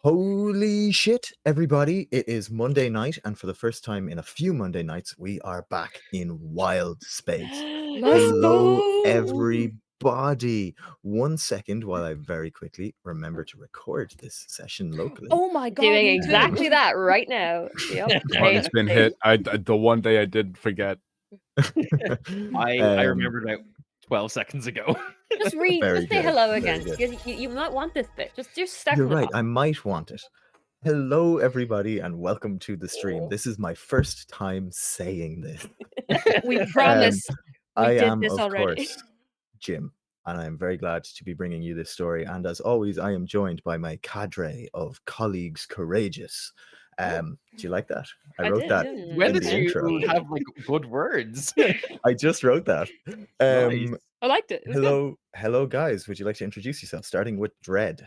Holy shit, everybody. It is Monday night, and for the first time in a few Monday nights, we are back in Wildspace. Let's Hello, go. everybody. 1 second while I very quickly remember to record this session locally. Oh my god. Doing me exactly too. that right now. Yep. Button's been hit. The one day I did forget. I remembered about 12 seconds ago. Just Very say good, hello very again. good. Because you might want this bit. Just start You're from the right, top. I might want it. Hello, everybody, and welcome to the stream. This is my first time saying this. We promise. I did am, this of already. course, Jim, and I am very glad to be bringing you this story. And as always, I am joined by my cadre of colleagues courageous. Do you like that? I wrote did, that yeah. When in did the intro. you have like good words? I just wrote that. Nice. I liked it. It was good. Hello, guys. Would you like to introduce yourself, starting with Dread?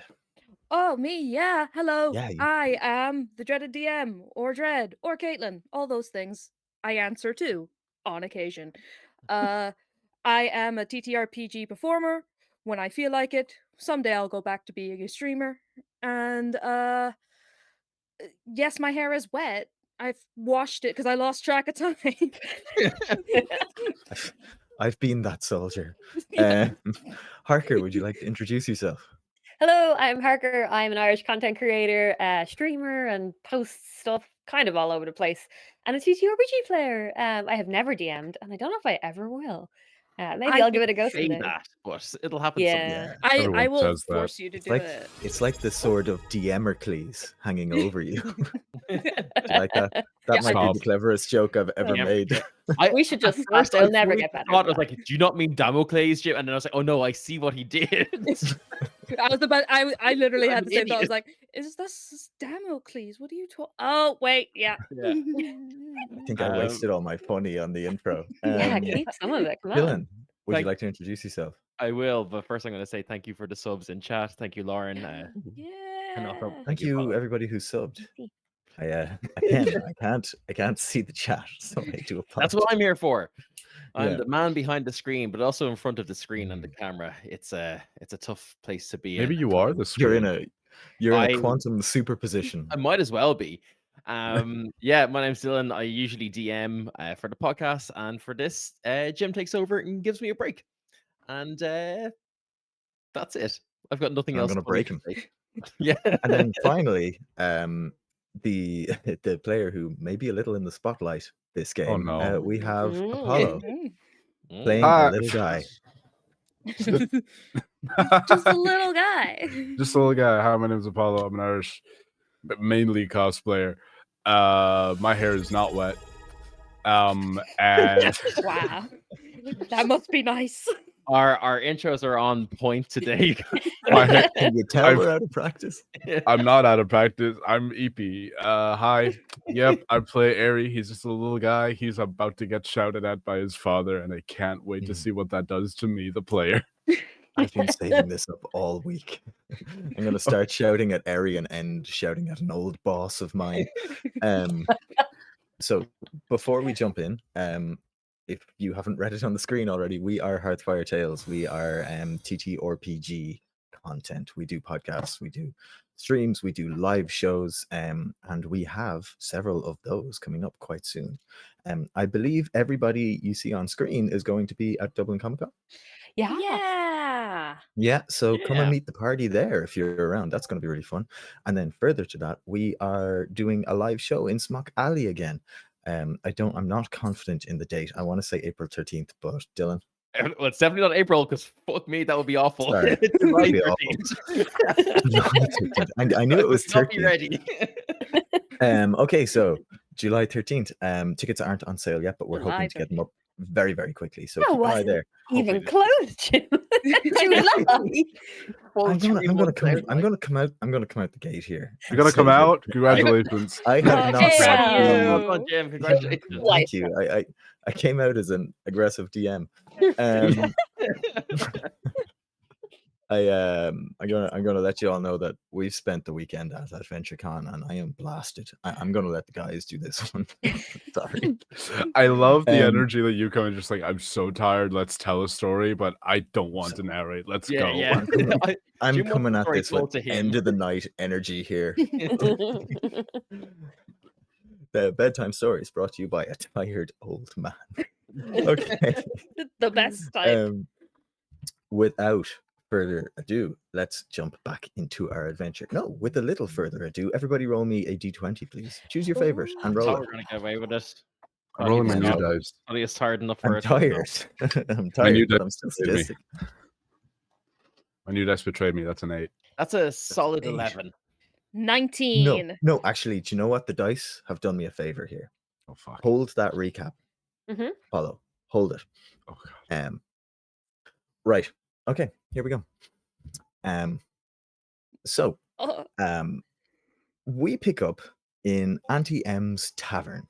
Oh, me, yeah. Hello. Yeah, you- I am the dreaded DM, or Dread, or Caitlin. All those things. I answer to, on occasion. I am a TTRPG performer when I feel like it. Someday I'll go back to being a streamer. And yes, my hair is wet. I've washed it because I lost track of time. I've been that soldier. Yeah. Harker, would you like to introduce yourself? Hello, I'm Harker. I'm an Irish content creator, streamer, and post stuff kind of all over the place. And a TTRPG player. I have never DM'd, and I don't know if I ever will. Maybe I'll give it a go Say someday. that, but it'll happen Yeah. someday. I Everyone will says that. force you to It's do like it. it's like the sword of Demercles hanging over you. Do you like that? That Yeah, might be Stop. the cleverest joke I've ever Yeah. made. We should just At stop. first, It'll I never fully get better thought, I than was like, do you not mean Damocles, Jim? And then I was like, oh no, I see what he did. I was about. I literally I'm had the an same thought. I was idiot. like, "Is this Damocles? What are you talking?" Oh wait, yeah. Yeah. I think I wasted all my funny on the intro. Yeah, keep some of it. Come on. Dylan, would you Thank- like to introduce yourself? I will, but first I'm going to say thank you for the subs in chat. Thank you, Lauren. Yeah. Thank you, Paolo. everybody who subbed. See. I can't see the chat, so I do apologize. That's what I'm here for. I'm Yeah. the man behind the screen, but also in front of the screen and the camera. It's a tough place to be Maybe in. you are the You're screen. in a I- quantum superposition. I might as well be. Yeah, my name's Dylan. I usually DM for the podcast, and for this, Jim takes over and gives me a break. And that's it. I've got nothing I'm else. gonna funny break to him. say. Yeah. And then finally, the player who may be a little in the spotlight this game. no. We have Mm. Apollo Mm. playing Hi. a little guy. Just a little guy. Just a little guy. Hi, my name is Apollo. I'm an Irish, but mainly cosplayer. My hair is not wet. And Wow, that must be nice. Our intros are on point today. my hair, Can you tell I've- we're out of practice? I'm not out of practice. I'm EP. Hi. Yep, I play Airy. He's just a little guy. He's about to get shouted at by his father, and I can't wait to see what that does to me, the player. I've been saving this up all week. I'm gonna start shouting at Eri and end shouting at an old boss of mine. So before we jump in, if you haven't read it on the screen already, we are Hearthfire Tales. We are TTRPG content. We do podcasts, we do streams, we do live shows, and we have several of those coming up quite soon. I believe everybody you see on screen is going to be at Dublin Comic Con. Yeah. Yeah. Yeah, so come and Yeah. meet the party there if you're around. That's going to be really fun. And then further to that, we are doing a live show in Smock Alley again. I'm not confident in the date. I want to say April 13th, but Dylan, Well, it's definitely not April, because fuck me, that would be awful. Sorry. It's July That'd be awful. 13th. I knew it was Not be 13th. ready. Okay, so July 13th. Tickets aren't on sale yet, but we're hoping July to get them up very, very quickly. So That keep an eye wasn't there. Even Hopefully close, Jim. July. I'm gonna come out the gate here. You're gonna come out? Congratulations. I have not Okay, said wow. Well done, Jim. Congratulations. Thank you. I came out as an aggressive DM. I'm gonna let you all know that we've spent the weekend at AdventureCon and I am blasted. I'm gonna let the guys do this one. Sorry. I love the Um, energy that you come and just like, I'm so tired. Let's tell a story, but I don't want to narrate. Let's Yeah, go. yeah. I'm Jim wants coming the at story this with told to him. end of the night energy here. The bedtime story is brought to you by a tired old man. Okay. The best type. Without further ado, let's jump back into our adventure. No, with a little further ado, everybody roll me a d20, please. Choose your favorite and roll How it. we're gonna get away with it? I'm rolling my I new know. dice. Are you tired enough for I'm it? I don't know. tired. I'm My new tired, but dice I'm still betrayed me. sadistic. My new dice betrayed me. That's an 8. That's a solid eight. 11. 19. No, actually, do you know what? The dice have done me a favor here. Oh fuck. Hold that recap. Mhm. Follow. Hold it. Oh god. Right. Okay, here we go. So Oh, we pick up in Auntie M's Tavern.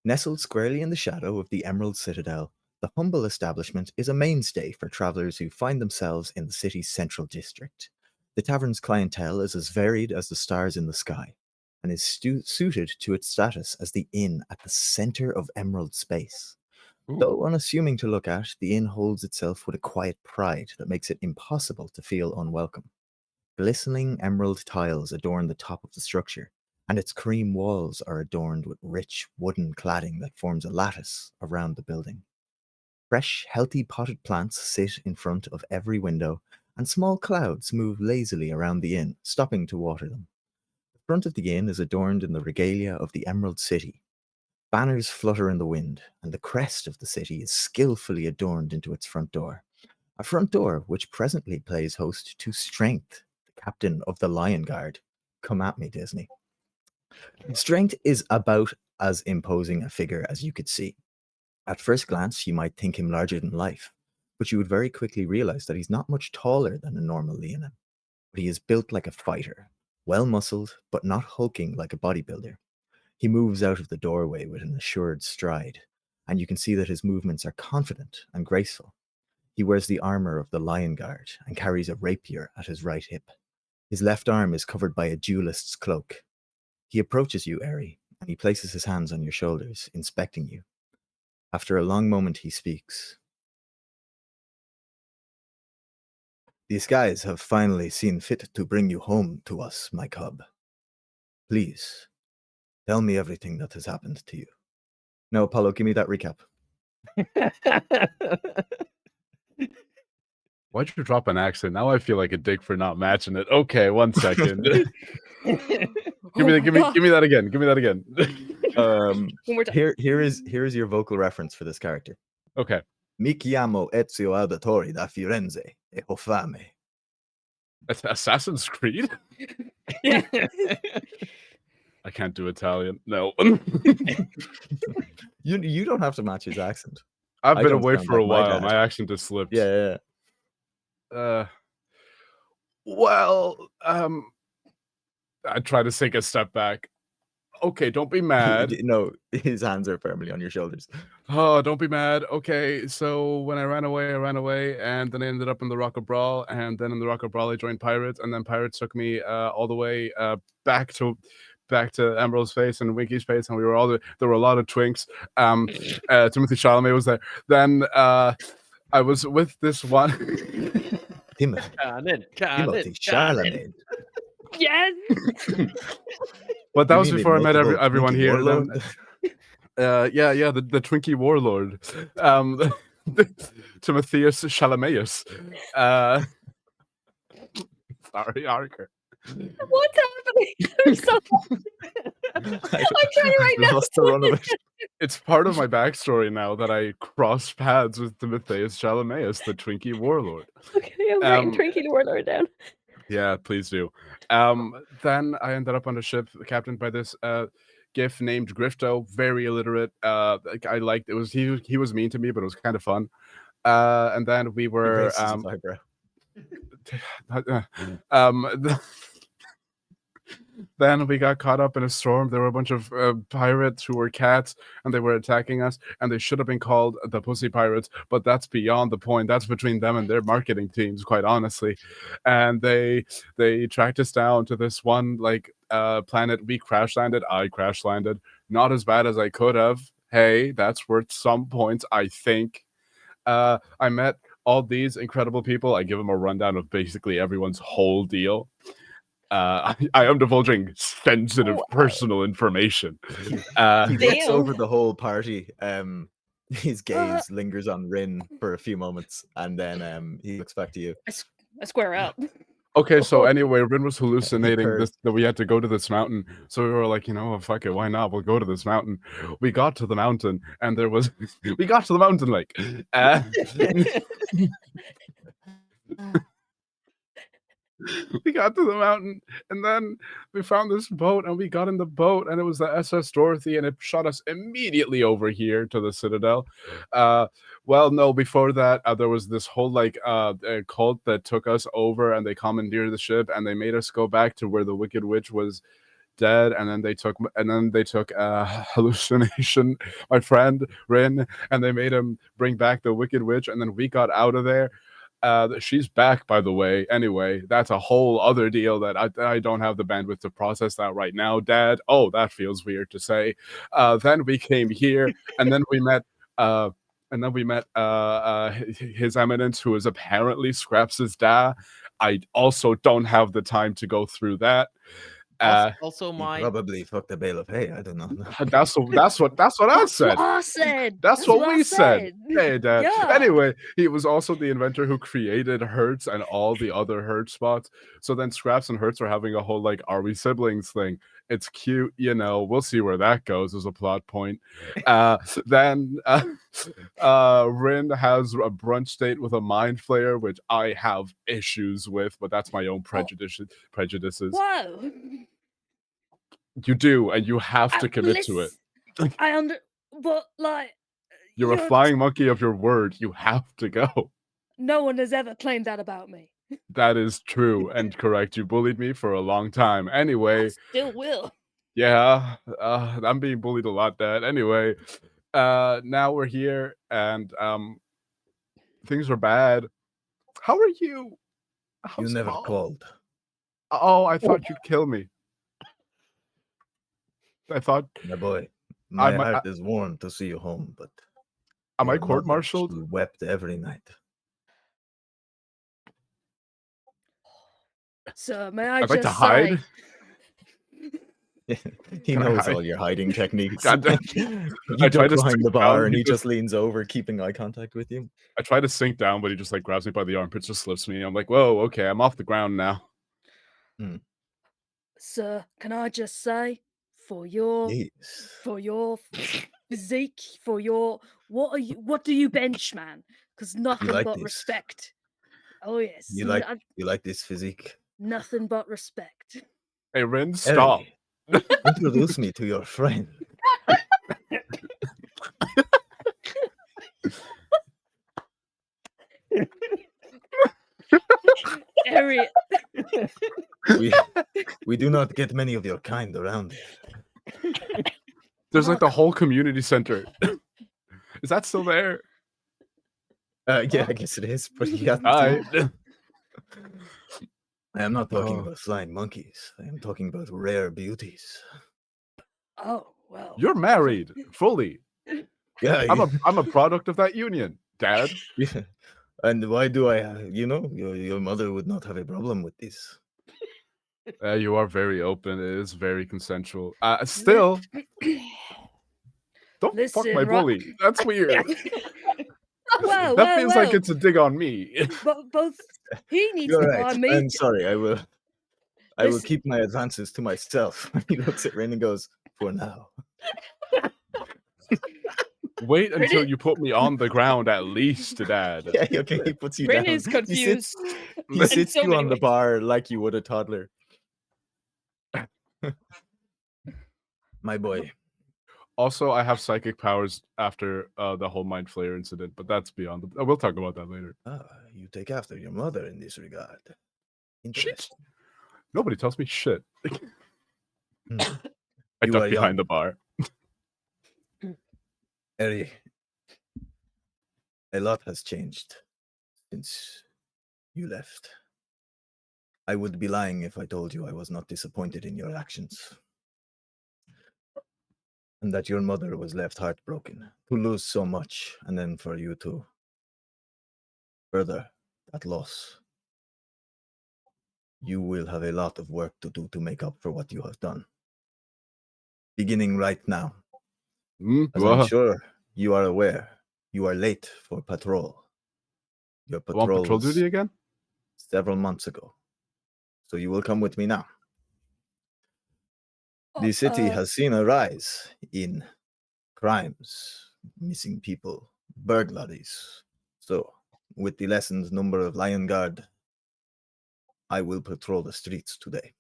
Nestled squarely in the shadow of the Emerald Citadel, the humble establishment is a mainstay for travelers who find themselves in the city's central district. The tavern's clientele is as varied as the stars in the sky, and is suited to its status as the inn at the center of Emerald space. Ooh. Though unassuming to look at, the inn holds itself with a quiet pride that makes it impossible to feel unwelcome. Glistening emerald tiles adorn the top of the structure, and its cream walls are adorned with rich wooden cladding that forms a lattice around the building. Fresh, healthy potted plants sit in front of every window, and small clouds move lazily around the inn, stopping to water them. The front of the inn is adorned in the regalia of the Emerald City. Banners flutter in the wind, and the crest of the city is skillfully adorned into its front door. A front door which presently plays host to Strength, the captain of the Lion Guard. Come at me, Disney. Strength is about as imposing a figure as you could see. At first glance, you might think him larger than life, but you would very quickly realize that he's not much taller than a normal Leonin. But he is built like a fighter, well-muscled, but not hulking like a bodybuilder. He moves out of the doorway with an assured stride, and you can see that his movements are confident and graceful. He wears the armor of the Lion Guard and carries a rapier at his right hip. His left arm is covered by a duelist's cloak. He approaches you, Eri, and he places his hands on your shoulders, inspecting you. After a long moment, he speaks. The skies have finally seen fit to bring you home to us, my cub. Please, tell me everything that has happened to you. Now, Apollo, give me that recap. Why'd you drop an accent? Now I feel like a dick for not matching it. Okay, 1 second. give me that again. Give me that again. One more time. Here is your vocal reference for this character. Okay. Mi chiamo Ezio Auditore da Firenze e ho fame. Assassin's Creed? Yeah. I can't do Italian. No. You don't have to match his accent. I've I been don't away sound for a like my while. dad. My accent has slipped. Yeah. Well, I try to take a step back. Okay, don't be mad. No, his hands are firmly on your shoulders. Oh, don't be mad. Okay, so when I ran away, and then I ended up in the Rock of Brawl, and then in the Rock of Brawl I joined Pirates, and then Pirates took me all the way back to Emerald's face and Winky's face, and there were a lot of twinks. Timothy Chalamet was there. Then I was with this one. Timothy Chalamet. Yes. But that You was mean before I met multiple everyone Twinkie here. warlord? Then, the Twinkie Warlord. Timotheus Chalameus. Sorry, Arker. What's happening? I'm so. I'm trying to write notes. Lost the run of it. It's part of my backstory now that I crossed paths with Timotheus Chalameus, the Twinkie Warlord. Okay, I'm writing Twinkie the Warlord down. Yeah, please do. Then I ended up on a ship captained by this GIF named Grifto, very illiterate. I liked it. He was mean to me, but it was kind of fun. And then we were His eyebrow. Then we got caught up in a storm. There were a bunch of pirates who were cats, and they were attacking us, and they should have been called the Pussy Pirates, but that's beyond the point. That's between them and their marketing teams, quite honestly. And they tracked us down to this one planet. We crash landed. I crash landed. Not as bad as I could have. Hey, that's worth some points, I think. I met all these incredible people. I give them a rundown of basically everyone's whole deal. I am divulging sensitive personal information. He looks Damn. over the whole party. His gaze lingers on Rin for a few moments, and then he looks back to you. I square up. Okay, so anyway, Rin was hallucinating Curved. that we had to go to this mountain. So we were like, fuck it, why not? We'll go to this mountain. We got to the mountain, and there was we got to the mountain lake. We got to the mountain, and then we found this boat, and we got in the boat, and it was the SS Dorothy, and it shot us immediately over here to the Citadel. Well, no, before that, there was this whole cult that took us over, and they commandeered the ship, and they made us go back to where the Wicked Witch was dead, and then they took hallucination, my friend Rin, and they made him bring back the Wicked Witch, and then we got out of there. She's back, by the way. Anyway, that's a whole other deal that I don't have the bandwidth to process that right now, Dad. Oh, that feels weird to say. Then we came here, and then we met His Eminence, who is apparently Scraps' dad. I also don't have the time to go through that. Also, He my probably fucked a bale of hay. I don't know. That's what I said. What I said. That's what I we said. said. Hey, Dad. Yeah. Anyway, he was also the inventor who created Hertz and all the other Hertz spots. So then Scraps and Hertz are having a whole are we siblings thing. It's cute, we'll see where that goes as a plot point. Then Rin has a brunch date with a mind flayer, which I have issues with, but that's my own prejudices. Whoa. You do, and you have to commit to it. But You're a flying monkey of your word. You have to go. No one has ever claimed that about me. That is true and correct. You bullied me for a long time. Anyway, Still will. yeah, I'm being bullied a lot, Dad. Anyway, now we're here, and things are bad. How are you? You never called. Oh, I thought you'd kill me. I thought, My boy, my heart is warm to see you home, but am I your mother, court-martialed? she wept every night. Sir, may I I'd just like to hide. He Can I knows hide? all your hiding techniques. God damn. You I try duck to behind sink the bar, down, and he he just- just leans over, keeping eye contact with you. I try to sink down, but he just grabs me by the armpits, just lifts me. I'm like, whoa, okay, I'm off the ground now. Sir, can I just say, for your Yes. physique, for your what do you bench, man? Because nothing like but this? respect. Oh yes. You like this physique? Nothing but respect. Hey, Rin, stop. Harry, introduce me to your friend. Harriet. We do not get many of your kind around here. There's the whole community center. Is that still there? Yeah, I guess it is, but he hasn't Hi. seen it. I am not talking Oh. about flying monkeys. I am talking about rare beauties. Oh well. You're married, fully. Yeah, I'm a product of that union, Dad. yeah. And why do I? Your mother would not have a problem with this. You are very open. It is very consensual. Still, don't fuck Listen, my right- bully. That's weird. Whoa, That feels like it's a dig on me. both. He needs You're to right. buy me. I'm sorry. I will Listen. keep my advances to myself. He looks at Rin and goes, "For now." Wait until you put me on the ground, at least, Dad. Yeah, okay. He puts you Rin down. is He confused. sits, in he sits so you many on the ways. bar like you would a toddler. My boy. Also, I have psychic powers after the whole Mind Flayer incident, but that's beyond the... We'll talk about that later. You take after your mother in this regard. Shit. Interesting. Nobody tells me shit. I You duck are behind young. the bar. Eri, a lot has changed since you left. I would be lying if I told you I was not disappointed in your actions. And that your mother was left heartbroken to lose so much, and then for you to further that loss. You will have a lot of work to do to make up for what you have done. Beginning right now. As I'm sure you are aware, you are late for patrol. Your On patrol patrol was duty again? several months ago. So you will come with me now. The city has seen a rise in crimes, missing people, burglaries. So, with the lessened number of Lion Guard, I will patrol the streets today.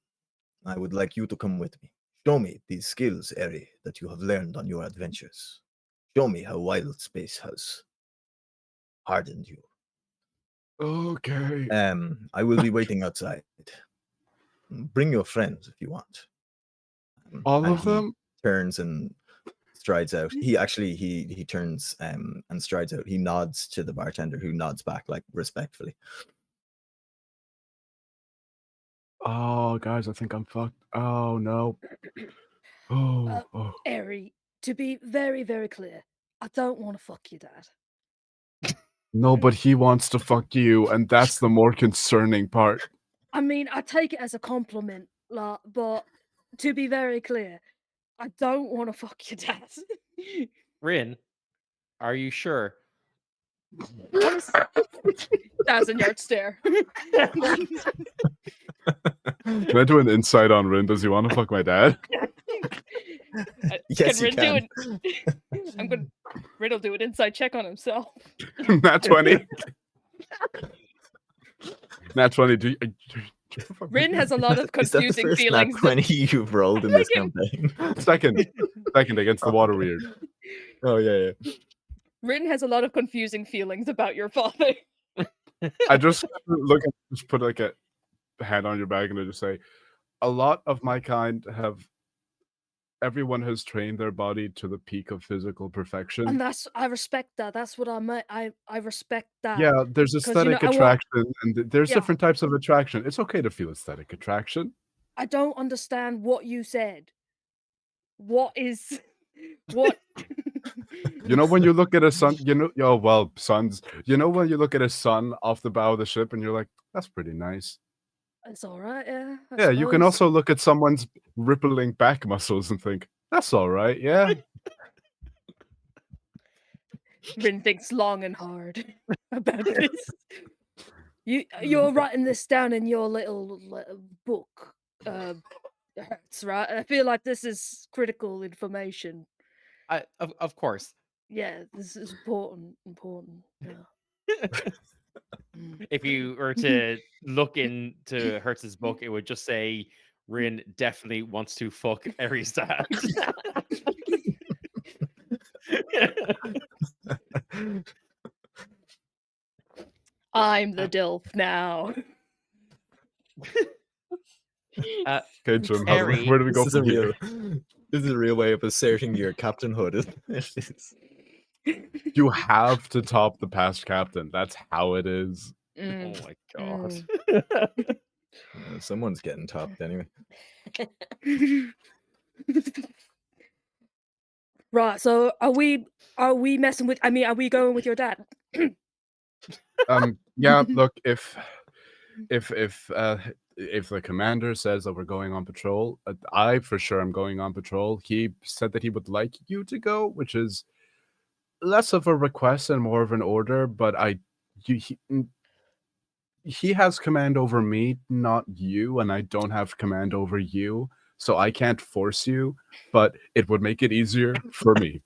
I would like you to come with me. Show me these skills, Eri, that you have learned on your adventures. Show me how Wildspace has hardened you. Okay. I will be waiting outside. Bring your friends if you want. All And of he them? turns and strides out. He actually he turns and strides out. He nods to the bartender, who nods back like respectfully. Oh, guys, I think I'm fucked. Oh no. Oh. Eri, to be very, very clear, I don't want to fuck your dad. No, but he wants to fuck you, and that's the more concerning part. I mean, I take it as a compliment, but to be very clear, I don't want to fuck your dad. Rin, are you sure? Thousand yard stare. Can I do an insight on Rin? Does he want to fuck my dad? Yes, Rin you can. Rin will do an inside check on himself. Nat 20. Nat 20. Do you Rin has a lot of confusing Is that the first feelings. nat 20 you've rolled in this campaign? Second against the water weird. Oh yeah. Rin has a lot of confusing feelings about your father. I just put like a hand on your back and I just say, a lot of my kind everyone has trained their body to the peak of physical perfection. And I respect that. That's what I meant. I respect that. Yeah, there's aesthetic attraction, and there's Yeah. different types of attraction. It's okay to feel aesthetic attraction. I don't understand what you said. What? You know when you look at a sun, suns. You know when you look at a sun off the bow of the ship and you're like, that's pretty nice. It's all right, yeah. Yeah, you can also look at someone's rippling back muscles and think, that's all right, yeah. Rin thinks long and hard about this. You're writing this down in your little book, Hertz, right? I feel like this is critical information. Of course. Yeah, this is important. Yeah. If you were to look into Hertz's book, it would just say Rin definitely wants to fuck Eri's dad. I'm the DILF now. Okay, Jim, Eri, where do we go from here? This is a real way of asserting your captainhood, isn't it? You have to top the past captain. That's how it is. Oh my god. Someone's getting topped anyway. Right, so are we messing with? I mean, are we going with your dad? Yeah. Look, if the commander says that we're going on patrol, I for sure am going on patrol. He said that he would like you to go, which is less of a request and more of an order. But he has command over me, not you, and I don't have command over you, so I can't force you. But it would make it easier for me.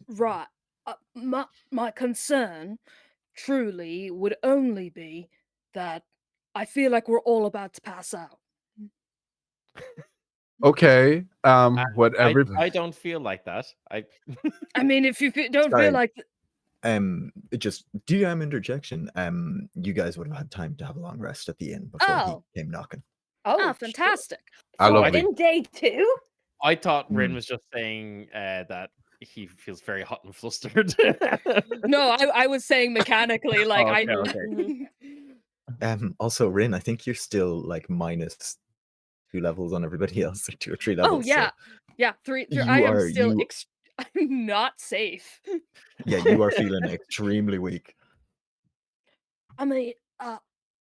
Right. My concern truly would only be that I feel like we're all about to pass out. Okay. Whatever. I don't feel like that. I mean, if you don't Sorry. feel like just DM interjection. You guys would have had time to have a long rest at the inn before he came knocking. Oh, Ah, shit. fantastic. I So love we're it. in day 2? I thought Rin Mm. was just saying that he feels very hot and flustered. No, I was saying mechanically, like I okay, knew. okay. Also, Rin, I think you're still like minus 2 levels on everybody else, or 2 or 3 Oh levels. yeah, yeah. Three. You I am are- still. you- I'm not safe. Yeah, you are feeling extremely weak. I mean,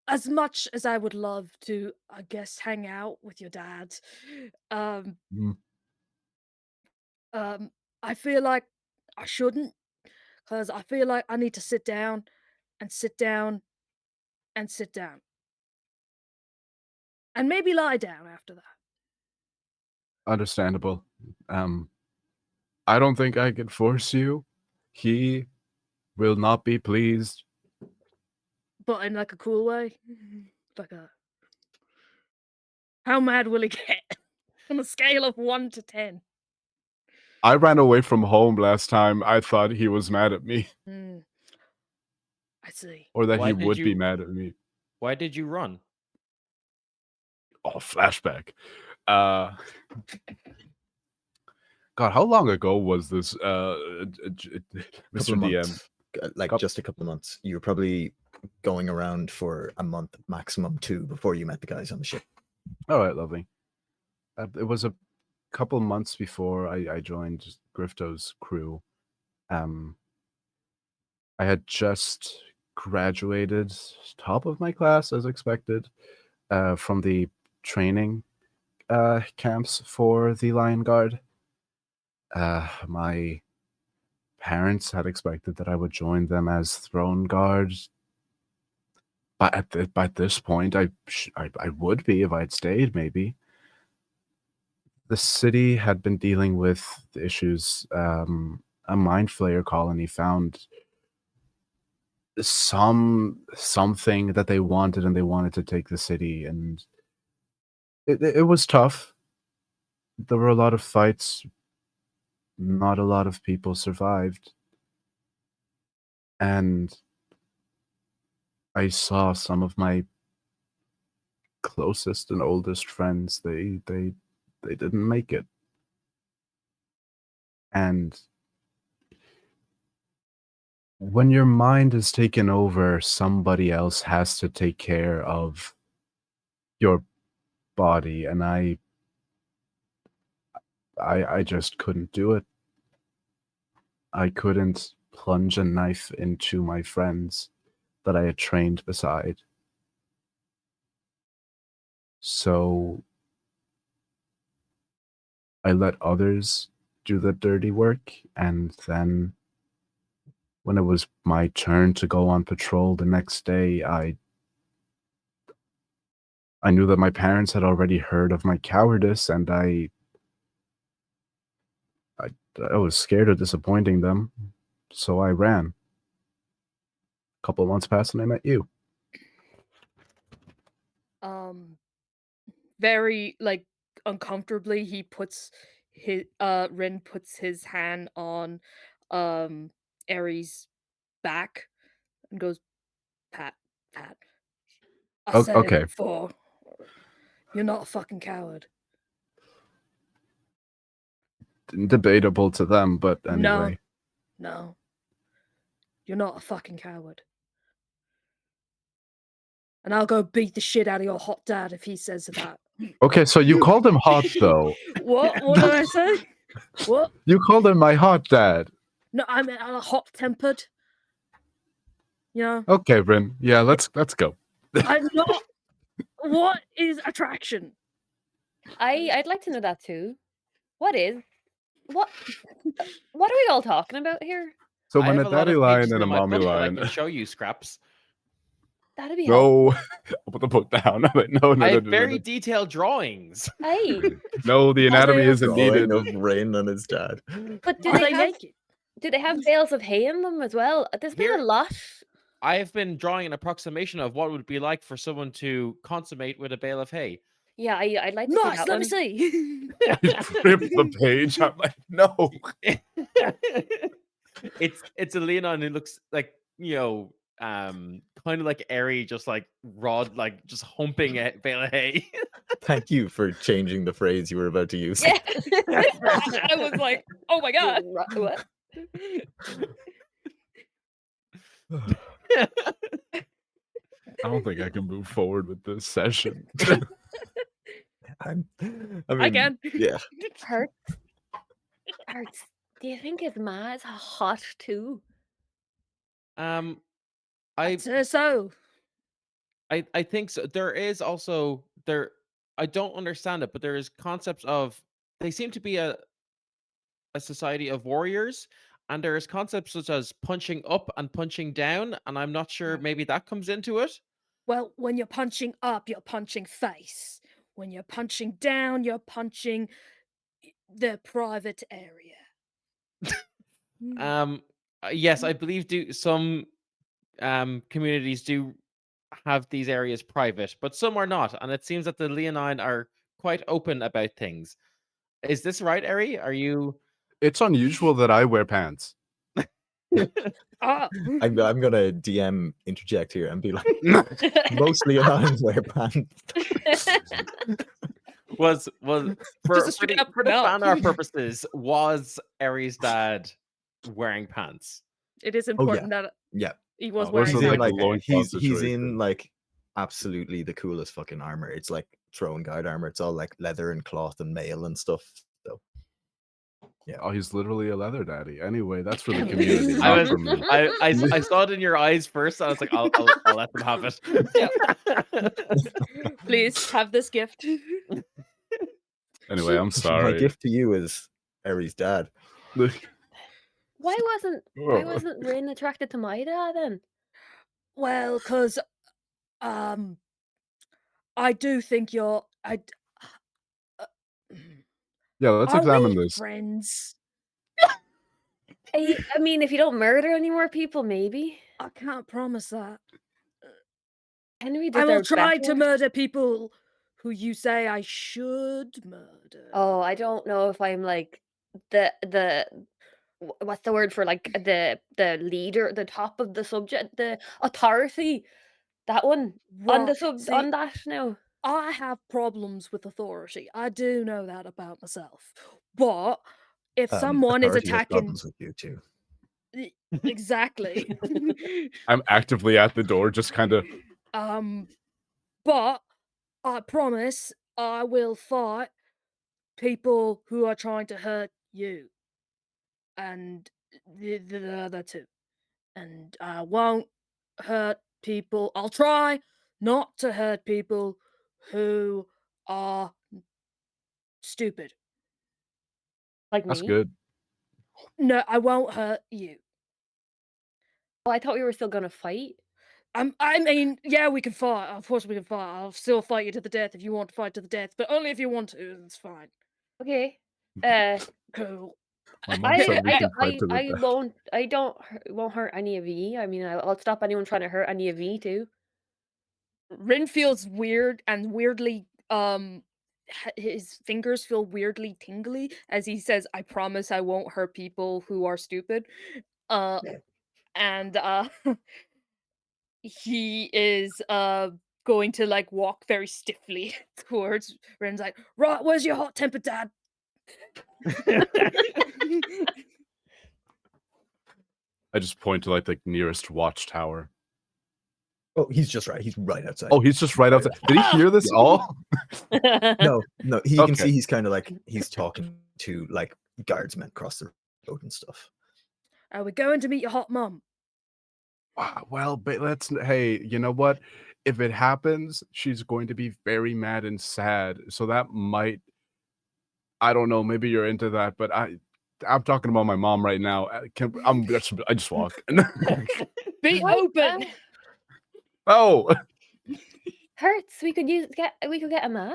as much as I would love to, I guess, hang out with your dad, um, Mm. I feel like I shouldn't, because I feel like I need to sit down and sit down and sit down, and maybe lie down after that. Understandable. I don't think I could force you. He will not be pleased. But in like a cool way, like a. How mad will he get? On a scale of 1 to 10. I ran away from home last time. I thought he was mad at me, I see. or that Why he did would be you- mad at me. Why did you run? Oh, flashback. God, how long ago was this, Couple Mr. of DM? months, like Coup- just a couple of months. You were probably going around for a month, maximum 2, before you met the guys on the ship. All right, lovely. It was a couple months before I joined Grifto's crew. I had just graduated, top of my class as expected, from the training camps for the Lion Guard. My parents had expected that I would join them as Throne Guard, but at this point, I would be if I'd stayed, maybe. The city had been dealing with the issues. A mind flayer colony found something that they wanted, and they wanted to take the city, and it was tough. There were a lot of fights. Not a lot of people survived, and I saw some of my closest and oldest friends. They didn't make it, and when your mind is taken over, somebody else has to take care of your body, and I just couldn't do it. I couldn't plunge a knife into my friends that I had trained beside. So I let others do the dirty work, and then when it was my turn to go on patrol the next day, I knew that my parents had already heard of my cowardice, and I was scared of disappointing them, so I ran. A couple of months passed and I met you. Very like uncomfortably, he puts his Rin puts his hand on Aries' back and goes, pat, pat. I said Okay. it before. You're not a fucking coward. Debatable to them, but anyway. No. You're not a fucking coward. And I'll go beat the shit out of your hot dad if he says that. Okay, so you called him hot, though. What? What did I say? What? You called him my hot dad. No, I'm hot-tempered. You know? Okay, Bryn. Yeah, let's go. I'm not. What is attraction? I'd like to know that too. What are we all talking about here? So I when have a a lot daddy of lion pages and a in my mommy book that I lion. can show you, Scraps. That'd be helpful. No, I'll put the book down. No, I have very detailed drawings. Hey, no, the anatomy have isn't Drawing needed. of Rain and his dad. but do Are they they have naked? bales of hay in them as well? There's been Here- a lot. I have been drawing an approximation of what it would be like for someone to consummate with a bale of hay. Yeah, I'd like to see Nice, that let one. me see. I ripped the page. I'm like, no. It's a Leonon who looks like, kind of like airy, just like rod, like just humping a bale of hay. Thank you for changing the phrase you were about to use. Yeah. I was like, oh my god. What? I don't think I can move forward with this session. I mean, I can. yeah. Hurts. Hurts. Do you think his ma is hot too? I I'd say so. I think so. There is also there. I don't understand it, but there is concepts of they seem to be a society of warriors, and there is concepts such as punching up and punching down, and I'm not sure maybe that comes into it. Well, when you're punching up, you're punching face. When you're punching down, you're punching the private area. Yes, I believe do some communities do have these areas private, but some are not, and it seems that the Leonine are quite open about things. Is this right, Eri? Are you? It's unusual that I wear pants. Ah. I'm gonna DM interject here and be like, mostly anonymous wear pants. Was for Just a straight up for the no. fan art purposes, was Eri's dad wearing pants? It is important that Yeah. he was Oh, wearing this He's is in pants. like a like loincloth he's situation. in like absolutely the coolest fucking armor. It's like throne guard armor. It's all like leather and cloth and mail and stuff. So Oh, he's literally a leather daddy. Anyway, that's for the community, I not was for me. I saw it in your eyes first. I was like, I'll let them have it. Please have this gift. Anyway, I'm my sorry. gift to you is Eri's dad. Why wasn't Rin attracted to my dad then? Well, because I do think you're. Yeah, let's Are examine we this. friends? I mean, if you don't murder any more people, maybe. I can't promise that. Henry I will deserves try to better. murder people who you say I should murder. Oh, I don't know if I'm like the what's the word for like the leader, the top of the subject, the authority. That one on the Right. See, on that now. I have problems with authority. I do know that about myself. But if someone is authority has attacking problems with you too. exactly. I'm actively at the door, just kind of. But I promise I will fight people who are trying to hurt you and the other two. And I won't hurt people. I'll try not to hurt people who are stupid. Like That's me. good. No, I won't hurt you. Oh, I thought we were still gonna fight. I mean, yeah, we can fight. Of course, we can fight. I'll still fight you to the death if you want to fight to the death, but only if you want to. It's fine. Okay. Cool. My mom said we can fight to the I death. won't hurt any of ye. I mean, I'll stop anyone trying to hurt any of ye too. Rin feels weird and weirdly his fingers feel weirdly tingly as he says, "I promise I won't hurt people who are stupid." And he is going to like walk very stiffly towards Rin's like, "Right, where's your hot tempered dad?" I just point to like the nearest watchtower. Oh, he's just right. He's right outside. Oh, he's just right outside. Did he hear this all? No. You can Okay. see he's kind of like he's talking to like guardsmen across the road and stuff. Are we going to meet your hot mum? Well, but hey, you know what? If it happens, she's going to be very mad and sad. So that might, I don't know, maybe you're into that, but I'm talking about my mom right now. I just walk. Be What? open. Oh, Hurts. We could get a ma.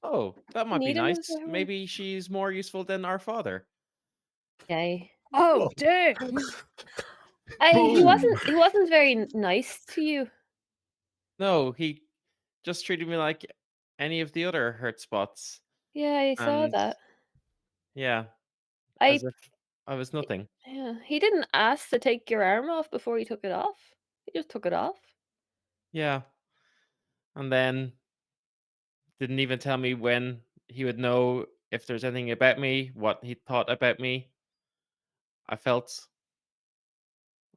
Oh, that might be Need him as nice. a- Maybe she's more useful than our father. Okay. Oh, damn. He wasn't very nice to you. No, he just treated me like any of the other hurt spots. Yeah, I saw And that. yeah, I as if I was nothing. Yeah, he didn't ask to take your arm off before he took it off. He just took it off. Yeah. And then Didn't even tell me when he would know if there's anything about me, what he thought about me. I felt.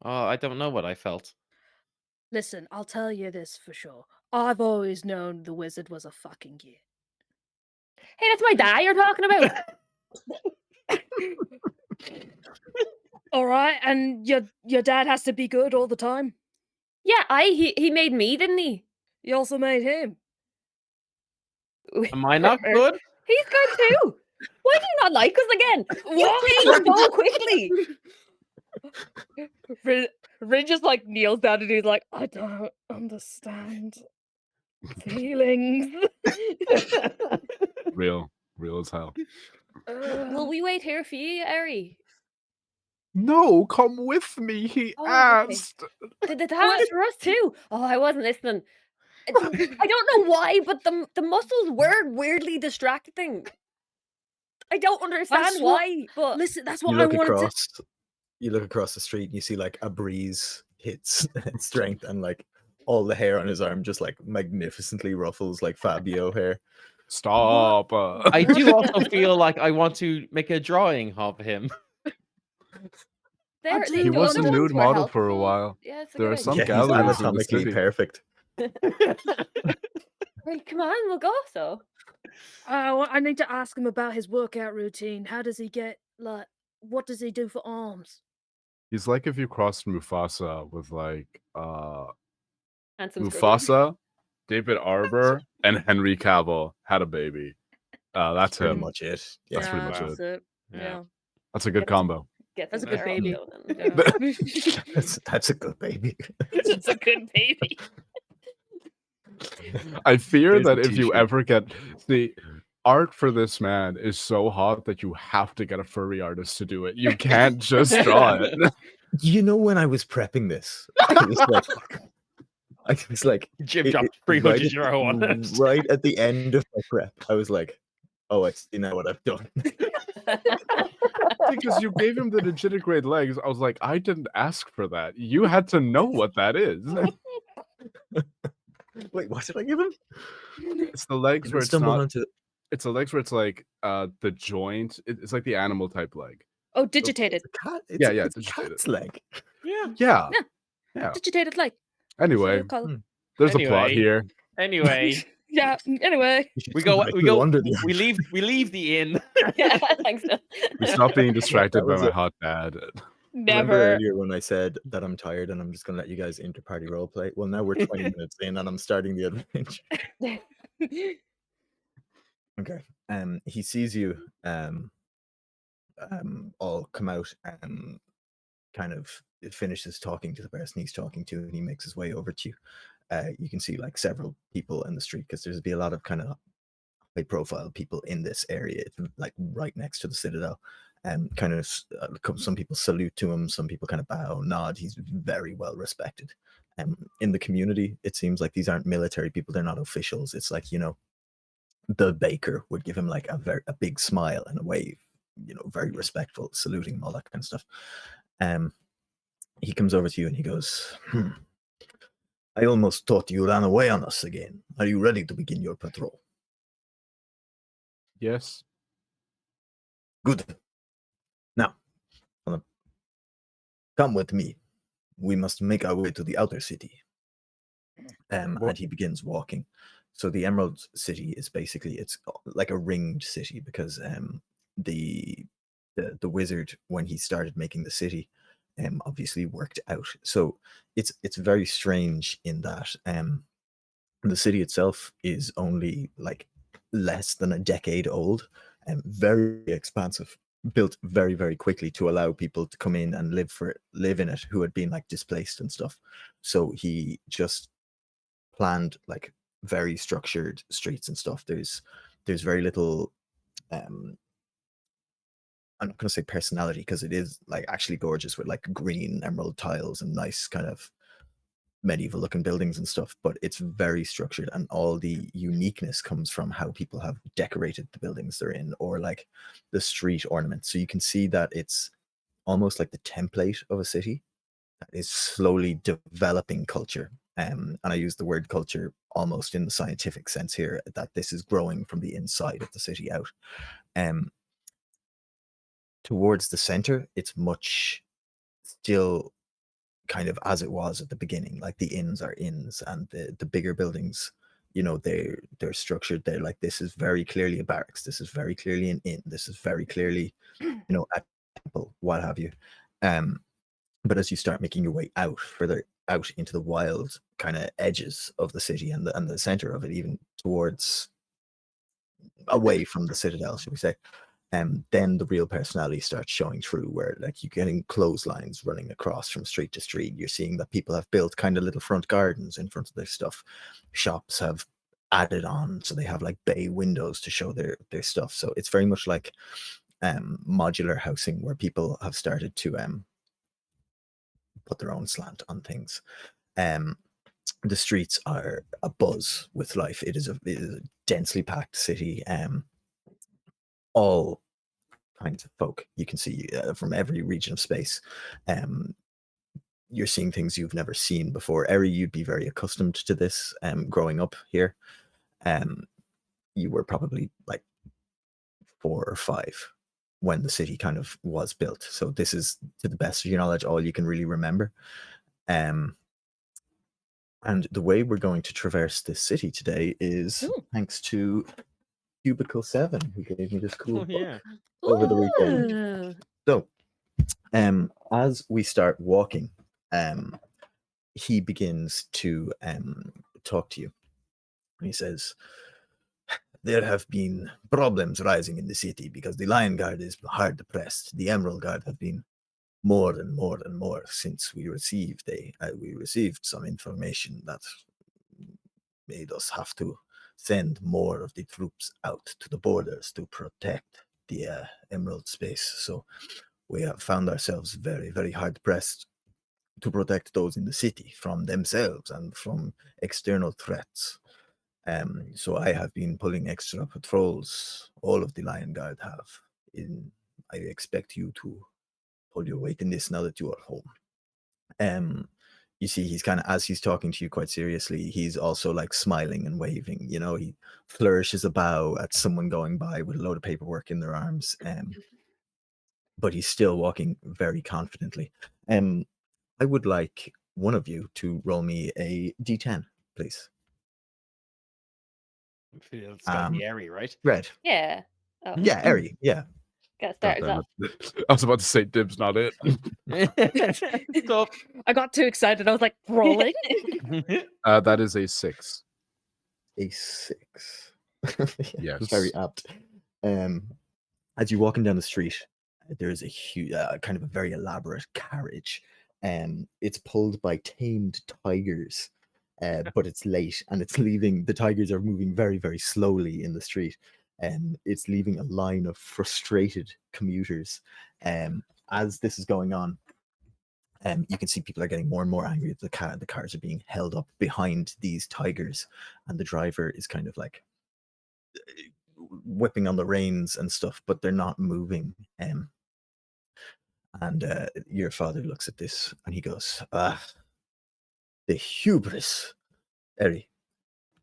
Oh, I don't know what I felt. Listen, I'll tell you this for sure. I've always known the wizard was a fucking git. Hey, that's my dad you're talking about. All right, and your dad has to be good all the time. Yeah, he made me, didn't he? You also made him. Am I not good? He's good too. Why do you not like us again? You changed so quickly. Rin just like kneels down and he's like, I don't understand feelings. Real as hell. Will we wait here for you, Eri? No, come with me. He Oh, okay. asked. Did the dad ask for us too? Oh, I wasn't listening. I don't know why, but the muscles were weirdly distracting. I don't understand That's what- why, but Listen, that's You what I look wanted to. across. You look across the street and you see like a breeze hits strength, and like all the hair on his arm just like magnificently ruffles like Fabio hair. Stop. I do also feel like I want to make a drawing of him. there, He He the was a other nude ones were model for a helpful. while. Yeah, it's a There good are some idea. Yeah, he's galleries in the anatomically city. perfect. Right, come on, we'll go. So I need to ask him about his workout routine. How does he get like? What does he do for arms? He's like if you crossed Mufasa with like handsome Scrubby. Mufasa, David Arbor, and Henry Cavill had a baby. That's Pretty him. much it. That's Yeah. pretty much That's it. Yeah. Yeah. That's a good combo. Get That's a some good hair baby. up then. Yeah. That's a good baby. It's a good baby. I fear Here's that a if you t-shirt. ever get the art for this man is so hot that you have to get a furry artist to do it. You can't just draw it. You know, when I was prepping this, I was like, Jim it- dropped it- 300 euro on it. right at the end of my prep, I was like, oh, I see now what I've done. Because you gave him the digitigrade legs. I was like, I didn't ask for that. You had to know what that is. Wait, what did I give him? It's the legs where it's Stumbled not. onto It's the legs where it's like the joint. It's like the animal type leg. Oh, digitated. It's a cat. It's Yeah, a, yeah, it's a digitated. cat's leg. Yeah. Yeah. Yeah. Yeah. Digitated like. Anyway, So call- there's a plot Anyway. here. Anyway, Yeah. Anyway. You should we go. put We you go. under the We arch. leave the inn. Yeah, thanks. We stop being distracted that by was my a- hot dad. Remember Never. earlier when I said that I'm tired and I'm just gonna let you guys inter-party roleplay? Well, now we're 20 minutes in and I'm starting the adventure. Okay. He sees you all come out and kind of finishes talking to the person he's talking to, and he makes his way over to you. You can see like several people in the street because there's be a lot of kind of high profile people in this area. It's like right next to the Citadel. And kind of some people salute to him, some people kind of bow, nod. He's very well respected. In the community, it seems like these aren't military people, they're not officials. It's like, you know, the baker would give him like a big smile and a wave, you know, very respectful, saluting him, all that kind of stuff. He comes over to you and he goes, I almost thought you ran away on us again. Are you ready to begin your patrol? Yes. Good. Now, come with me. We must make our way to the outer city. And he begins walking. So the Emerald City is basically, it's like a ringed city because the wizard, when he started making the city, obviously worked out. So it's very strange in that the city itself is only like less than a decade old and very expansive, built very, very quickly to allow people to come in and live in it who had been like displaced and stuff. So he just planned like very structured streets and stuff. There's very little I'm not going to say personality because it is like actually gorgeous with like green emerald tiles and nice kind of medieval looking buildings and stuff, but it's very structured, and all the uniqueness comes from how people have decorated the buildings they're in, or like the street ornaments. So you can see that it's almost like the template of a city that is slowly developing culture. And I use the word culture almost in the scientific sense here, that this is growing from the inside of the city out. Towards the center, it's much still kind of as it was at the beginning. Like the inns are inns, and the bigger buildings, they're structured. They're like, this is very clearly a barracks. This is very clearly an inn. This is very clearly, a temple, what have you. But as you start making your way further out into the wild kind of edges of the city and the center of it, even towards away from the citadel, should we say, then the real personality starts showing through, where like you're getting clotheslines running across from street to street. You're seeing that people have built kind of little front gardens in front of their stuff. Shops have added on, so they have like bay windows to show their stuff. So it's very much like modular housing, where people have started to put their own slant on things. The streets are abuzz with life. It is a densely packed city. All kinds of folk you can see from every region of space. You're seeing things you've never seen before. Eri, you'd be very accustomed to this growing up here. You were probably like 4 or 5 when the city kind of was built. So this is, to the best of your knowledge, all you can really remember. And the way we're going to traverse this city today is thanks to Cubicle 7, who gave me this cool book over the weekend. So, as we start walking, he begins to talk to you. He says, there have been problems rising in the city because the Lion Guard is hard pressed. The Emerald Guard have been more and more and more since we received some information that made us have to send more of the troops out to the borders to protect the Emerald space. So we have found ourselves very, very hard pressed to protect those in the city from themselves and from external threats. So I have been pulling extra patrols. All of the Lion Guard have. I expect you to pull your weight in this now that you are home. You see, he's kind of, as he's talking to you quite seriously, he's also like smiling and waving. He flourishes a bow at someone going by with a load of paperwork in their arms. But he's still walking very confidently. I would like one of you to roll me a d10, please. It's got to be Eri, right? Red. Yeah. Oh, Yeah, Eri. Yeah. got started off. I was about to say dibs, not it. Stop. I got too excited. I was like, rolling. That is a 6. A 6. Yes. Very apt. As you're walking down the street, there's a huge, kind of a very elaborate carriage. It's pulled by tamed tigers, but it's late and it's leaving. The tigers are moving very, very slowly in the street. It's leaving a line of frustrated commuters. As this is going on, you can see people are getting more and more angry. The cars are being held up behind these tigers, and the driver is kind of like whipping on the reins and stuff, but they're not moving. And your father looks at this and he goes, the hubris. Eri,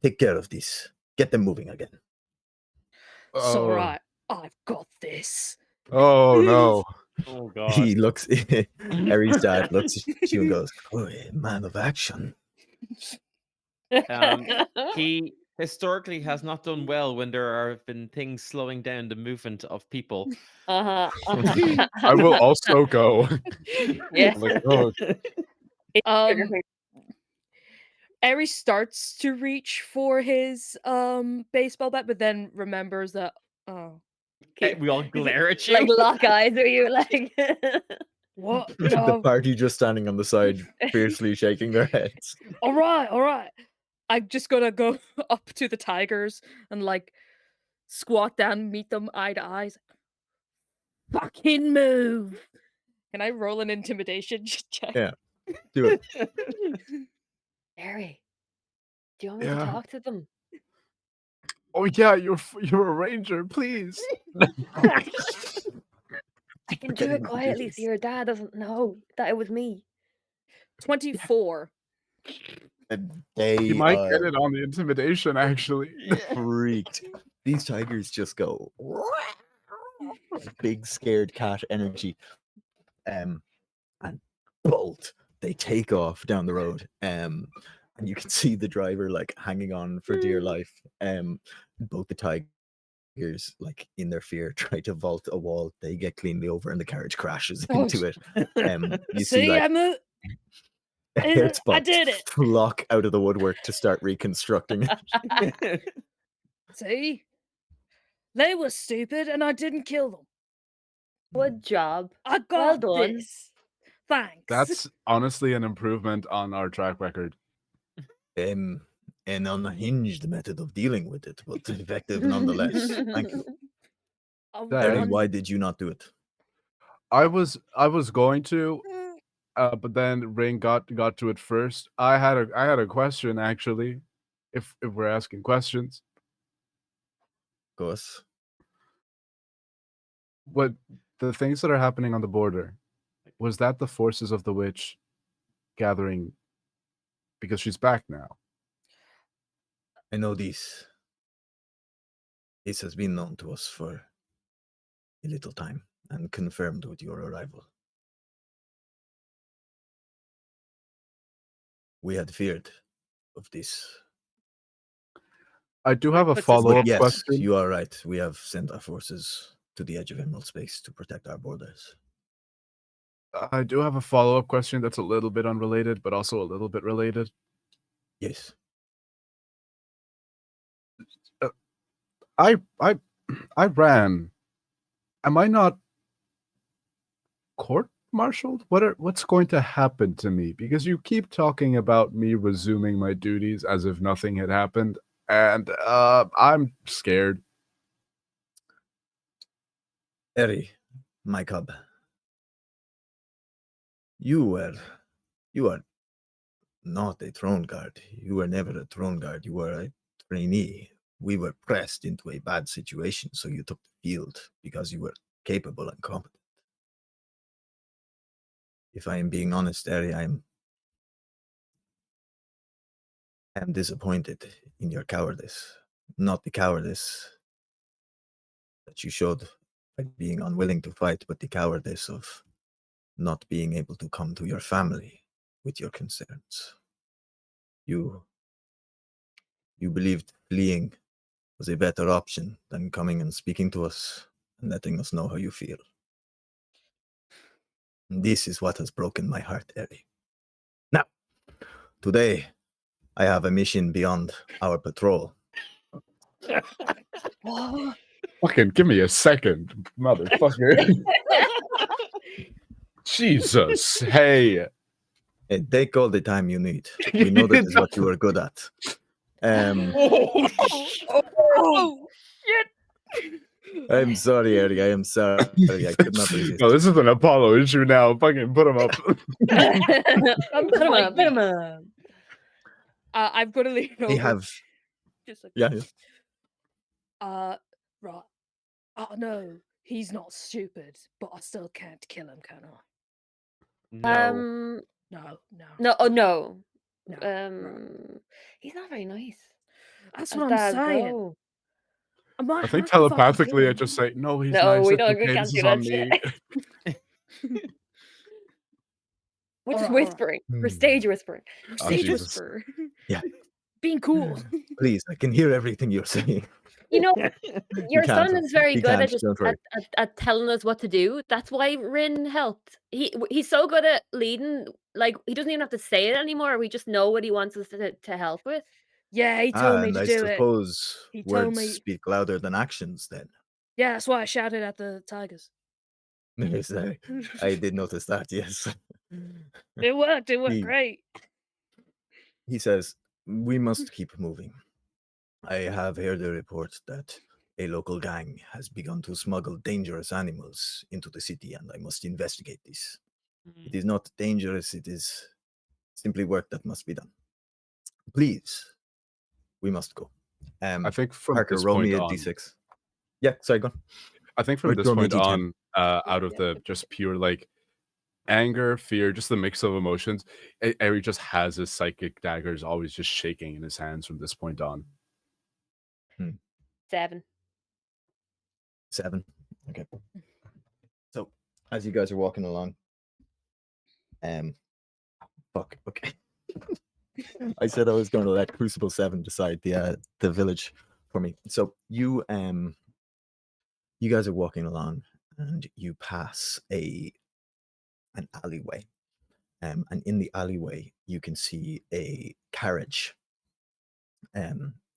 take care of this. Get them moving again. It's all right. I've got this. Oh no. Oh god. He looks, Eri's dad looks at you and goes, oh, man of action. He historically has not done well when there have been things slowing down the movement of people. Uh-huh. I will also go. Yeah. Like, oh, Eri starts to reach for his baseball bat, but then remembers that We all glare at you. like lock eyes, are you like? what? The party just standing on the side, fiercely shaking their heads. All right. I'm just gonna go up to the tigers and like squat down, meet them eye to eyes. Fucking move! Can I roll an intimidation check? Yeah. Do it. Harry, do you want me Yeah. to talk to them? oh yeah, you're a ranger, please. I can do Forgetting it to do quietly this. so your dad doesn't know that it was me. 24. They He might get it on the intimidation, actually. freaked. These tigers just go big scared cat energy, and bolt. They take off down the road, and you can see the driver like hanging on for dear life. Both the tigers, like in their fear, try to vault a wall. They get cleanly over, and the carriage crashes Oh, into it. You See, see like Emma, hair I spots did it. flock out of the woodwork to start reconstructing it. See, they were stupid, and I didn't kill them. Good job. I Well got done. this. Thanks. That's honestly an improvement on our track record. An unhinged method of dealing with it, but effective nonetheless. Thank you. I Daddy, Harry, won. why did you not do it? I was going to, but then Ring got to it first. I had a question, actually. If we're asking questions, Gus? what the things that are happening on the border, was that the forces of the witch gathering because she's back now? I know this. This has been known to us for a little time and confirmed with your arrival. We had feared of this. I do have a Puts his follow-up Yes, question. you are right. We have sent our forces to the edge of Wildspace to protect our borders. I do have a follow-up question that's a little bit unrelated, but also a little bit related. Yes. I ran. Am I not court-martialed? What's going to happen to me? Because you keep talking about me resuming my duties as if nothing had happened, and I'm scared. Eri, my cub. You are not a throne guard. You were never a throne guard. You were a trainee. We were pressed into a bad situation, so you took the field because you were capable and competent. If I am being honest, Eri, I am disappointed in your cowardice. Not the cowardice that you showed by being unwilling to fight, but the cowardice of not being able to come to your family with your concerns. You believed fleeing was a better option than coming and speaking to us and letting us know how you feel. And this is what has broken my heart, Eri. Now, today, I have a mission beyond our patrol. Fucking give me a second, motherfucker. Jesus, hey. Hey, take all the time you need. We know that is what you are good at. Oh, shit. I'm sorry, Eri. I am sorry. I could not resist. No, this is an Apollo issue now. Fucking put him up. Put him up. I'm gonna lean over. They have. Just like, Yeah. right. Oh no, he's not stupid, but I still can't kill him, can I? No. No. No, oh no. No. Right. He's not very nice. That's as what I'm dads saying. go. I I think telepathically I just say, no, he's No, nice. we it's don't. okay, We can't this do is that on me. shit. We're Alright, just alright. whispering. We're stage whispering. Oh, Stage Jesus. whisper. Yeah. Being cool. Please, I can hear everything you're saying. You know, your can't. son is very He good can't, at just don't worry. at telling us what to do. That's why Rin helped. He's so good at leading. Like he doesn't even have to say it anymore. We just know what he wants us to help with. Yeah, he told me And to I do it. suppose He told words me- speak louder than actions then. Yeah, that's why I shouted at the tigers. Yes, I did notice that, yes. It worked. It worked He- great. He says, we must keep moving. I have heard a report that a local gang has begun to smuggle dangerous animals into the city, and I must investigate this. It is not dangerous, it is simply work that must be done. Please, we must go. I think from Parker, this roll point me a on, d6. Yeah, sorry, go on. I think from Or this throw me a point D10. on, out of the just pure like anger, fear, just the mix of emotions. Eri just has his psychic daggers always just shaking in his hands from this point on. 7. 7. Okay. So as you guys are walking along, fuck. Okay. I said I was going to let Crucible 7 decide the village for me. So you guys are walking along and you pass an alleyway. And in the alleyway you can see a carriage.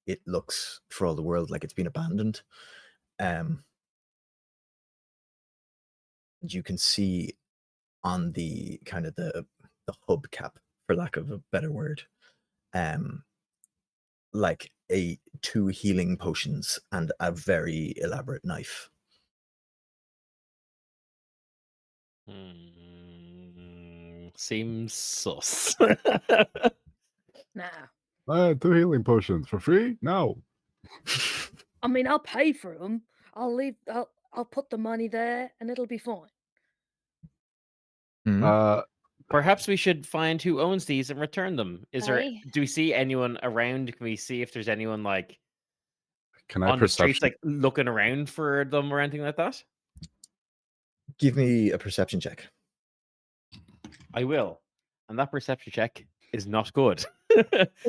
It looks for all the world like it's been abandoned. You can see on the kind of the hubcap, for lack of a better word, like 2 healing potions and a very elaborate knife. Seems sus. Nah. 2 healing potions for free? No. I mean, I'll pay for them. I'll put the money there, and it'll be fine. Uh, Perhaps we should find who owns these and return them. Aye. Do we see anyone around? Can we see if there's anyone like can I on the streets, perception? like looking around for them or anything like that? Give me a perception check. I will. And that perception check is not good.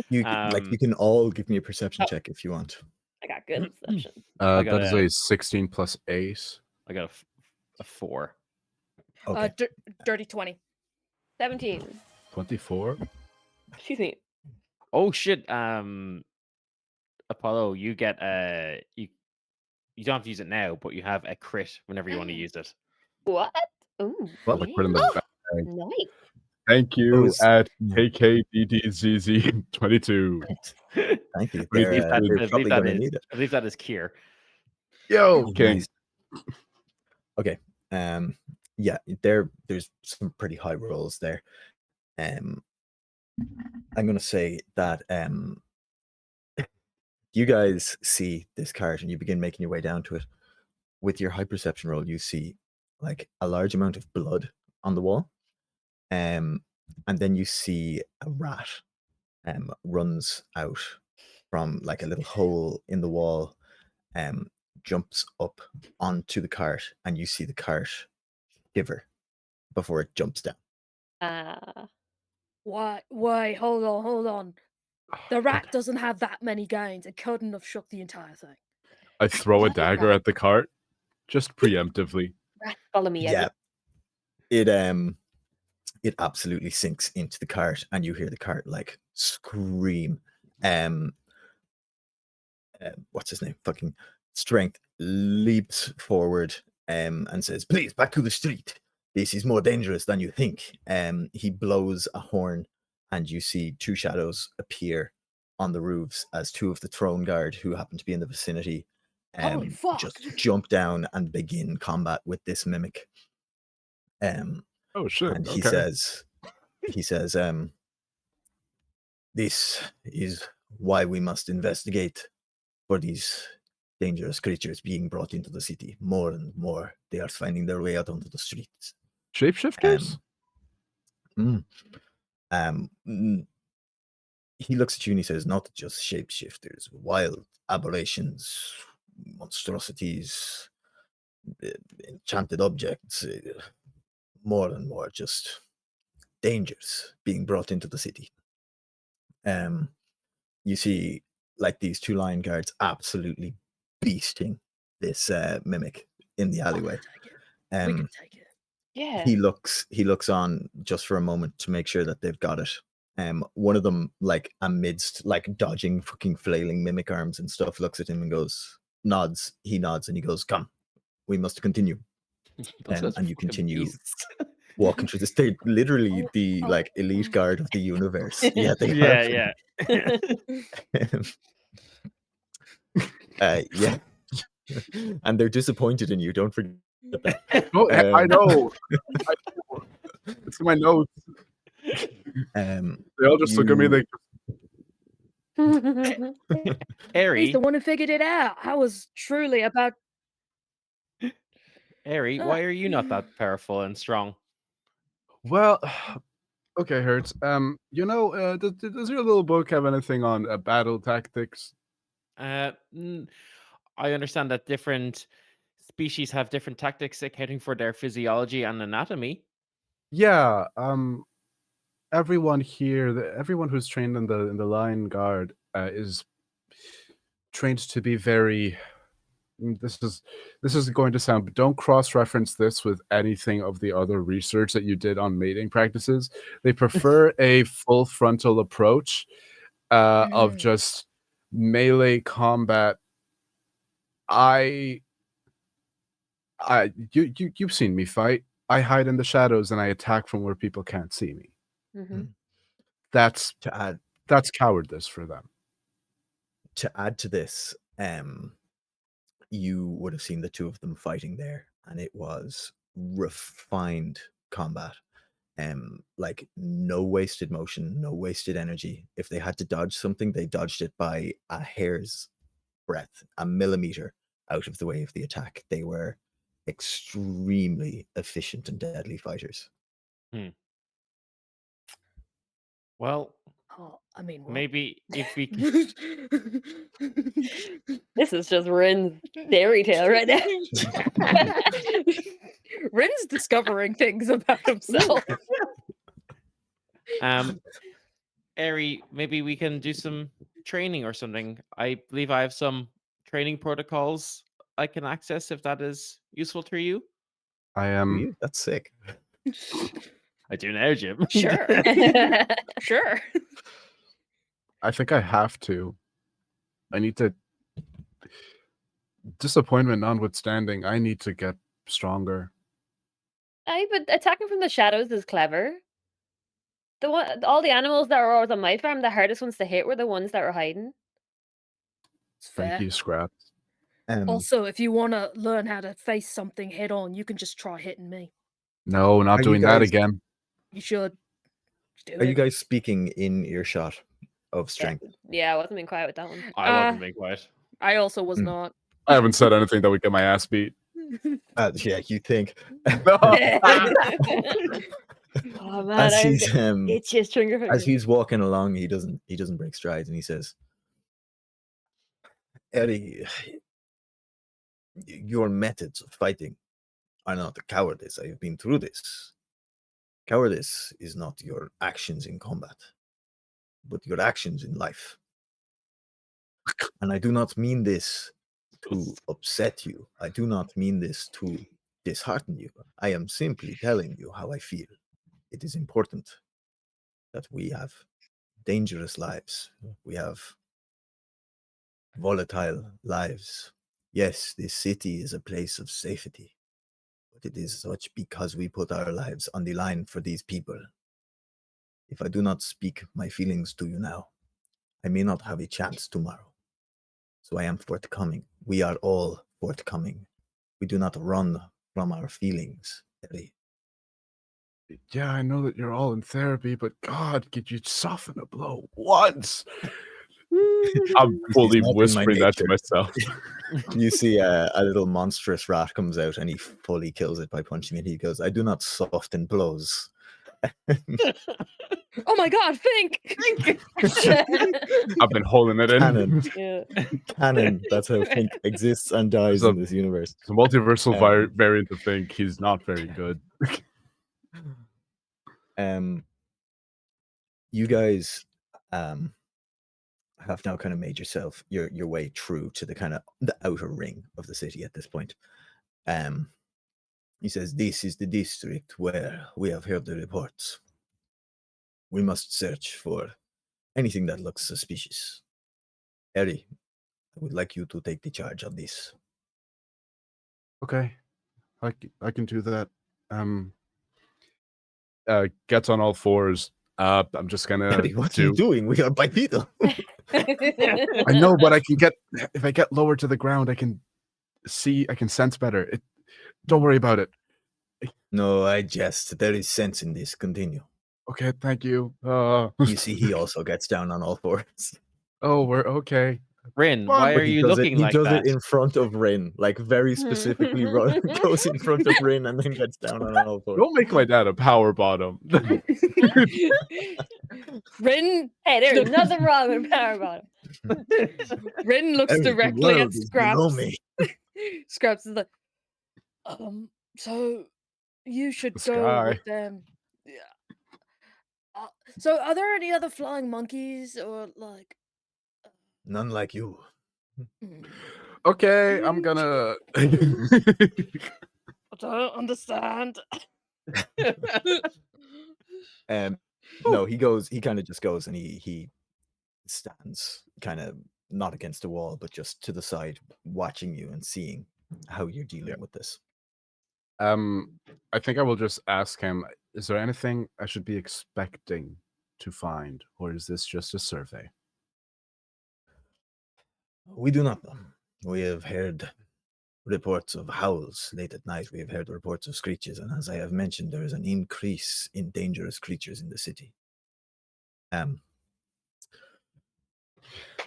You can all give me a perception Oh. check if you want. I got good perception. I got That is a 16 plus 8. I got a 4. Okay. Dirty 20. 17. 24. Excuse me. Oh shit. Apollo, you get you don't have to use it now, but you have a crit whenever you want to use it. What? Ooh. Well, Like put in the yeah. bag. Nice. Thank you was- at yeah. KKDDZZ22. Thank you. Believe They're, that- I they're believe probably that going to is- need it. I believe that is Kier. Yo, King. Nice. Okay. Yeah, there's some pretty high rolls there. I'm gonna say that you guys see this cart and you begin making your way down to it. With your high perception roll, you see like a large amount of blood on the wall. And then you see a rat runs out from like a little hole in the wall, jumps up onto the cart, and you see the cart shiver before it jumps down. Why? Hold on. The rat doesn't have that many gains. It couldn't have shook the entire thing. I throw a What? dagger at the cart, just preemptively. Rats follow me. Yeah, it absolutely sinks into the cart, and you hear the cart like scream. What's his name? Fucking Strength leaps forward and says, "Please, back to the street. This is more dangerous than you think." He blows a horn, and you see 2 shadows appear on the roofs as 2 of the throne guard who happen to be in the vicinity Holy fuck. just jump down and begin combat with this mimic. Oh shit! And he okay. says, "This is why we must investigate for these dangerous creatures being brought into the city. More and more, they are finding their way out onto the streets." Shapeshifters. He looks at you and he says, "Not just shapeshifters, wild aberrations, monstrosities, enchanted objects, more and more just dangers being brought into the city." You see like these 2 lion guards absolutely beasting this mimic in the alleyway. We can take it. Yeah. He looks on just for a moment to make sure that they've got it. One of them, like amidst like dodging fucking flailing mimic arms and stuff, looks at him and nods. He nods and he goes, "Come, we must continue." Those guys are And you fucking continue beasts. walking through this. They're literally the like elite guard of the universe. Yeah, they are. Yeah. Yeah. And they're disappointed in you. Don't forget that. Oh, I know. It's in my notes. They all just look at me. They He's Eri, the one who figured it out. I was truly about. why are you not that powerful and strong? Well, okay, Hertz. Does your little book have anything on battle tactics? I understand that different species have different tactics accounting for their physiology and anatomy. Yeah. Everyone here, everyone who's trained in the line guard, is trained to be very. This is going to sound, but don't cross-reference this with anything of the other research that you did on mating practices. They prefer a full frontal approach of just melee combat. You've seen me fight. I hide in the shadows and I attack from where people can't see me. Mm-hmm. That's To cowardice for them. add to this, you would have seen the two of them fighting there, and it was refined combat. Like no wasted motion, no wasted energy. If they had to dodge something, they dodged it by a hair's breadth, a millimeter out of the way of the attack. They were extremely efficient and deadly fighters. Well, Oh, I mean, what? maybe if we This is just Rin's fairy tale right now. Rin's discovering things about himself. Eri, maybe we can do some training or something. I believe I have some training protocols I can access if that is useful to you. I Do am. you? That's sick. I do now, Jim. Sure. Sure. I think I have to. I need to. Disappointment notwithstanding, I need to get stronger. But attacking from the shadows is clever. All the animals that were always on my farm, the hardest ones to hit were the ones that were hiding. It's fair. Thank you, Scraps. Also, if you want to learn how to face something head on, you can just try hitting me. No, not Are you doing that guys- again. You should. Just do Are you it. guys speaking in earshot of strength? Yeah, I wasn't being quiet with that one. I wasn't being quiet. I also was Mm. not. I haven't said anything that would get my ass beat. Yeah, you think. Oh man, As I'm he's it's just trigger finger. as he's walking along, he doesn't break strides, and he says, "Eddie, your methods of fighting are not cowardice. I have been through this. Cowardice is not your actions in combat, but your actions in life. And I do not mean this to upset you. I do not mean this to dishearten you. I am simply telling you how I feel. It is important that we have dangerous lives. We have volatile lives. Yes, this city is a place of safety, but it is such because we put our lives on the line for these people. If I do not speak my feelings to you now, I may not have a chance tomorrow. So I am forthcoming. We are all forthcoming. We do not run from our feelings, Eddie. Yeah, I know that you're all in therapy, but God, could you soften a blow once? I'm fully not in my whispering that to nature. myself. You see a little monstrous rat comes out and he fully kills it by punching it. He goes, I do not soften blows. Oh my god, think! I've been holding it in. Canon. Yeah. Canon. That's how Fink exists and dies So- in this universe. It's a multiversal Um, variant to think he's not very good. You guys have now kind of made yourself your way through to the kind of the outer ring of the city at this point. He says, this is the district where we have heard the reports. We must search for anything that looks suspicious. Harry, I would like you to take the charge of this. Okay, I can do that. Gets on all fours. I'm just gonna Harry, what are you doing? We are bipedal. I know, but I can get if I get lower to the ground, I can sense better. Don't worry about it. No, I jest. There is sense in this. Continue. Okay, thank you. You see, he also gets down on all fours. Oh, we're okay. Rin, Come on, why but are He you does it. looking He like does that? it in front of Rin, like very specifically. Goes in front of Rin and then gets down on all fours. Don't make my dad a power bottom. Rin, Hey, there's nothing wrong with power bottom. Rin looks Every directly at world is below Scraps. me. Scraps is like, so you should The go sky. with them. Yeah. So are there any other flying monkeys or like? None like you. Mm, Okay, I'm gonna. I don't understand. No, he goes. He kind of just goes and he stands kind of not against the wall, but just to the side, watching you and seeing how you're dealing with this. I think I will just ask him, is there anything I should be expecting to find, or is this just a survey? We do not know. We have heard reports of howls late at night. We have heard reports of screeches, and as I have mentioned, there is an increase in dangerous creatures in the city. Right,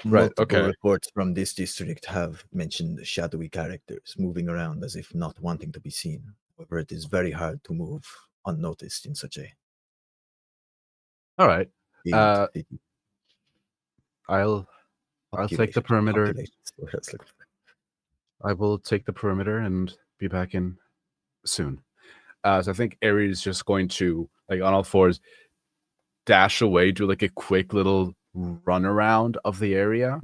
Multiple okay. reports from this district have mentioned shadowy characters moving around as if not wanting to be seen. However, it is very hard to move unnoticed in such a All right. big city. I'll take the perimeter. Populated, is what I was looking for. I will take the perimeter and be back in soon. So I think Ares is just going to, like, on all fours, dash away, do like a quick little run around of the area,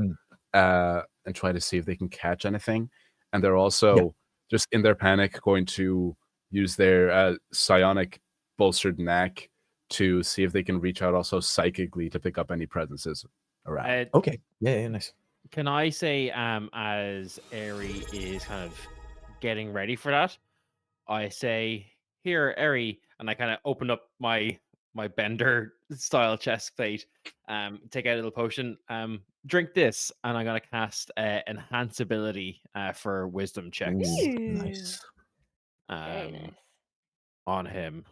and try to see if they can catch anything. And they're also just in their panic going to use their psionic bolstered knack to see if they can reach out also psychically to pick up any presences around. Okay. Yeah, nice. Can I say, as Eri is kind of getting ready for that, I say, "Here, Eri," and I kind of open up my bender style chest plate, take out a little potion, drink this, and I'm gonna cast enhance ability for wisdom checks Ooh, nice. Very nice. on him.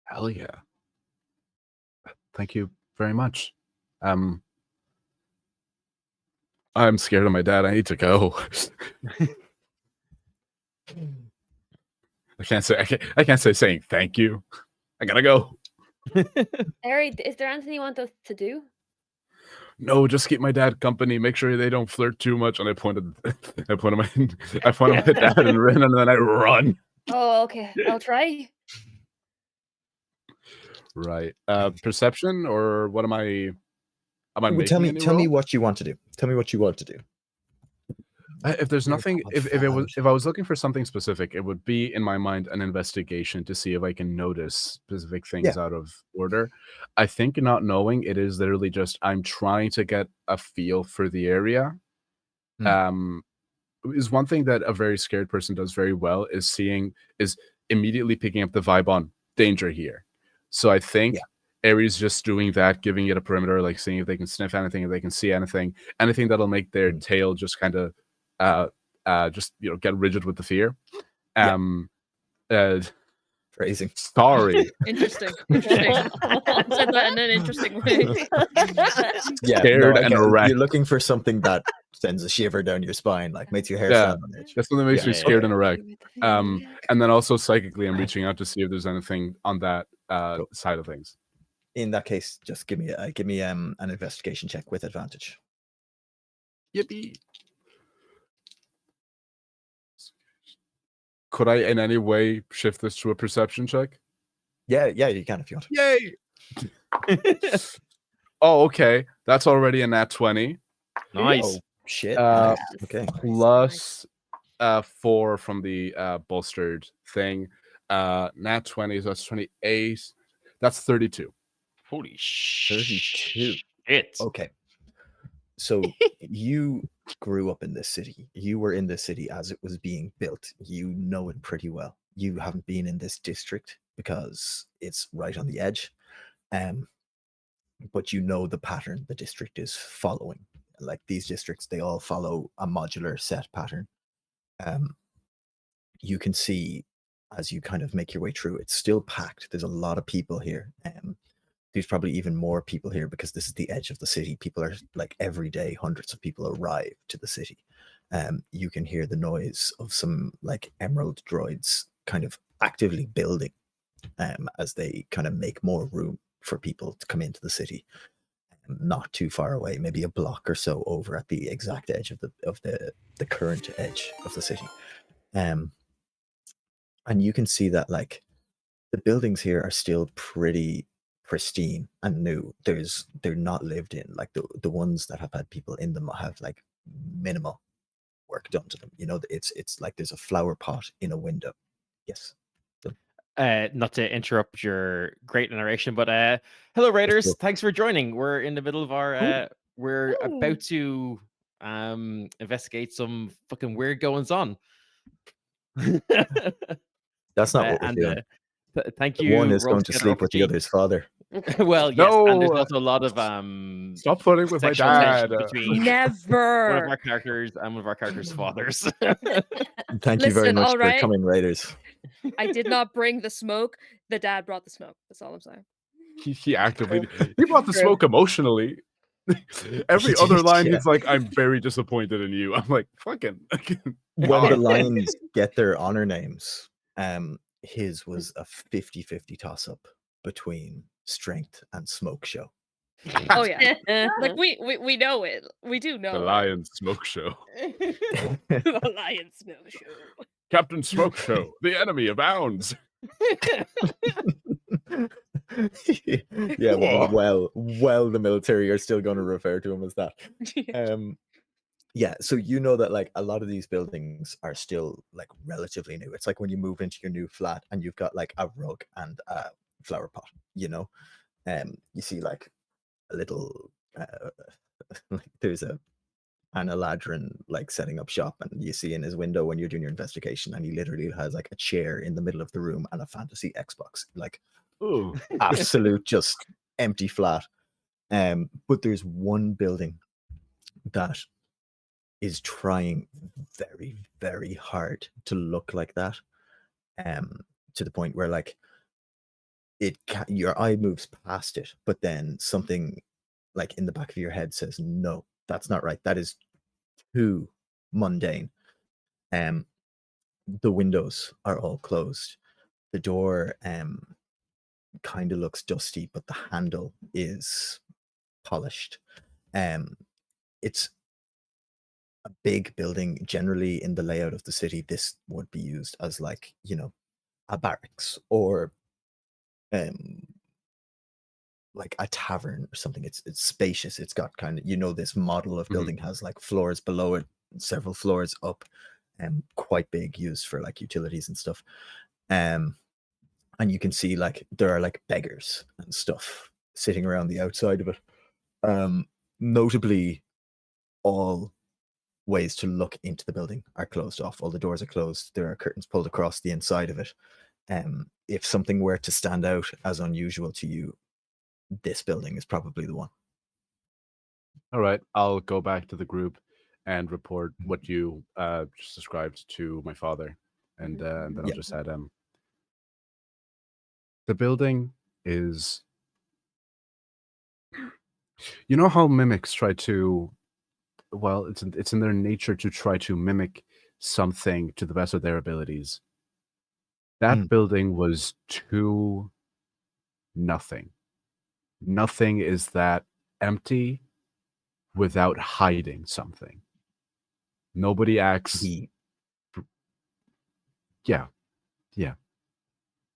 Hell yeah. Thank you very much. I'm scared of my dad. I need to go. I can't say saying thank you. I gotta go. Harry, is there anything you want us to do? No, just keep my dad company. Make sure they don't flirt too much. And I point at my dad and Rin, and then I run. Oh, okay. I'll try. Right. Perception, or what am I? Am I Well, making any tell me roll? what you want to do. Tell me what you want to do. If there's Your nothing, God, if I was looking for something specific, it would be in my mind an investigation to see if I can notice specific things out of order. I think not knowing it is literally just I'm trying to get a feel for the area. Is one thing that a very scared person does very well is immediately picking up the vibe on danger here. So I think Ares just doing that, giving it a perimeter, like seeing if they can sniff anything, if they can see anything that'll make their tail just kind of just get rigid with the fear. Phrasing. Sorry. Interesting. Said that in an interesting way. Yeah, Scared I and get it. erect. You're looking for something that sends a shiver down your spine, like makes your hair stand on edge. That's something that makes me scared and erect. Yeah. And then also psychically, I'm reaching out to see if there's anything on that side of things. In that case, just give me an investigation check with advantage. Yippee! Could I in any way shift this to a perception check? Yeah, you can if you want. Yay! Oh, okay. That's already a nat 20. Nice. Oh shit. Nice. Okay. Plus 4 from the bolstered thing. Nat 20, so that's 28. That's 32. Holy 32. shit. Okay. So you grew up in this city. You were in this city as it was being built. You know it pretty well. You haven't been in this district because it's right on the edge. But you know the pattern the district is following. Like these districts, they all follow a modular set pattern. You can see as you kind of make your way through, it's still packed. There's a lot of people here. there's probably even more people here because this is the edge of the city. People are like every day, hundreds of people arrive to the city. You can hear the noise of some like emerald droids kind of actively building as they kind of make more room for people to come into the city. Not too far away, maybe a block or so over at the exact edge of the current edge of the city. And you can see that like the buildings here are still pretty pristine and new. They're not lived in. Like the ones that have had people in them have like minimal work done to them. You know, it's like there's a flower pot in a window. Yes. Not to interrupt your great narration, but hello Raiders, cool. thanks for joining. We're in the middle of our we're Ooh. about to investigate some fucking weird goings on. That's not what we're and doing. thank One you, is Roll going to Together sleep with the RPG. other's father. Well, yes, and there's No, also a lot of stop flirting with my sexual dad. tension between one of Never. our characters and one of our characters' fathers. Thank you very Listen, much all for right. coming, Raiders. I did not bring the smoke. The dad brought the smoke. That's all I'm saying. He actively he brought the True. smoke emotionally. Every He other did, line, yeah. he's like, "I'm very disappointed in you." I'm like, "Fucking." When the God. Lions get their honor names, his was a 50-50 toss-up between Strength and Smoke Show. Oh yeah. Like we know it. We do know The it. Lion Smoke Show. The lion smell show. Captain Smoke Show. The enemy abounds. Yeah, Whoa. well, the military are still going to refer to him as that. Yeah, so you know that like a lot of these buildings are still like relatively new. It's like when you move into your new flat and you've got like a rug and a flower pot, you know. You see like a little like there's an Eladrin like setting up shop, and you see in his window when you're doing your investigation, and he literally has like a chair in the middle of the room and a fantasy Xbox, like Ooh. absolute just empty flat. But there's one building that is trying very, very hard to look like that. To the point where like your eye moves past it, but then something like in the back of your head says, no, that's not right. That is too mundane. The windows are all closed. The door kind of looks dusty, but the handle is polished. It's a big building. Generally, in the layout of the city, this would be used as like, you know, a barracks or like a tavern or something. It's spacious. It's got kind of, you know, this model of building has like floors below it, several floors up, and quite big, used for like utilities and stuff. And you can see like there are like beggars and stuff sitting around the outside of it. Notably, all ways to look into the building are closed off. All the doors are closed. There are curtains pulled across the inside of it. If something were to stand out as unusual to you, this building is probably the one. All right, I'll go back to the group and report what you just described to my father, and then I'll Yeah. just add the building is. You know how mimics try to, well, it's in their nature to try to mimic something to the best of their abilities. That building was too nothing. Nothing is that empty without hiding something. Nobody acts. He Yeah.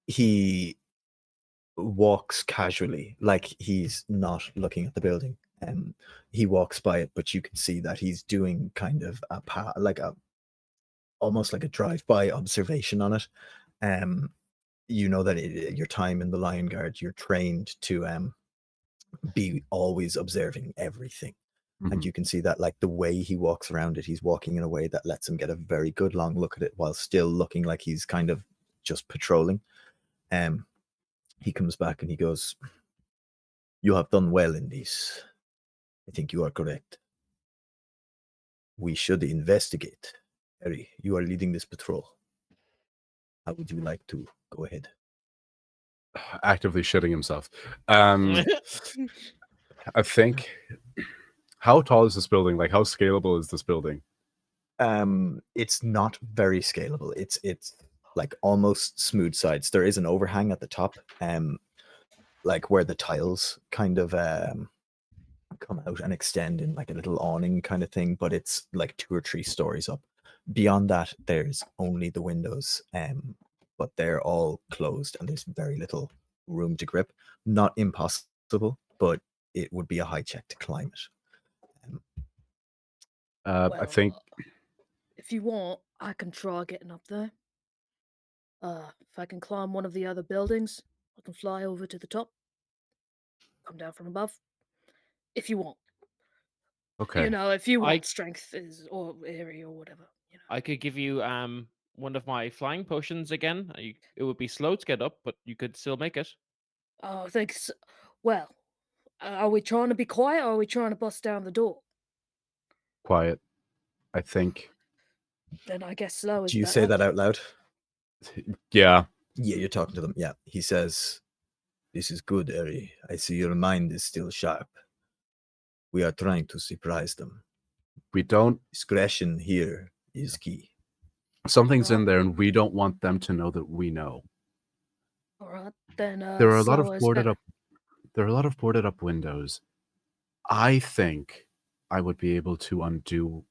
he walks casually, like he's not looking at the building. He walks by it, but you can see that he's doing kind of almost like a drive-by observation on it. You know that your time in the Lion Guard, you're trained to be always observing everything. And you can see that like the way he walks around it, he's walking in a way that lets him get a very good long look at it while still looking like he's kind of just patrolling. He comes back and he goes, "You have done well in this. I think you are correct. We should investigate. Harry, you are leading this patrol. How would you like to go ahead?" actively shitting himself. I think. How tall is this building? Like, how scalable is this building? It's not very scalable. It's like almost smooth sides. There is an overhang at the top, like where the tiles kind of come out and extend in like a little awning kind of thing, but it's like 2 or 3 stories up. Beyond that, there's only the windows, but they're all closed and there's very little room to grip. Not impossible, but it would be a high check to climb it. I think if you want, I can try getting up there. If I can climb one of the other buildings, I can fly over to the top, come down from above. If you want, okay. if you I- want strength or area or whatever. I could give you one of my flying potions again. It would be slow to get up, but you could still make it. Oh, thanks. Well, are we trying to be quiet or are we trying to bust down the door? Quiet. I think. Then I guess slow is Do you better. say that out loud? Yeah. Yeah, you're talking to them. Yeah. He says, "This is good, Eri. I see your mind is still sharp. We are trying to surprise them. We don't. Discretion here is key." Something's in Right. there, and we don't want them to know that we know. All right, then There are a lot of slower is boarded better. up. There are a lot of boarded up windows. I think I would be able to undo.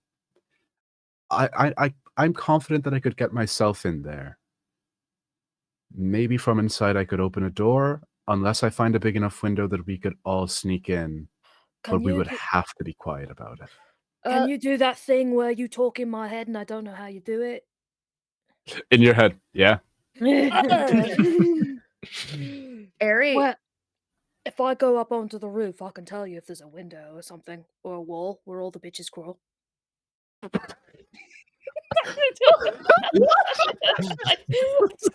I'm confident that I could get myself in there. Maybe from inside I could open a door, unless I find a big enough window that we could all sneak in. Can But we you would do- have to be quiet about it. Can you do that thing where you talk in my head and I don't know how you do it? In your head, yeah. Eri, Well, if I go up onto the roof, I can tell you if there's a window or something, or a wall where all the bitches crawl. I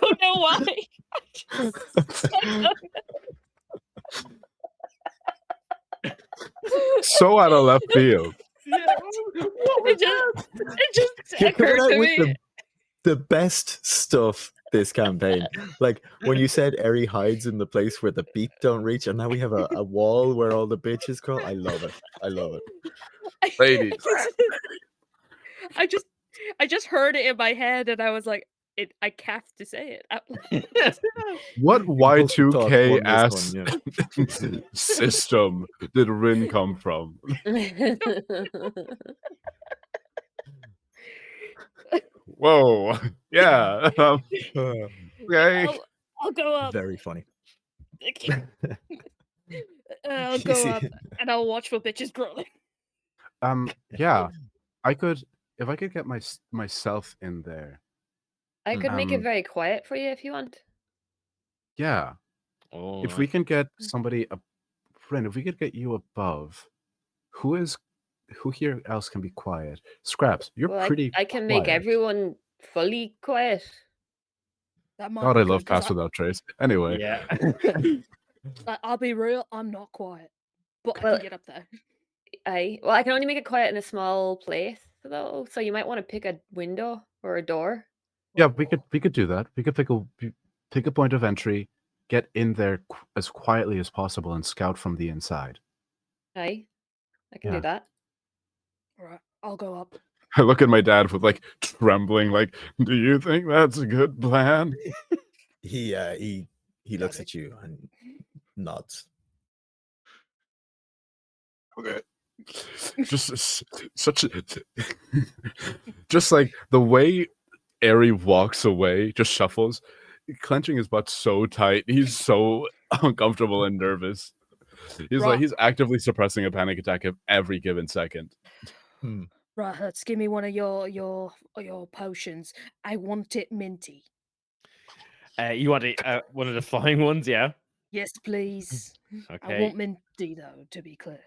don't know why. So out of left field. It just You're coming occurred out to with me. the best stuff this campaign. Like when you said Eri hides in the place where the beat don't reach, and now we have a wall where all the bitches crawl. I love it. I love it. Ladies. I just heard it in my head and I was like, I have to say it out loud. What Impulsive thought Y2K won this ass one, yeah. system did Rin come from? Whoa. Yeah. Okay. I'll go up. Very funny. I'll You go see- up and I'll watch for bitches crawling. Yeah. I could, if I could get myself in there. I could make it Um, very quiet for you if you want. Yeah. Oh, If we can get somebody Rin, if we could get you above, who here else can be quiet? Scraps, you're Well, pretty I can make quiet. everyone fully quiet. That might God, be I love good, 'cause Pass Without Trace. Anyway. yeah. I'll be real, I'm not quiet. But I Well, can get up there. I can only make it quiet in a small place though, so you might want to pick a window or a door. Yeah, we could do that. We could pick a point of entry, get in there as quietly as possible, and scout from the inside. Aye, I can Yeah. do that. Right, I'll go up. I look at my dad with like trembling, like, "Do you think that's a good plan?" He looks at you and nods. Okay. Just such a, just like the way Eri walks away, just shuffles, clenching his butt so tight. He's so uncomfortable and nervous. He's actively suppressing a panic attack at every given second. Right, let's give me one of your potions. I want it minty. You want one of the flying ones, yeah? Yes, please. I Okay. want minty though, to be clear.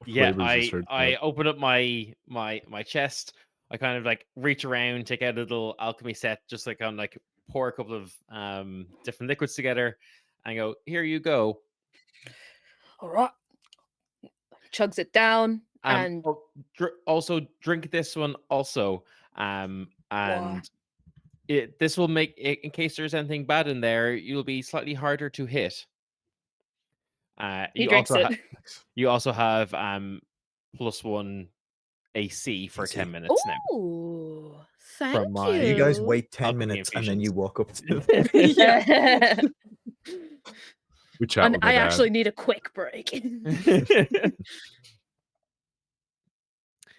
Yeah, Flavors is her I job. open up my chest. I kind of like reach around, take out a little alchemy set, just like like pour a couple of different liquids together, and go, here you go. All right. Chugs it down and Also drink this one also. And Why? This will make it, in case there's anything bad in there, you'll be slightly harder to hit. He You drinks also it. you also have +1 AC for 10 AC. minutes now. Oh, thank From my You guys you. wait 10 alchemy minutes and then you infusions. walk up to Yeah. We chat And with my I dad. actually need a quick break.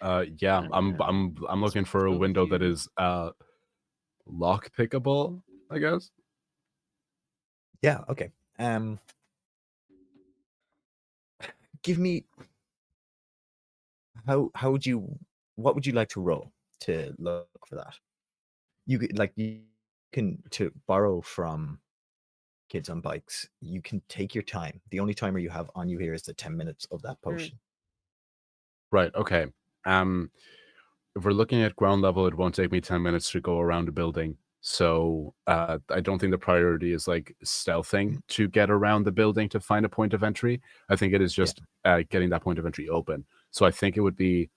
Yeah, I'm looking for a window that is lock pickable, I guess. Yeah, okay. Give me what would you like to roll to look for that? You can to borrow from Kids on Bikes, you can take your time. The only timer you have on you here is the 10 minutes of that potion. Right, okay. If we're looking at ground level, it won't take me 10 minutes to go around a building. So I don't think the priority is like stealthing to get around the building to find a point of entry. I think it is just getting that point of entry open. So I think it would be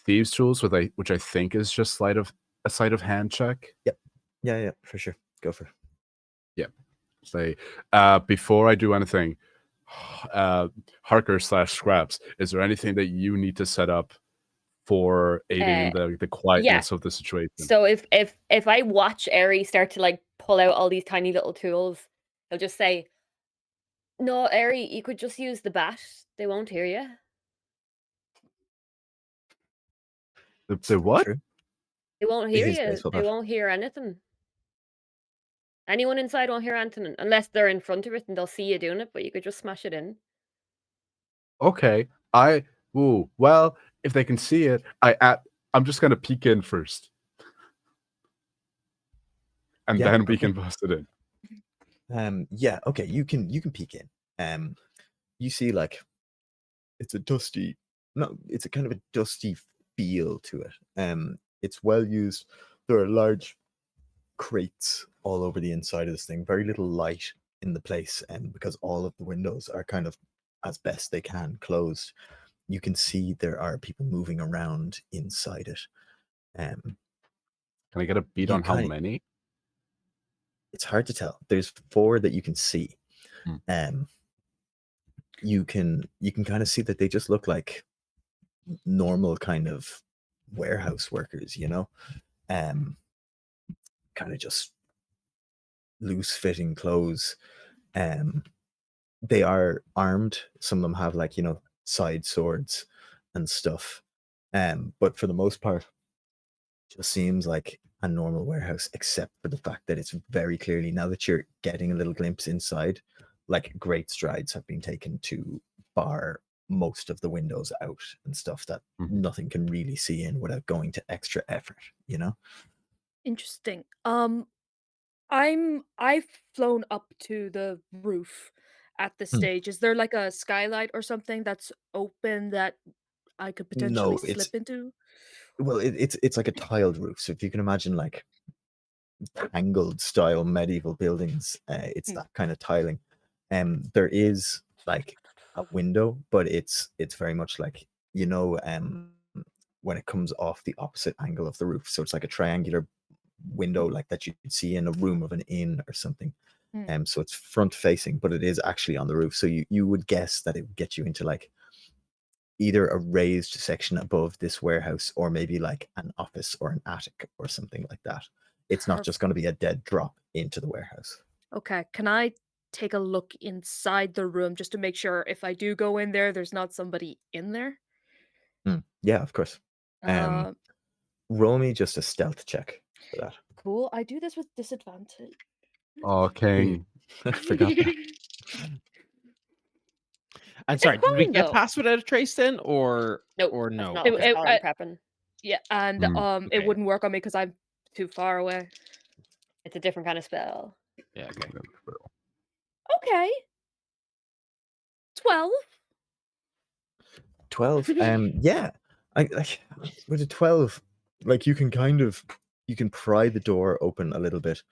Thieves' Tools, which I think is just a sleight of hand check. Yep. Yeah, for sure. Go for it. Yeah. Say, before I do anything, Harker/Scraps, is there anything that you need to set up for aiding in the quietness of the situation? So if I watch Eri start to like pull out all these tiny little tools, he'll just say, "No, Eri, you could just use the bat. They won't hear you." The what? True. They won't hear His you. baseball They bat. won't hear anything. Anyone inside won't hear anything unless they're in front of it and they'll see you doing it. But you could just smash it in. Okay. Well, if they can see it, I'm just gonna peek in first, and Yeah, then we okay. can bust it in. Yeah, okay. You can peek in. You see like it's a kind of a dusty feel to it. It's well used. There are large crates all over the inside of this thing. Very little light in the place, and because all of the windows are kind of as best they can closed, you can see there are people moving around inside it. Can I get a beat you on how kinda- many? It's hard to tell. There's 4 that you can see. You can kind of see that they just look like normal kind of warehouse workers, kind of just loose fitting clothes. They are armed. Some of them have like side swords and stuff. But for the most part, it just seems like a normal warehouse, except for the fact that it's very clearly, now that you're getting a little glimpse inside, like great strides have been taken to bar most of the windows out and stuff that nothing can really see in without going to extra effort, Interesting. I've flown up to the roof at this stage. Is there like a skylight or something that's open that I could potentially No, it's slip into? well, it's like a tiled roof. So if you can imagine like angled style medieval buildings, it's that kind of tiling. There is like a window, but it's very much like when it comes off the opposite angle of the roof. So it's like a triangular window like that you'd see in a room of an inn or something. So it's front facing, but it is actually on the roof. So you would guess that it would get you into like either a raised section above this warehouse or maybe like an office or an attic or something like that. It's not just going to be a dead drop into the warehouse. Okay, can I take a look inside the room just to make sure if I do go in there, there's not somebody in there? Yeah, of course. Uh, Roll me just a stealth check for that. cool. I do this with disadvantage. Oh, King. I forgot that. I'm sorry, did we fine, get though. past without a trace then, or Nope, or that's no? not It- what Okay. the spell I'm prepping. Yeah, and Okay. it wouldn't work on me because I'm too far away. It's a different kind of spell. Yeah, okay. Okay. 12. 12. Yeah. I with a 12, like you can pry the door open a little bit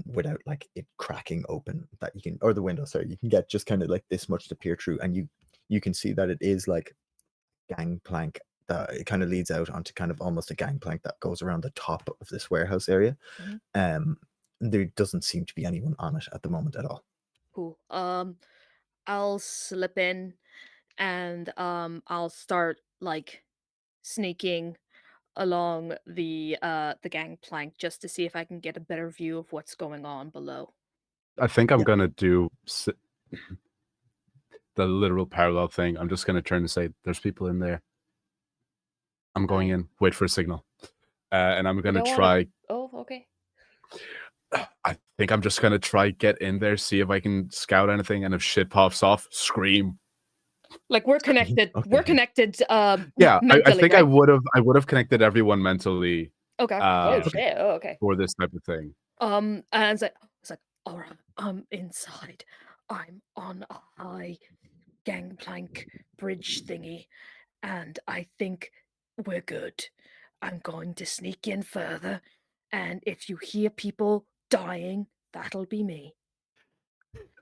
without like it cracking open, that you can, or the window, sorry, you can get just kind of like this much to peer through, and you can see that it is like gangplank it kind of leads out onto kind of almost a gangplank that goes around the top of this warehouse area. There doesn't seem to be anyone on it at the moment at all. Cool. I'll slip in and I'll start like sneaking along the gangplank just to see if I can get a better view of what's going on below. I think I'm Yeah. gonna do the literal parallel thing. I'm just gonna turn and say, "There's people in there. I'm going in. Wait for a signal." And I'm gonna try. Oh, okay. I think I'm just gonna try get in there, see if I can scout anything, and if shit pops off, scream. Like we're connected. Okay. We're connected. Yeah, I mentally, think right? I would have connected everyone mentally. Okay. Oh shit. Oh, okay. For this type of thing. And it's like, all right, I'm inside. I'm on a high gangplank bridge thingy, and I think we're good. I'm going to sneak in further, and if you hear people dying, that'll be me.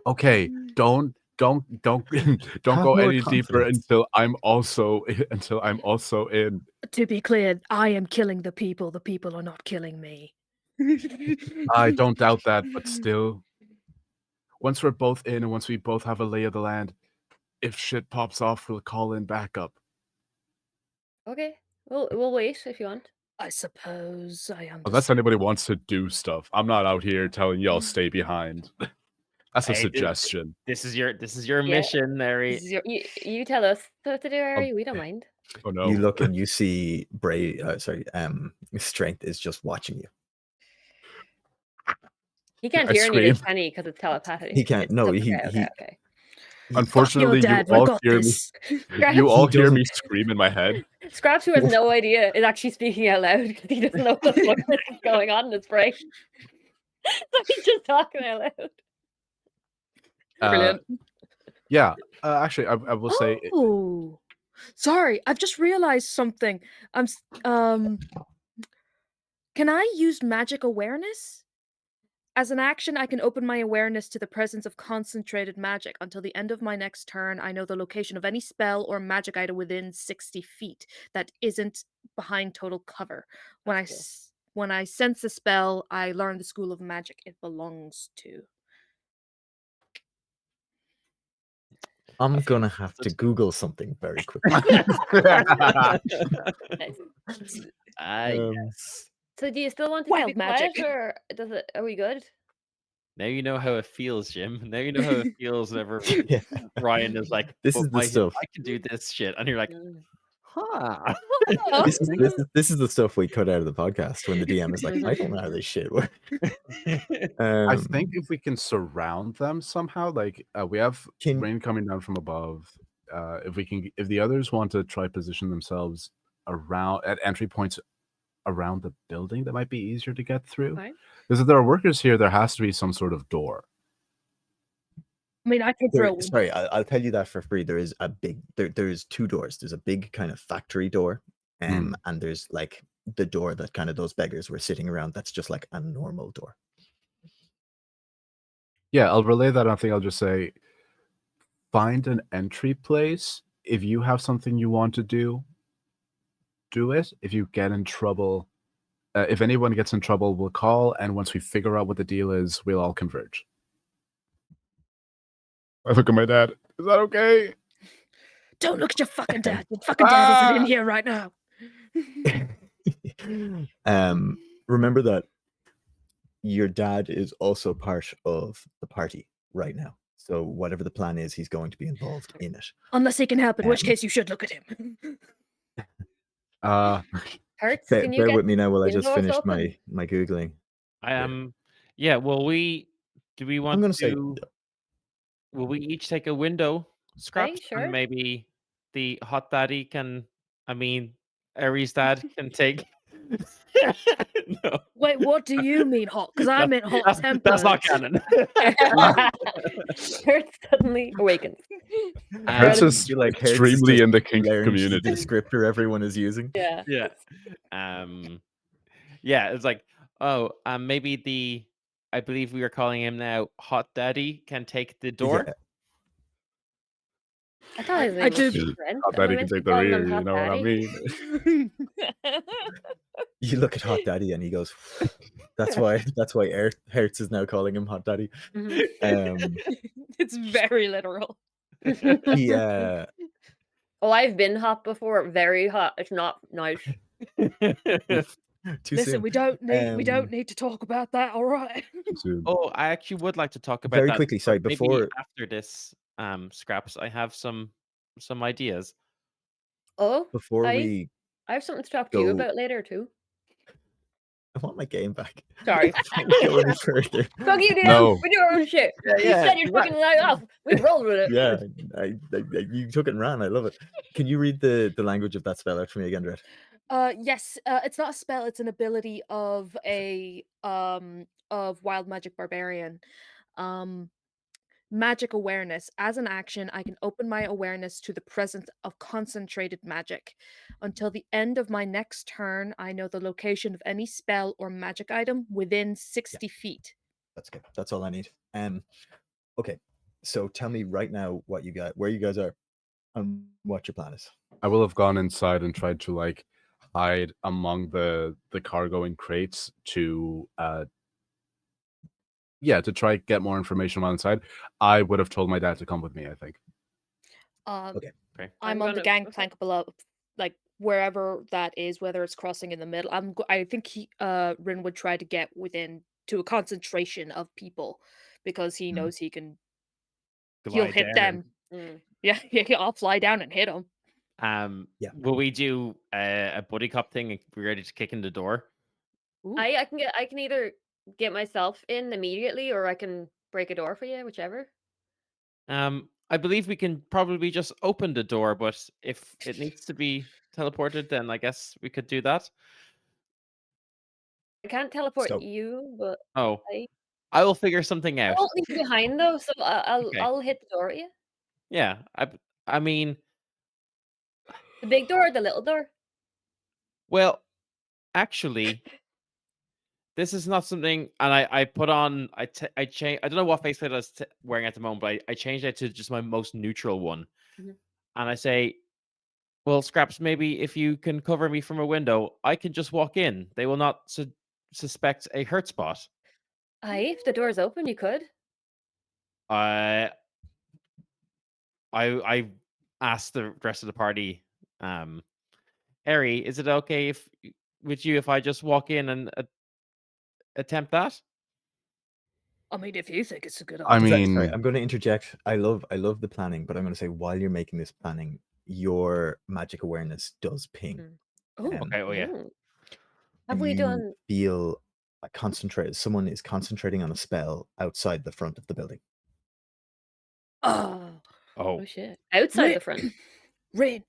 Okay, don't don't Have go more any deeper confidence. until I'm also in. To be clear, I am killing the people. The people are not killing me. I don't doubt that, but still, once we're both in and once we both have a lay of the land, if shit pops off, we'll call in backup. Okay. We'll wait if you want. I suppose I understand. Unless anybody wants to do stuff, I'm not out here telling y'all stay behind. That's a Hey, suggestion. This is your Yeah. mission, Ari. This is you tell us what to do, Ari. We don't mind. Oh no! You look and you see Strength is just watching you. He can't I hear any of this, scream. can he? Because it's telepathy. He can't. No, Okay. Unfortunately, Fuck your dad, you we all got hear me. this. You all He hear me doesn't- scream in my head. Scraps, who has no idea, is actually speaking out loud because he doesn't know what the fuck is going on in his brain. So he's just talking out loud. Brilliant. Yeah, actually, I will say. Oh, sorry. I've just realized something. Can I use magic awareness? As an action, I can open my awareness to the presence of concentrated magic. Until the end of my next turn, I know the location of any spell or magic item within 60 feet that isn't behind total cover. When I sense a spell, I learn the school of magic it belongs to. I'm gonna have to Google something very quickly. Nice. Yes. So do you still want to Wild keep it magic. quiet, or are we good? Now you know how it feels, Jim. Now you know how it feels whenever Yeah. Ryan is like, This "But is the why stuff. I can do this shit," and you're like, "Huh." This is the stuff we cut out of the podcast when the DM is like, I don't know how this shit works. I think if we can surround them somehow, like we have Can- rain coming down from above. If the others want to try position themselves around at entry points around the building, that might be easier to get through. Fine. Because if there are workers here, there has to be some sort of door. I mean, I could throw one. Sorry, I'll tell you that for free. There is a big there's two doors. There's a big kind of factory door, and there's like the door that kind of those beggars were sitting around. That's just like a normal door. Yeah, I'll relay that. I think I'll just say, find an entry place. If you have something you want to do it. If you get in trouble, if anyone gets in trouble, we'll call, and once we figure out what the deal is, we'll all converge. I look at my dad. Is that okay? Don't look at your fucking dad. Your fucking dad isn't in here right now. Remember that your dad is also part of the party right now. So whatever the plan is, he's going to be involved in it. Unless he can help, in which case you should look at him. Hurts. Bear Can you get with me now while I just windows finish open? my googling. Yeah. Well, do we want gonna to? say- Will we each take a window? Scraps, sure. and maybe the hot daddy can. I mean, Aries dad can take. No. Wait, what do you mean hot? Because I meant hot tempered. That's not canon. Hurts suddenly awakens. Hurts is You like Hertz is extremely just in the kink learned community. The descriptor everyone is using. Yeah. Yeah. Yeah, it's like, maybe I believe we are calling him now Hot Daddy can take the door. Yeah. I thought his I name was do. Trent. Hot Am I Daddy can meant to take be the calling him rear, you Hot know what I Daddy? mean? You look at Hot Daddy and he goes, that's why Hertz is now calling him Hot Daddy. Mhm. Um, It's very literal. he Oh, I've been hot before. Very hot. It's not nice. too Listen, soon. we don't Um, need to talk about that. All right. So, Oh, I actually would like to talk about Very that. quickly, but sorry, maybe before after this, Scraps, I have some ideas. Oh, before I we I have something to talk to you go, about later too. I want my game back. Sorry. Before we go any further, Fuck you, DM. No. We do our own shit. Yeah, You yeah. said you're taking the night off. We rolled with it. yeah, you took it and ran. I love it. Can you read the language of that spell out for me again, Red? Yes, it's not a spell, it's an ability of a of wild magic barbarian. Um Magic awareness. As an action, I can open my awareness to the presence of concentrated magic. Until the end of my next turn, I know the location of any spell or magic item within 60 feet. That's good. That's all I need. Okay. So tell me right now what you got, where you guys are, and what your plan is. I will have gone inside and tried to like hide among the cargo and crates to to try get more information while inside. I would have told my dad to come with me, I think. Um, Okay. Okay. I'm I'm on the gonna- gangplank below, like wherever that is, whether it's crossing in the middle. I think Rin would try to get within to a concentration of people because he Mhm. knows he can. Glide He'll hit down. them. Mm. Yeah, I'll fly down and hit him. Yeah. Will we do a buddy cop thing and be ready to kick in the door? Ooh. I can either get myself in immediately or I can break a door for you, whichever. I believe we can probably just open the door, but if it needs to be teleported, then I guess we could do that. I can't teleport So- you, but Oh, I I will figure something I out. won't leave you behind though, so I'll Okay. I'll hit the door at you. Yeah, I mean, The big door or the little door? well, actually, this is not something, and I put on, I change. I don't know what faceplate I was wearing at the moment, but I changed it to just my most neutral one, Mhm. and I say, well, Scraps, maybe if you can cover me from a window, I can just walk in. They will not suspect a hurt spot. Aye, if the door's open, you could. I asked the rest of the party, Eri, is it okay with you if I just walk in and attempt that? I mean, if you think it's a good I idea. Sorry, mean, I'm going to interject. I love the planning, but I'm going to say while you're making this planning, your magic awareness does ping. Mm. Oh, Okay, oh yeah. Ooh. Have and we you done? feel concentrated. Someone is concentrating on a spell outside the front of the building. oh, Oh, Oh shit! Outside Rin. the front. Rin.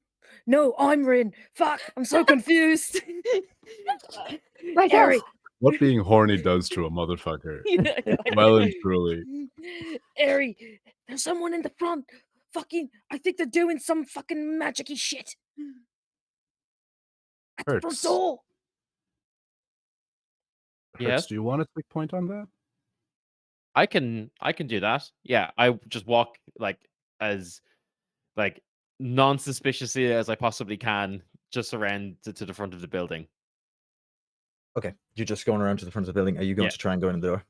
No, I'm Rin. Fuck, I'm so confused. Right Eri. off. what being horny does to a motherfucker. Yeah, Well and truly. Eri, there's someone in the front. Fucking, I think they're doing some fucking magic-y shit. At the front Hurts. door. Hurts, Yes. do you want to take point on that? I can do that. Yeah, I just walk like as like non-suspiciously as I possibly can, just around to the front of the building. Okay, you're just going around to the front of the building. Are you going Yeah. to try and go in the door?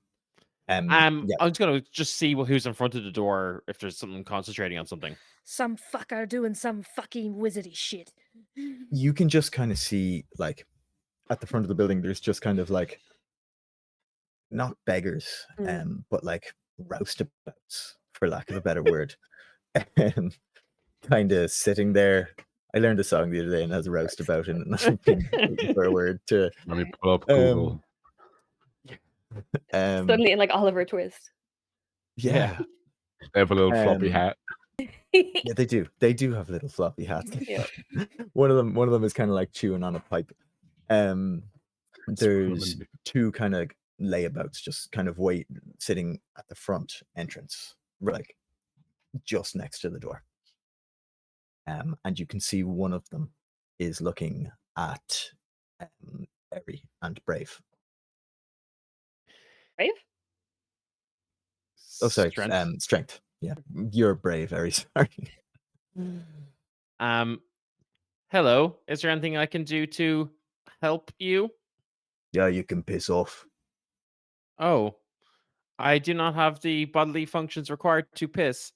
Yeah. I'm just gonna just see who's in front of the door, if there's something concentrating on something. Some fucker doing some fucking wizardy shit. You can just kind of see, like, at the front of the building, there's just kind of like, not beggars, but like roustabouts, for lack of a better word, kind of sitting there. I learned a song the other day and it has a roustabout in it, and I've been looking for a word to. Let me pull up Google. Suddenly in like Oliver Twist. Yeah, They have a little floppy hat. yeah, they do. They do have little floppy hats. Yeah. One of them is kind of like chewing on a pipe. There's Women. two kind of layabouts just kind of sitting at the front entrance, like just next to the door. And you can see one of them is looking at Eri and Brave. Brave? Oh, sorry, Strength. strength. Yeah, you're Brave, Eri. Sorry. Hello. Is there anything I can do to help you? Yeah, you can piss off. Oh, I do not have the bodily functions required to piss.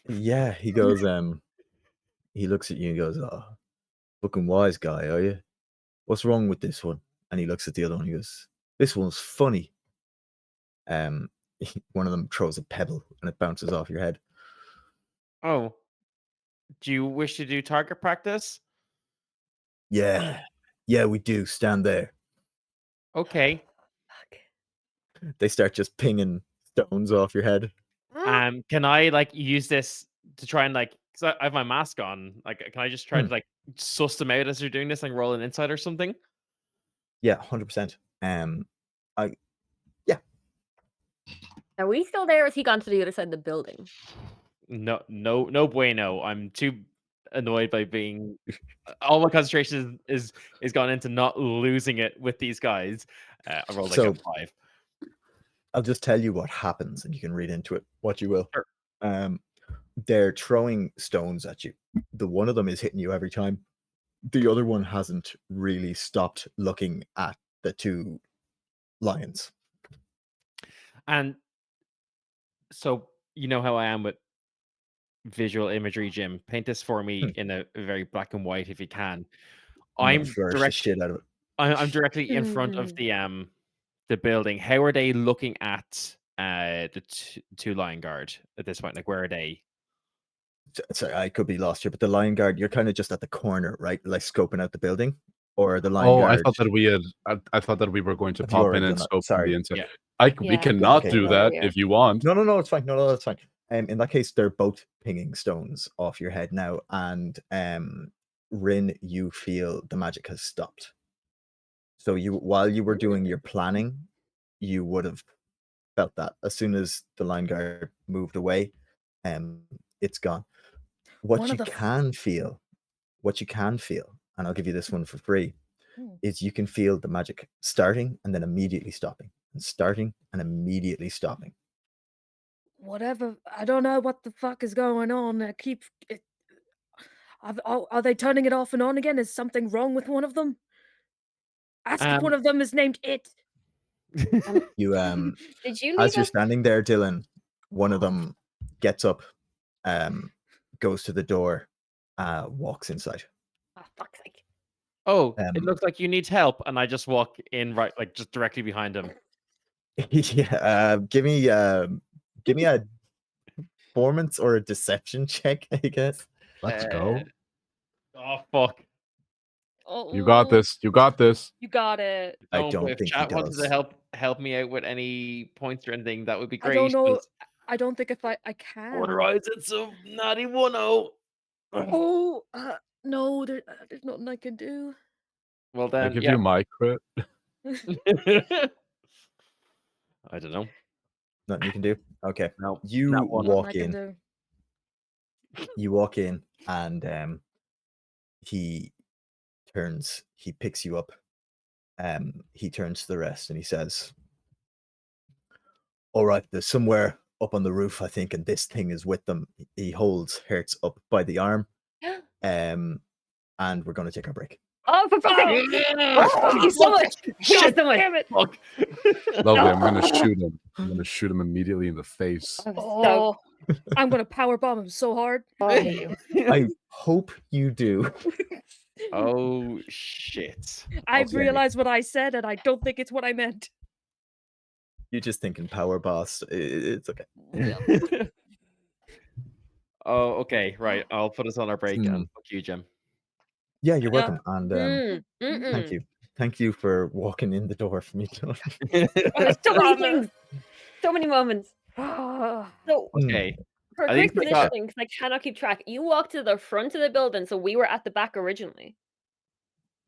Yeah, he goes, he looks at you and goes, oh, fucking wise guy, are you? What's wrong with this one? And he looks at the other one and he goes, this one's funny. One of them throws a pebble and it bounces off your head. Oh, do you wish to do target practice? Yeah, yeah, we do. Stand there. Okay. Fuck. They start just pinging stones off your head. Can I like use this to try and like? Cause I have my mask on. Like, can I just try to like suss them out as they're doing this, like roll an insight or something? Yeah, 100%. Are we still there? Or has he gone to the other side of the building? No bueno. I'm too annoyed by being. All my concentration is gone into not losing it with these guys. I rolled like a 5. I'll just tell you what happens, and you can read into it what you will. Sure. They're throwing stones at you. The one of them is hitting you every time. The other one hasn't really stopped looking at the two lions. And so you know how I am with visual imagery, Jim. Paint this for me in a very black and white if you can. I'm gonna flourish the shit out of it. I'm directly in front of the building. How are they looking at the two lion guard at this point? Like, where are they? Sorry, I could be lost here, but the lion guard, you're kind of just at the corner, right? Like scoping out the building, or the lion guard. I thought that we had. I thought that we were going to Have you pop in already and done that? scope Sorry. the inside. Yeah. We Yeah. cannot Okay. do that Yeah. if you want. No, it's fine. No, that's fine. In that case, they're both pinging stones off your head now, and Rin, you feel the magic has stopped. So while you were doing your planning, you would have felt that as soon as the line guard moved away, it's gone. What you can feel, and I'll give you this one for free, is you can feel the magic starting and then immediately stopping, and starting and immediately stopping. Whatever. I don't know what the fuck is going on. Are they turning it off and on again? Is something wrong with one of them? Ask if one of them is named It. You Did you leave as you're us? standing there, Dylan, one of them gets up, goes to the door, walks inside. Oh, fuck's sake. Oh, it looks like you need help, and I just walk in right, like just directly behind him. Yeah, give me a performance or a deception check, I guess. Let's go. Oh fuck! Oh, You got this. You got this. You got it. I No, don't but if think he chat wanted does. to help me out with any points or anything, that would be great. I don't know. 'cause I don't think if I can. Otherwise, it's a natty 1-0. Oh, no, there's nothing I can do. Well I then, give yeah. you my crit. I don't know. Nothing you can do. Okay, No, you not one. walk Nothing I can in. do. You walk in, and he turns. He picks you up. He turns to the rest and he says, "All right, there's somewhere up on the roof, I think, and this thing is with them." He holds Hertz up by the arm, and we're going to take our break. Oh, for fuck's sake! Oh, thank you so much. Shit, so much. Damn it! Fuck. Lovely. I'm gonna shoot him. I'm gonna shoot him immediately in the face. Oh, I'm gonna power bomb him so hard. I hate you. I hope you do. Oh shit! I've Okay. realized what I said, and I don't think it's what I meant. You're just thinking power boss. It's okay. Oh, okay, right. I'll put us on our break and fuck you, Jim. Yeah, you're welcome. And Thank you. thank you for walking in the door for me. There's so many things. So many moments. So, Okay. for I quick think we got- positioning, because I cannot keep track, you walked to the front of the building, so we were at the back originally.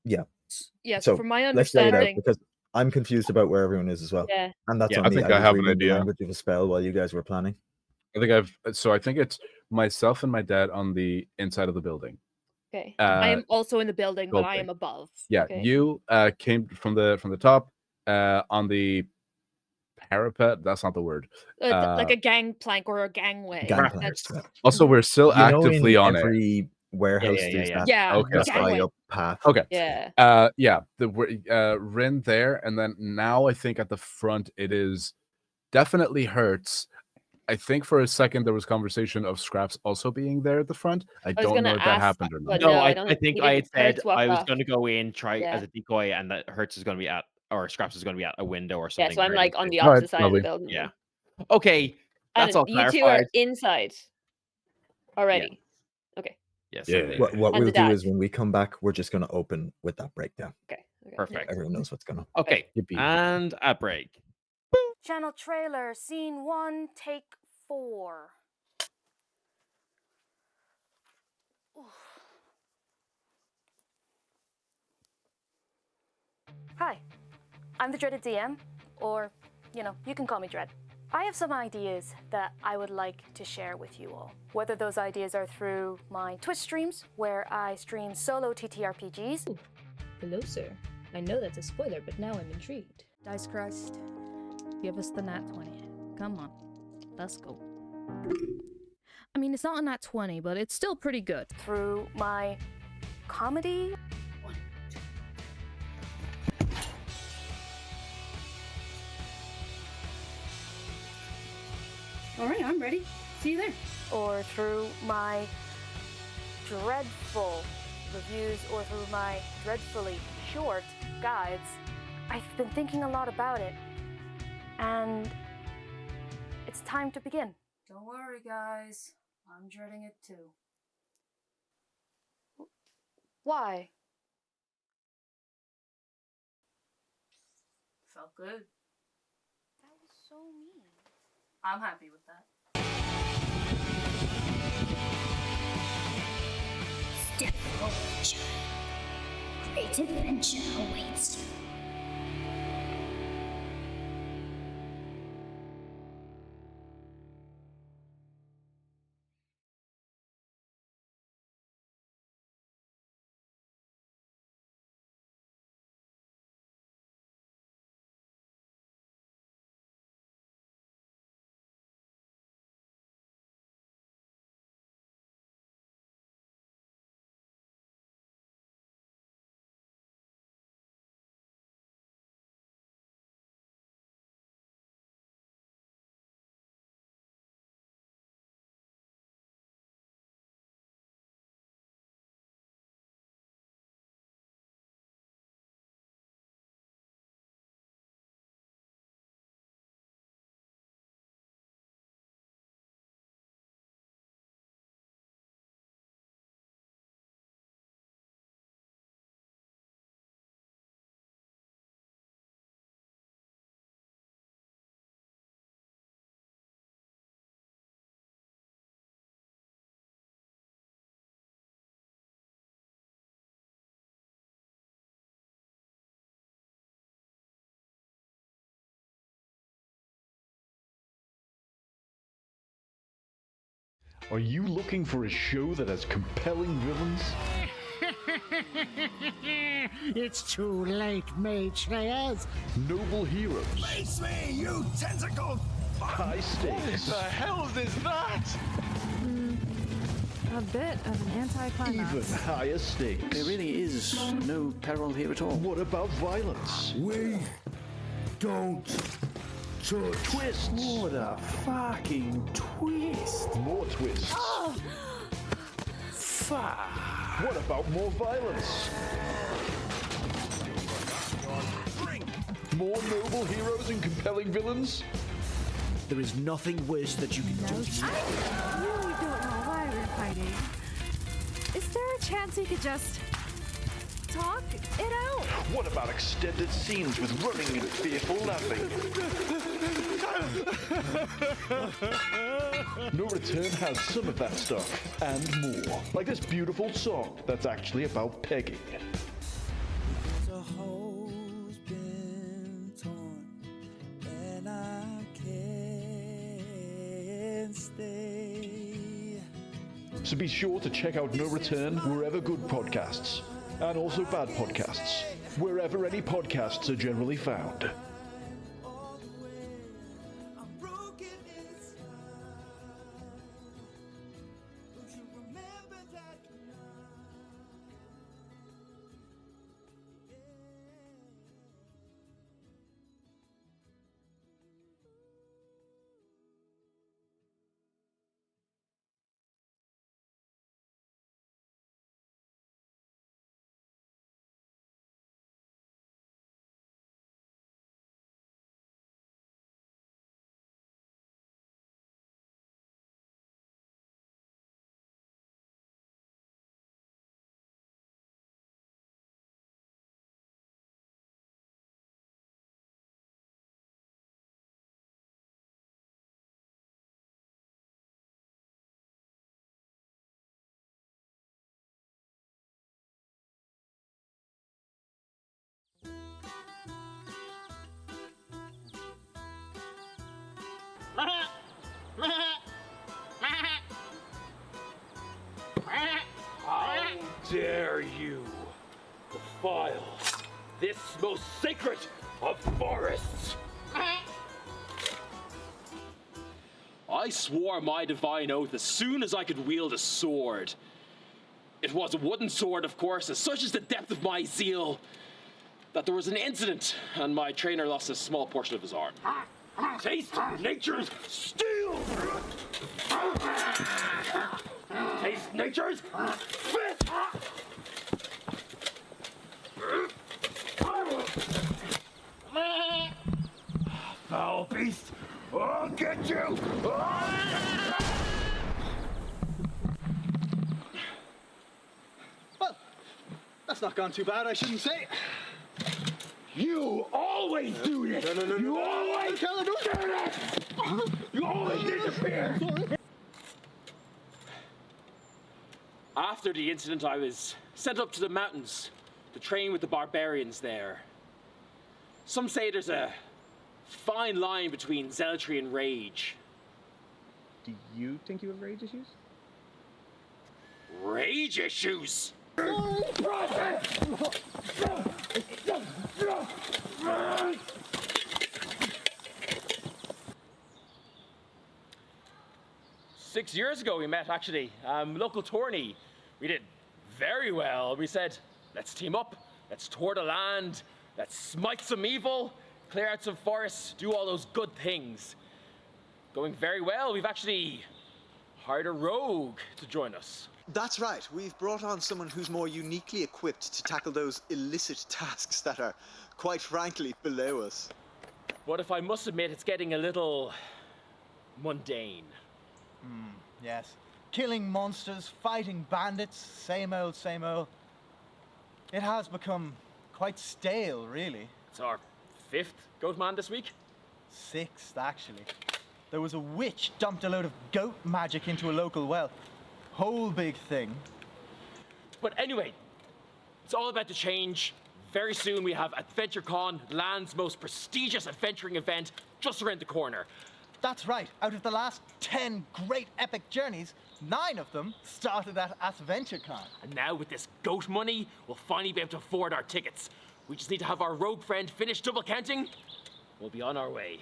Yeah, so So from my let's lay it out understanding, because I'm confused about where everyone is as well. Yeah. And that's Yeah, on I me. think I I was have an reading the idea. language of a spell while you guys were planning. I think it's myself and my dad on the inside of the building. Okay. I am also in the building, but I building. am above. Yeah, Okay. you came from the top on the parapet. That's not the word. Like a gangplank or a gangway. Gangplank, That's- yeah. Also, we're still You know, actively in on it. every warehouse, yeah, there's yeah. that Yeah, Okay. just high gangway. up path. Okay. Yeah. Yeah. Rin there, and then now I think at the front it is definitely Hertz. I think for a second there was conversation of Scraps also being there at the front. I was don't know gonna if that ask, happened or not. but No, no, I I don't. think he I had didn't. said Hertz walked I was off. going to go in, try Yeah. as a decoy, and that Hertz is going to be at, or Scraps is going to be at a window or Yeah, something. so I'm ready like to- on the Alright, opposite side of lovely. the building. Yeah. Okay, that's And all you two clarified. are inside already. Okay. Yes, Yeah. indeed. What And we'll the do is dad. when we come back, we're just going to open with that breakdown. Okay. Okay. Perfect. Everyone knows what's going on. Okay, Yippee. and a break. Channel trailer, scene 1, take 4. Hi, I'm the dreaded DM, or, you can call me Dread. I have some ideas that I would like to share with you all. Whether those ideas are through my Twitch streams, where I stream solo TTRPGs. Hello, sir. I know that's a spoiler, but now I'm intrigued. Dice Christ, give us the nat 20. Come on, let's go. I mean, it's not a nat 20, but it's still pretty good. Through my comedy. All right, I'm ready. See you there. Or through my dreadful reviews, or through my dreadfully short guides. I've been thinking a lot about it, and it's time to begin. Don't worry, guys. I'm dreading it too. Why? Felt good. That was so mean. I'm happy with that. Step forward, child. Great adventure awaits you. Are you looking for a show that has compelling villains? It's too late, Mage Slayers. Noble heroes? Face me, you tentacle! High stakes? What the hell is that? A bit of an anticlimax. Even higher stakes? There really is no peril here at all. What about violence? We don't touch. Twists? What a fucking twist! More twists? Fuck! What about more violence? More noble heroes and compelling villains? There is nothing worse that you can do to me. I really don't know why we're fighting. Is there a chance we could just talk it out? What about extended scenes with running and fearful laughing? No Return has some of that stuff, and more. Like this beautiful song that's actually about pegging. The hole's been torn, and I can't stay. So be sure to check out No Return wherever good podcasts, and also bad podcasts, wherever any podcasts are generally found. How dare you defile this most sacred of forests? I swore my divine oath as soon as I could wield a sword. It was a wooden sword, of course, as such is the depth of my zeal that there was an incident and my trainer lost a small portion of his arm. Taste nature's steel! Taste nature's spit! Foul beast! I'll get you! Well, that's not gone too bad, I shouldn't say. You always do this! No. You always tell her, don't do that! You always disappear! After the incident, I was sent up to the mountains to train with the barbarians there. Some say there's a fine line between zealotry and rage. Do you think you have rage issues? Rage issues? Process! 6 years ago we met, actually. Local tourney. We did very well. We said, let's team up, let's tour the land, let's smite some evil, clear out some forests, do all those good things. Going very well. We've actually hired a rogue to join us. That's right. We've brought on someone who's more uniquely equipped to tackle those illicit tasks that are, quite frankly, below us. But if I must admit, it's getting a little mundane. Yes. Killing monsters, fighting bandits, same old, same old. It has become quite stale, really. It's our 5th goat man this week. 6th, actually. There was a witch dumped a load of goat magic into a local well. Whole big thing. But anyway, it's all about to change. Very soon we have AdventureCon, land's most prestigious adventuring event, just around the corner. That's right. Out of the last 10 great epic journeys, 9 of them started at AdventureCon. And now with this goat money, we'll finally be able to afford our tickets. We just need to have our rogue friend finish double counting. We'll be on our way.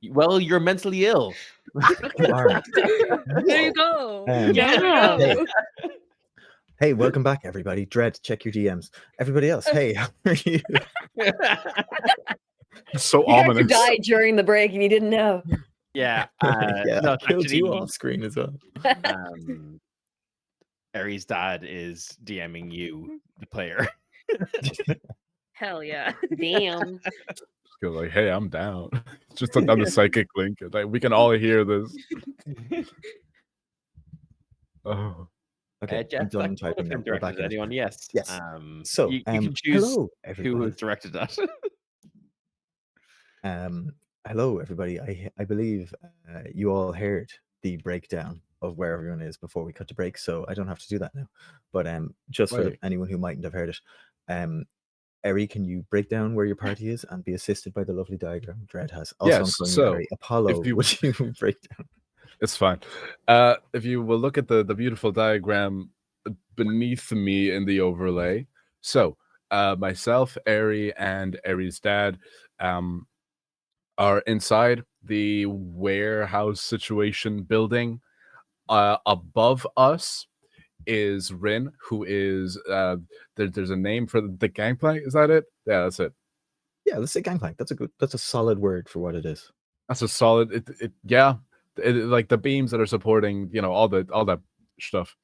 Well, you're mentally ill. You are. There you go. Yeah. Hey. Hey, welcome back, everybody. Dread, check your DMs. Everybody else, hey, how are you? So You actually ominous. died during the break and you didn't know. Yeah. Yeah, No, I killed you actually, off screen as well. Aries' dad is DMing you, the player. Hell yeah. Damn. Just go like, hey, I'm down. Just on the psychic link. Like, we can all hear this. Oh. Okay, Jeff, I'm that done could have typing now. been We're directed back at in it. anyone. Yes. Yes. So, you can choose hello, who everybody. has directed that. Hello, everybody. I believe you all heard the breakdown of where everyone is before we cut to break, so I don't have to do that now. But just for Wait. anyone who mightn't have heard it, Eri, can you break down where your party is and be assisted by the lovely diagram Dread has? Also, I'm Yes, calling so you Eri. Apollo, if you- would you break down? It's fine. If you will look at the beautiful diagram beneath me in the overlay. So, myself, Eri, and Eri's dad are inside the warehouse situation building. Above us is Rin, who is there's a name for the gangplank. Is that it? Yeah, that's it. Yeah, let's say gangplank. That's a solid word for what it is. That's a solid. Yeah, like the beams that are supporting, all that stuff.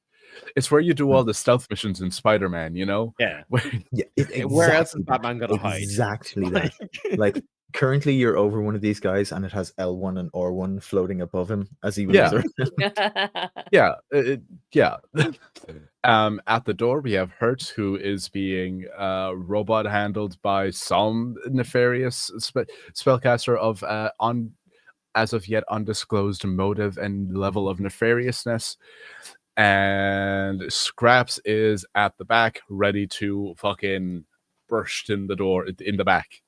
It's where you do all the stealth missions in Spider-Man. Yeah. Yeah, Where else is Batman gonna hide? Exactly that. Like currently, you're over one of these guys, and it has L1 and R1 floating above him as he moves around. Yeah, yeah. At the door, we have Hertz, who is being robot handled by some nefarious spellcaster of as of yet undisclosed motive and level of nefariousness. And Scraps is at the back, ready to fucking burst in the door in the back.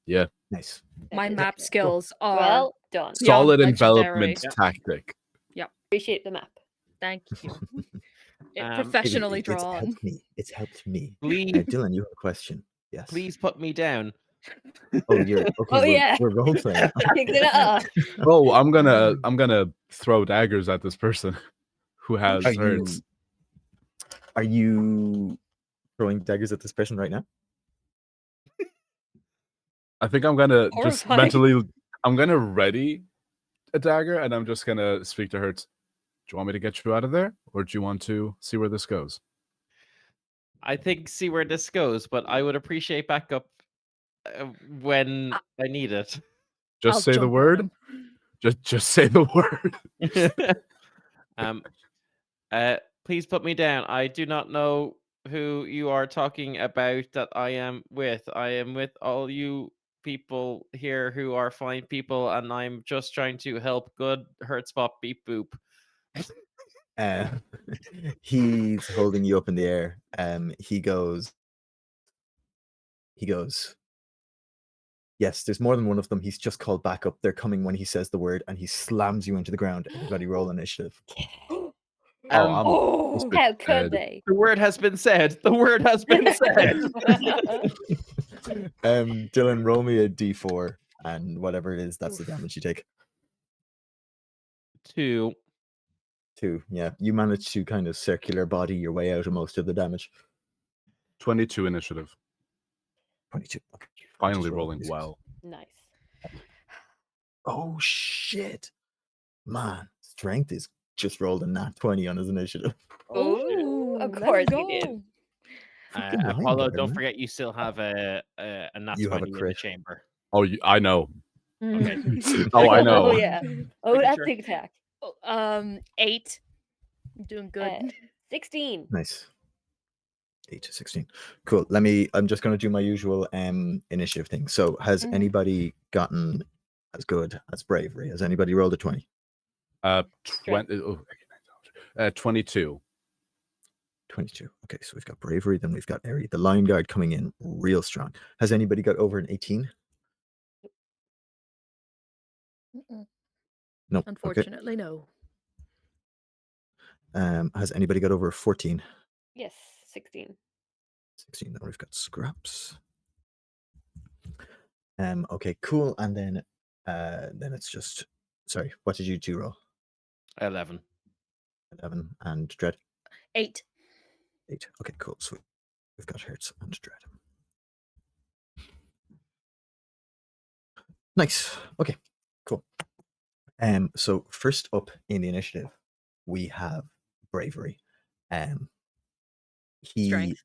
Yeah. Nice. My map skills are well done. Solid beyond envelopment legendary. tactic. Yep. Appreciate the map. Thank you. Professionally drawn. It's helped me. Please, Dylan, you have a question. Yes. please put me down. Oh, you're okay. Oh, yeah. We're role playing. Kicked it off. Oh, I'm gonna throw daggers at this person who has Hertz. Are you throwing daggers at this person right now? I think I'm gonna just Horrifying. mentally. I'm gonna ready a dagger, and I'm just gonna speak to Hertz. Do you want me to get you out of there, or do you want to see where this goes? I think see where this goes, but I would appreciate backup when I need it. Just say the word. Just say the word. Please put me down. I do not know who you are talking about that I am with. I am with all you people here who are fine people, and I'm just trying to help good hurt spot beep boop. He's holding you up in the air. He goes, yes, there's more than one of them. He's just called back up. They're coming when he says the word, and he slams you into the ground. Everybody roll initiative. How could they? The word has been said. The word has been said. Dylan, roll me a d4, and whatever it is, that's the damage you take. 2. Yeah, you managed to kind of circular body your way out of most of the damage. 22 initiative. 22. Okay. Finally rolling well. Nice. Oh shit, man! Strength is just rolled a nat 20 on his initiative. Oh, of let's course go. you did. Apollo, don't forget you still have a nat You have 20 a in the crit. chamber. Oh, I know. Okay. Oh, I know. Oh yeah. Oh, Making that's sure. big attack. 8. I'm doing good. 16. Nice. 8 to 16. Cool. I'm just going to do my usual initiative thing. So has anybody gotten as good as bravery? Has anybody rolled a 20? 22. 22. Okay, so we've got bravery, then we've got Eri. The line guard coming in real strong. Has anybody got over an 18? No. Unfortunately, no. Has anybody got over 14? Yes, 16. 16. Then we've got Scraps. Okay, cool. And then Then it's just sorry. What did you two roll? 11. 11 and Dread. 8. 8. Okay, cool. Sweet. We've got Hertz and Dread. Nice. Okay, cool. So first up in the initiative, we have Bravery. Strength.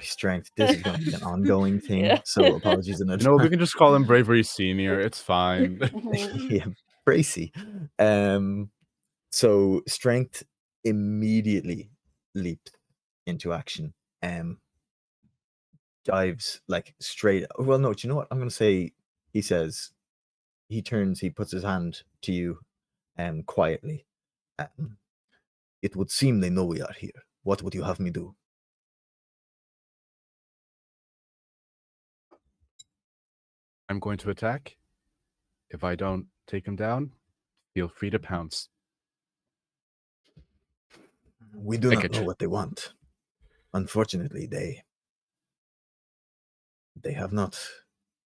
Strength. This is going to be an ongoing thing. Yeah. So apologies in advance. No, we can just call him Bravery Senior. It's fine. Yeah, Bracy. So Strength immediately leaps into action. Dives like straight. Well, no, do you know what? I'm going to say. He says. He turns. He puts his hand to you, quietly. It would seem they know we are here. What would you have me do? I'm going to attack. If I don't take him down, feel free to pounce. We do not know what they want. Unfortunately, they have not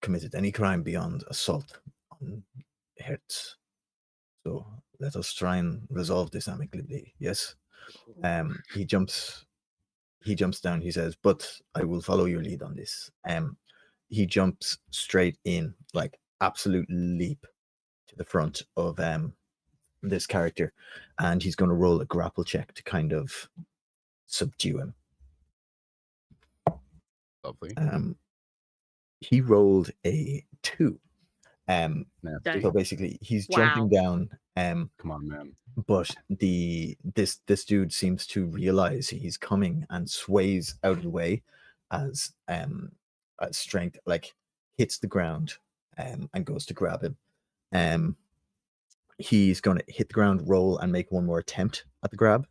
committed any crime beyond assault on Hertz. So let us try and resolve this amicably. Yes. He jumps down. He says, "But I will follow your lead on this." He jumps straight in, like absolute leap to the front of this character, and he's going to roll a grapple check to kind of subdue him. Lovely. He rolled a 2. So basically, he's jumping down. Come on, man. But this dude seems to realize he's coming and sways out of the way as Strength like hits the ground and goes to grab him. He's going to hit the ground, roll, and make one more attempt at the grab.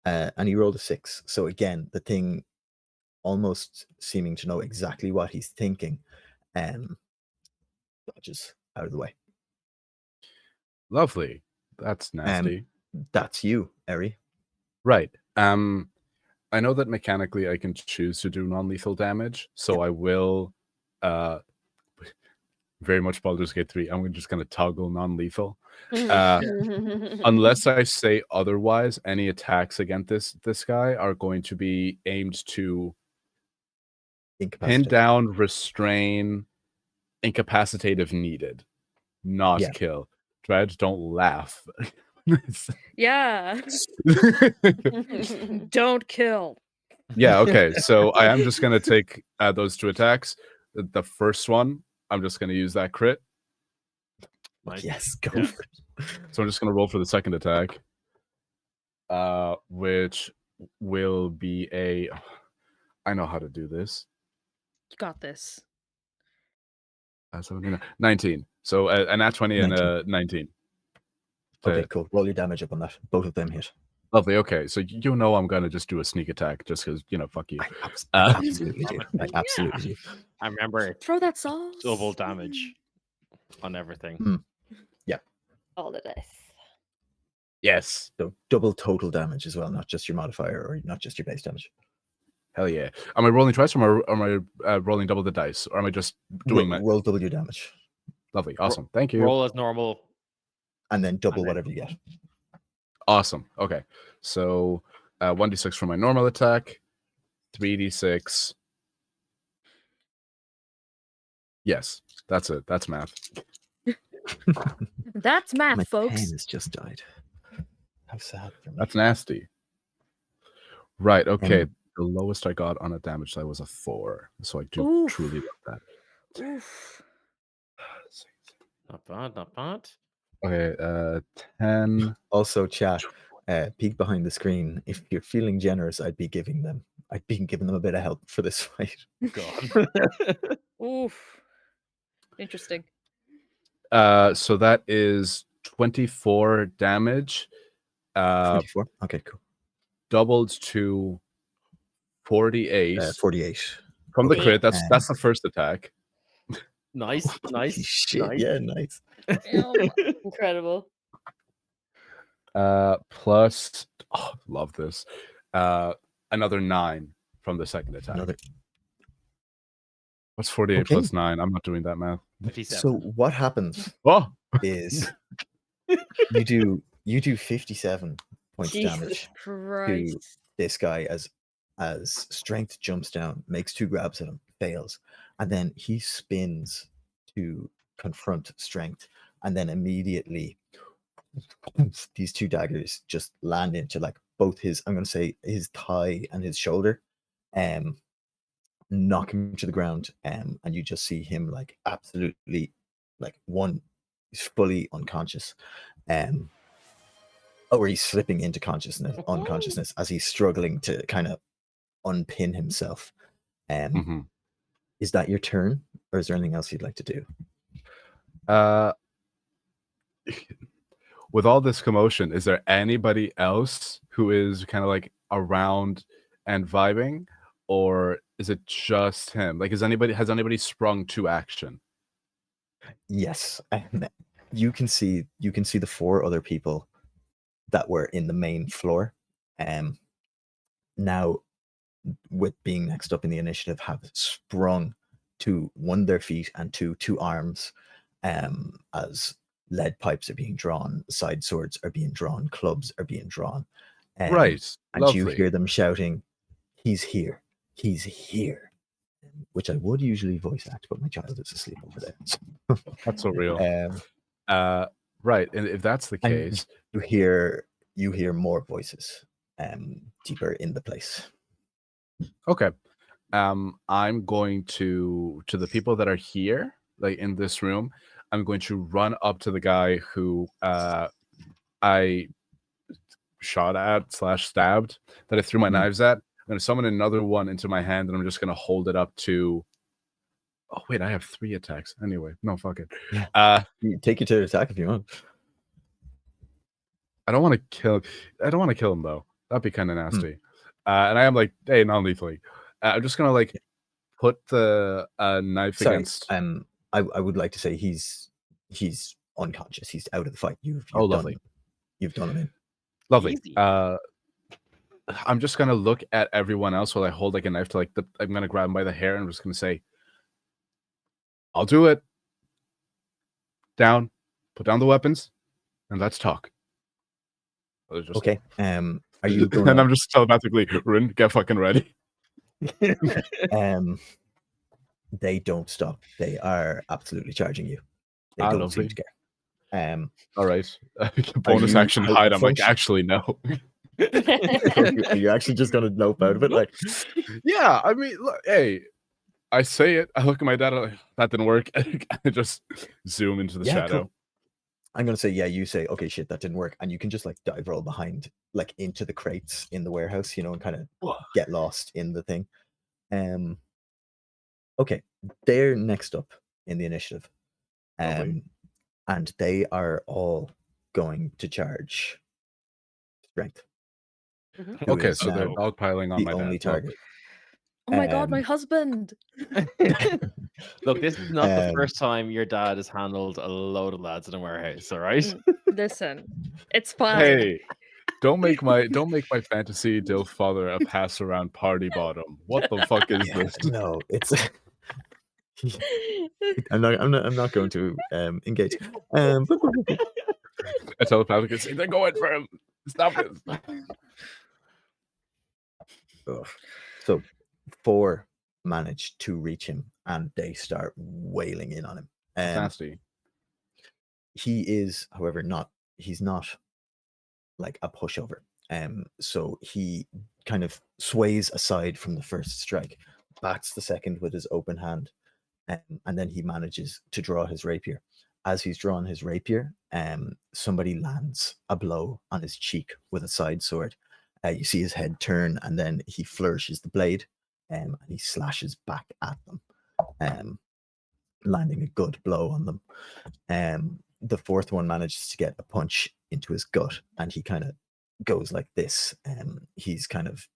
And he rolled a 6. So again, the thing almost seeming to know exactly what he's thinking, dodges out of the way. Lovely. That's nasty. That's you, Eri. Right. I know that mechanically I can choose to do non-lethal damage, so I will very much Baldur's Gate 3. I'm just going to toggle non-lethal. Unless I say otherwise, any attacks against this guy are going to be aimed to pin down, restrain, incapacitate if needed, not kill. Dread, don't laugh. Yeah. Don't kill. Yeah, okay. So I am just going to take those 2 attacks. The first one, I'm just going to use that crit. Yes, go for it. So I'm just going to roll for the second attack, which will be a... I know how to do this. You got this. 19. So an nat 20 and a 19. Okay, cool. Roll your damage up on that. Both of them hit. Lovely. Okay, so you know I'm gonna just do a sneak attack just because fuck you. I absolutely do. I absolutely do. I remember Throw that sauce. double damage on everything. Yeah. All the dice. Yes. So double total damage as well, not just your modifier or not just your base damage. Hell yeah. Am I rolling twice or am I rolling double the dice? Or am I just doing roll double your damage? Lovely. Awesome. Thank you. Roll as normal. And then double whatever you get. Awesome. Okay. So 1d6 for my normal attack, 3d6. Yes, that's it. That's math. That's math, My folks. pen has just died. How sad for me. That's nasty. Right. Okay. The lowest I got on a damage side was a 4. So I do truly love that. Oof. Not bad, not bad. Okay, 10. Also, chat, peek behind the screen. If you're feeling generous, I'd be giving them a bit of help for this fight. God. Oof. Interesting. So that is 24 damage. 24. Okay, cool. Doubled to 48. 48. From the crit. That's the first attack. Nice. Shit. Nice. Yeah, nice. Incredible. Plus, love this. Another 9 from the second attack. What's 48 plus 9? I'm not doing that math. 57. So what happens Oh, is you do 57 points of Jesus damage to Christ. this guy as strength jumps down, makes 2 grabs at him, fails, and then he spins to confront strength, and then immediately these 2 daggers just land into like both his, I'm gonna say his thigh and his shoulder, knock him to the ground, and you just see him like absolutely like he's fully unconscious, or he's slipping into unconsciousness as he's struggling to kind of unpin himself. Is that your turn, or is there anything else you'd like to do? With all this commotion, is there anybody else who is kind of like around and vibing, or is it just him? Like, has anybody sprung to action? Yes, you can see the 4 other people that were in the main floor. Now, with being next up in the initiative, have sprung to 1 their feet and 2 arms, as lead pipes are being drawn, side swords are being drawn, clubs are being drawn. Right, and you lovely. hear them shouting, "He's here! He's here!" Which I would usually voice act, but my child is asleep over there. That's so real. Right, and if that's the And case, you hear more voices deeper in the place. okay. I'm going to the people that are here, like in this room. I'm going to run up to the guy who I shot at / stabbed, that I threw my knives at. I'm going to summon another one into my hand, and I'm just going to hold it up to. Oh wait, I have 3 attacks. Anyway, no, fuck it. You take your turn to attack if you want. I don't want to kill him though. That'd be kind of nasty. And I am like, hey, non-lethally. I'm just gonna like put the knife against. I would like to say he's unconscious. He's out of the fight. You've lovely. You've done him in. Lovely. I'm just gonna look at everyone else while I hold like a knife to like I'm gonna grab him by the hair and I'm just gonna say, I'll do it. Down. Put down the weapons, and let's talk. Okay. Are you going? And I'm just telepathically, Rin, get fucking ready. They don't stop. They are absolutely charging you. They don't seem to care. All right. Bonus action hide. I'm like, actually, no. Are you actually just gonna nope out of it? Like, yeah. I mean, look, hey, I say it. I look at my dad. Like, that didn't work. I just zoom into the shadow. Cool. I'm gonna say, yeah. You say, okay, shit, that didn't work, and you can just like dive roll behind, like into the crates in the warehouse, and kind of get lost in the thing. Okay, they're next up in the initiative, and they are all going to charge strength. Okay, so they're dogpiling on the my only dad. target. Oh my god, my husband! Look, this is not the first time your dad has handled a load of lads in a warehouse, all right? Listen, it's fine. Hey, don't make my fantasy DILF father a pass around party bottom. What the fuck is this? No, it's. I'm not going to engage. I telepathically say they're going for him. Stop it. So 4 manage to reach him, and they start wailing in on him. Nasty. He is, however, he's not like a pushover. So he kind of sways aside from the first strike, bats the second with his open hand, and then he manages to draw his rapier. As he's drawn his rapier, somebody lands a blow on his cheek with a side sword. You see his head turn, and then he flourishes the blade, and he slashes back at them, landing a good blow on them. The 4th one manages to get a punch into his gut, and he kind of goes like this. He's kind of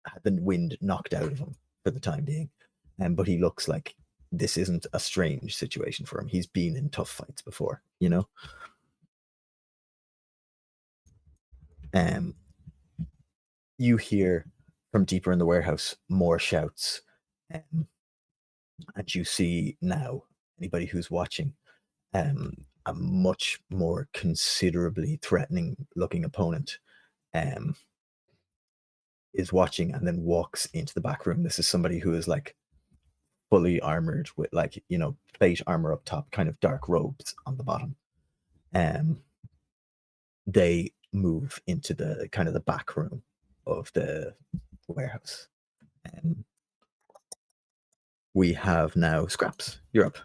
had the wind knocked out of him for the time being, but he looks like this isn't a strange situation for him. He's been in tough fights before, You hear from deeper in the warehouse more shouts, and you see now anybody who's watching, a much more considerably threatening looking opponent is watching and then walks into the back room. This is somebody who is like fully armored with like, plate armor up top, kind of dark robes on the bottom. They move into the kind of the back room of the warehouse. We have now Scraps. You're up.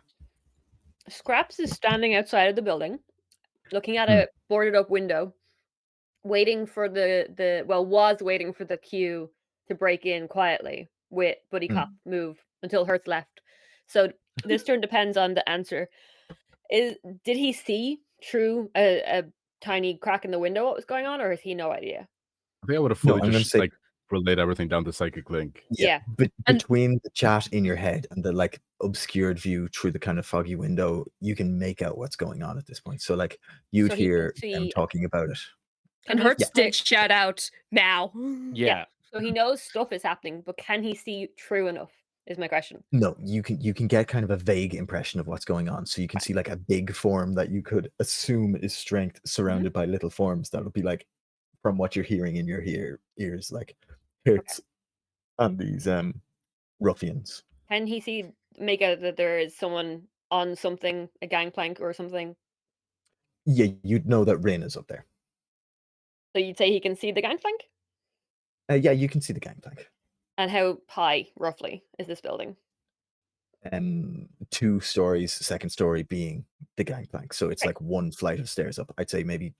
Scraps is standing outside of the building, looking at a boarded up window, waiting for was waiting for the queue to break in quietly with Buddy Cop move until Hertz left. So this turn depends on the answer. Did he see through a tiny crack in the window what was going on, or has he no idea? I think I would have No, fully I'm gonna just say- like relayed everything down the psychic link. Yeah. Between the chat in your head and the like obscured view through the kind of foggy window, you can make out what's going on at this point. So like you'd So he can hear them see- talking about it. And Hertz did shout out now. Yeah. So he knows stuff is happening, but can he see true enough? Is my question. No, you can get kind of a vague impression of what's going on. So you can see like a big form that you could assume is strength surrounded by little forms that would be like, from what you're hearing in your ears, like hits on these ruffians. Can he make out that there is someone on something, a gangplank or something? Yeah, you'd know that Rin is up there. So you'd say he can see the gangplank? Yeah, you can see the gangplank. And how high, roughly, is this building? 2 stories, second story being the gangplank. So it's like one flight of stairs up. I'd say maybe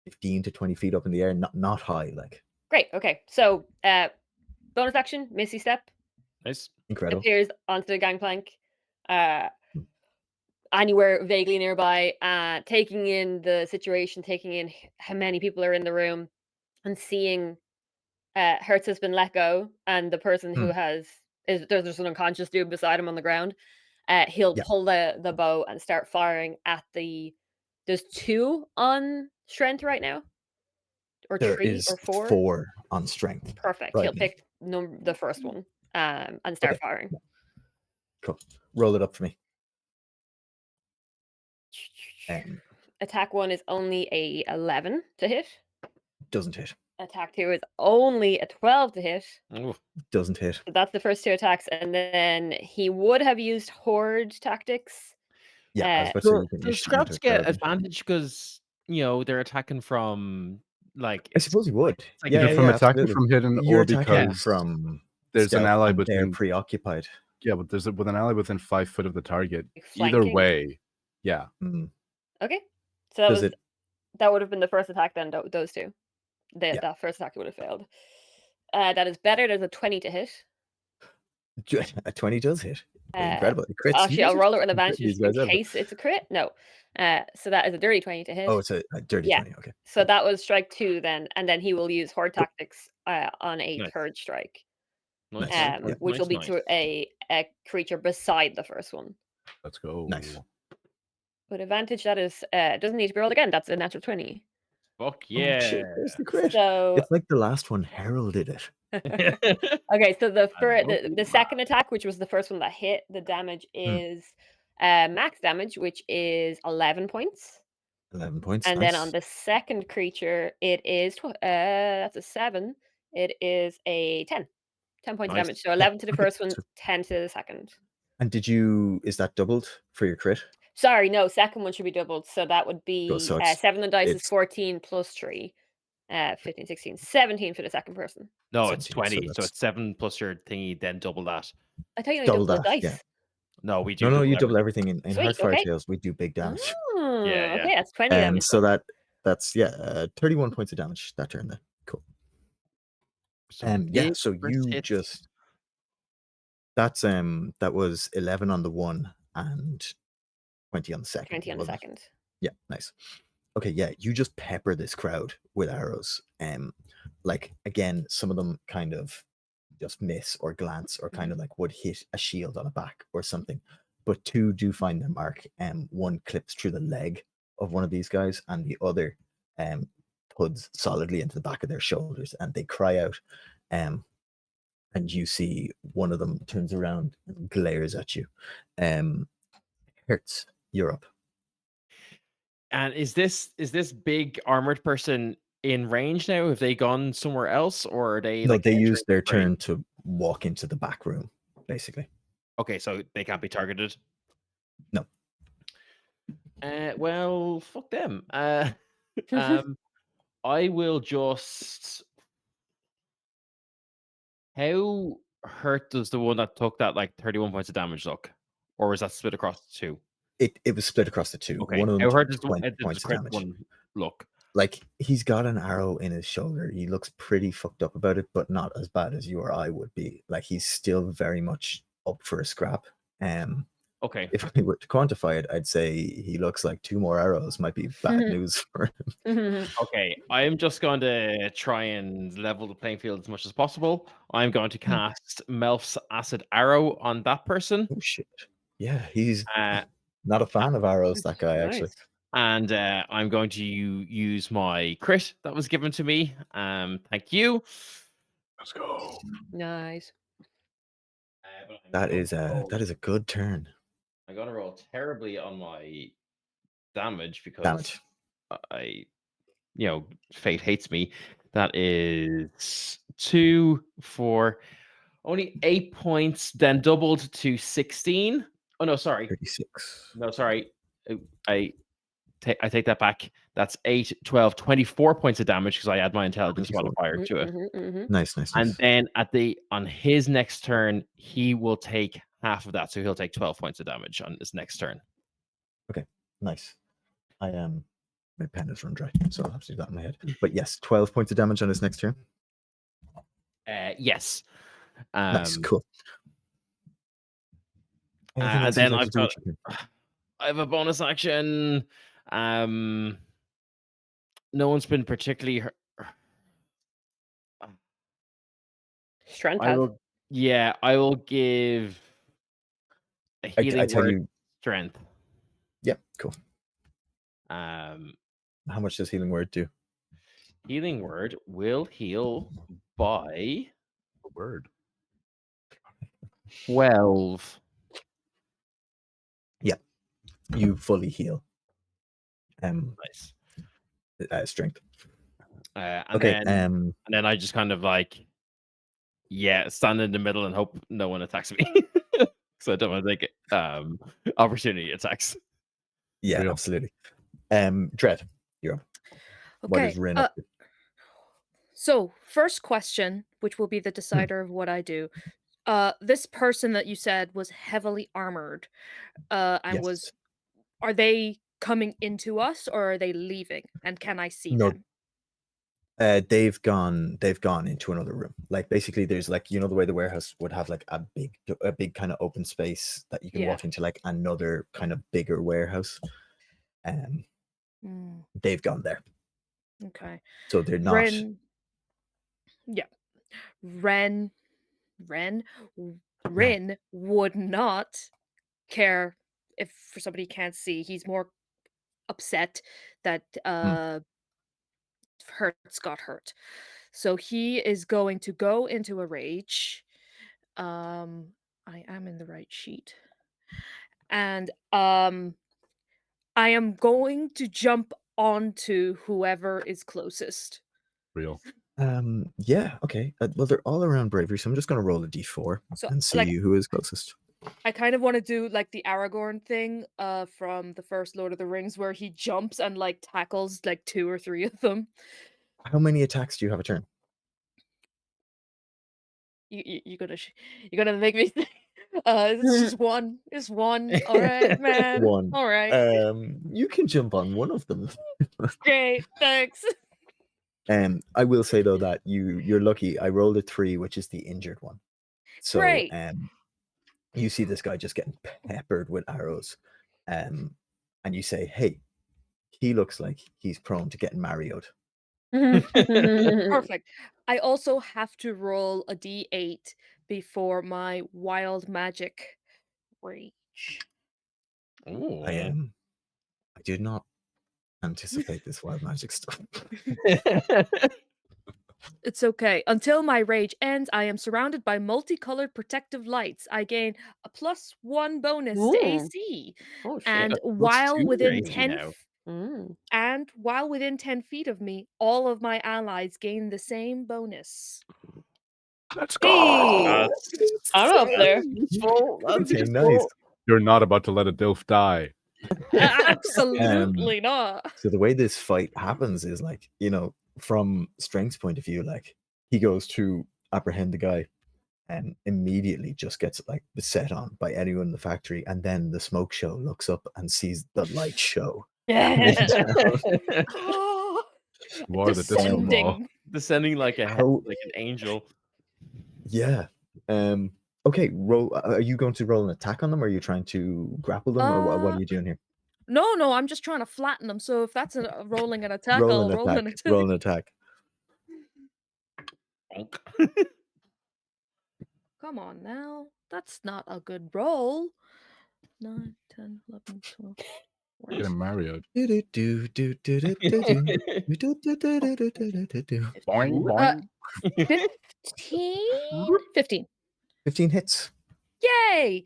15 to 20 feet up in the air, not high, like. Great, okay. So bonus action, Misty Step. Nice. Incredible. Appears onto the gangplank. Anywhere vaguely nearby, taking in the situation, taking in how many people are in the room, and seeing Hertz has been let go, and the person who there's just an unconscious dude beside him on the ground. He'll pull the bow and start firing at there's 2 on strength right now, or There 3 is or 4. 4 on strength. Perfect. Right He'll now. pick the first one and start firing. Cool. Roll it up for me. Attack 1 is only a 11 to hit. Doesn't hit. Attack 2 is only a 12 to hit. Doesn't hit. So that's the first 2 attacks, and then he would have used horde tactics. Yeah, I was about to say you can Does issue Scraps into get Guardian. advantage because they're attacking from like? I suppose he would. like Either from attacking absolutely. from hidden You're or attacking because from there's an stealth ally and they're within preoccupied. Yeah, but with an ally within 5 foot of the target. Like Either flanking? way, yeah. Okay. So that Does was that would have been the first attack then, those 2. That first attack would have failed. That is better. There's a 20 to hit. A 20 does hit. Incredible. It crits. Actually, I'll roll it with advantage These just in guys out. case it's a crit. No. So that is a dirty 20 to hit. Oh, it's a dirty 20. Okay. So that was strike 2 then, and then he will use horde tactics on a Nice. third strike. Nice. Which will be Nice. to a creature beside the first one. Let's go. Nice. With advantage, that is doesn't need to be rolled again. That's a natural 20. Fuck Oh, shit, yeah. there's the crit. So It's like the last one heralded it. okay, so the second attack, which was the first one that hit, the damage is max damage, which is 11 points. 11 points. And nice. then on the second creature, it is that's a 7. It is a 10. 10 points of Nice. damage. So 11 to the Okay, first one, so- 10 to the second. And is that doubled for your crit? Sorry, no, second one should be doubled. So that would be Oh, so it's- 7 on dice is it's- 14 plus 3. 15, 16, 17 for the second person. No, it's 17, 20. So it's 7 plus your thingy, then double that. I thought you only Double doubled the that, dice. yeah. No, we do. No, you double everything. everything in Sweet, Heartfire okay. Tales. We do big damage. Oh, Yeah. okay, that's 20 damage. So that's 31 points of damage that turn then. Cool. Some Yeah, big so first you hits. just that was 11 on the one and 20 on the second. 20 on the wasn't it? second. Yeah, nice. Okay, yeah, you just pepper this crowd with arrows. Like again, some of them kind of just miss or glance or kind of like would hit a shield on a back or something. But 2 do find their mark. One clips through the leg of one of these guys, and the other puts solidly into the back of their shoulders, and they cry out, and you see one of them turns around and glares at you. Hurts, you're up. And is this big armored person in range now? Have they gone somewhere else, or are they No, like they entering use their the frame? turn to walk into the back room, basically. Okay, so they can't be targeted. No. Well, fuck them. I will just. How hurt does the one that took that like 31 points of damage look, or was that split across the two? It was split across the two. Okay, One of them how hurt took does 20 the points of crit damage. one look? Like, he's got an arrow in his shoulder. He looks pretty fucked up about it, but not as bad as you or I would be. Like, he's still very much up for a scrap. Okay. If I were to quantify it, I'd say he looks like 2 more arrows might be bad news for him. Okay, I'm just going to try and level the playing field as much as possible. I'm going to cast Melf's Acid Arrow on that person. Oh shit! Yeah, he's not a fan of arrows. That guy actually. And I'm going to use my crit that was given to me. Thank you. Let's go. Nice. That is a good turn. I'm going to roll terribly on my damage because fate hates me. That is 2, 4, only 8 points, then doubled to 16. Oh no, sorry. 36. No, sorry. I take that back. That's 8, 12, 24 points of damage because I add my intelligence 24. modifier to it. Nice. And then on his next turn, he will take half of that. So he'll take 12 points of damage on his next turn. Okay, nice. I am my pen is run dry, so I'll have to do that in my head. But yes, 12 points of damage on his next turn. Yes. Nice, cool. And then I have a bonus action. No one's been particularly hurt. Strength. I will give a healing word strength. Yep, cool. How much does healing word do? Healing word will heal by 12. Yeah, you fully heal. Nice. Strength. And then I just kind of stand in the middle and hope no one attacks me. So I don't want to take opportunity attacks. Yeah, absolutely. Dread, you're up. Okay. What is Rin up to? So, first question, which will be the decider of what I do. This person that you said was heavily armored. Yes. Are they coming into us or are they leaving? And can I see them? They've gone into another room. Like, basically there's the way the warehouse would have like a big kind of open space that you can walk into, like another kind of bigger warehouse. They've gone there. Okay. So they're not. Ren would not care if for somebody who can't see. He's more upset that Hertz got hurt. So he is going to go into a rage. I am in the right sheet. And I am going to jump onto whoever is closest. Real. Yeah, okay. Well, they're all around bravery, so I'm just going to roll a d4 and see who is closest. I kind of want to do like the Aragorn thing from the first Lord of the Rings where he jumps and like tackles like 2 or 3 of them. How many attacks do you have a turn? You're gonna make me think. It's just one. It's one. All right, man. One. All right. You can jump on one of them. Great, thanks. I will say though that you're lucky. I rolled a 3, which is the injured one. So Great. You see this guy just getting peppered with arrows, and you say, "Hey, he looks like he's prone to getting marioed." Perfect. I also have to roll a d8 before my wild magic rage. I did not anticipate this wild magic stuff. It's okay. Until my rage ends, I am surrounded by multicolored protective lights. I gain a +1 bonus to Ooh. AC. Oh shit. And That's while +2 within AC 10 now. and while within 10 feet of me, all of my allies gain the same bonus. Let's Hey, I'm up there. Useful. That's Okay, useful. nice. You're not about to let a Dilf die. Absolutely not. So the way this fight happens is like, from Strength's point of view, like he goes to apprehend the guy and immediately just gets like beset on by anyone in the factory, and then the smoke show looks up and sees the light show. War the disco ball. Descending. Descending like an angel. Yeah. Okay, roll. Are you going to roll an attack on them, or are you trying to grapple them, or what are you doing here? No, I'm just trying to flatten them. So if that's rolling an attack, Roll I'll an roll an attack. attack. Roll an attack. Come on now. That's not a good roll. 9, 10, 11, 12. Get him Mario. Boing, boing. 15. 15 hits. Yay!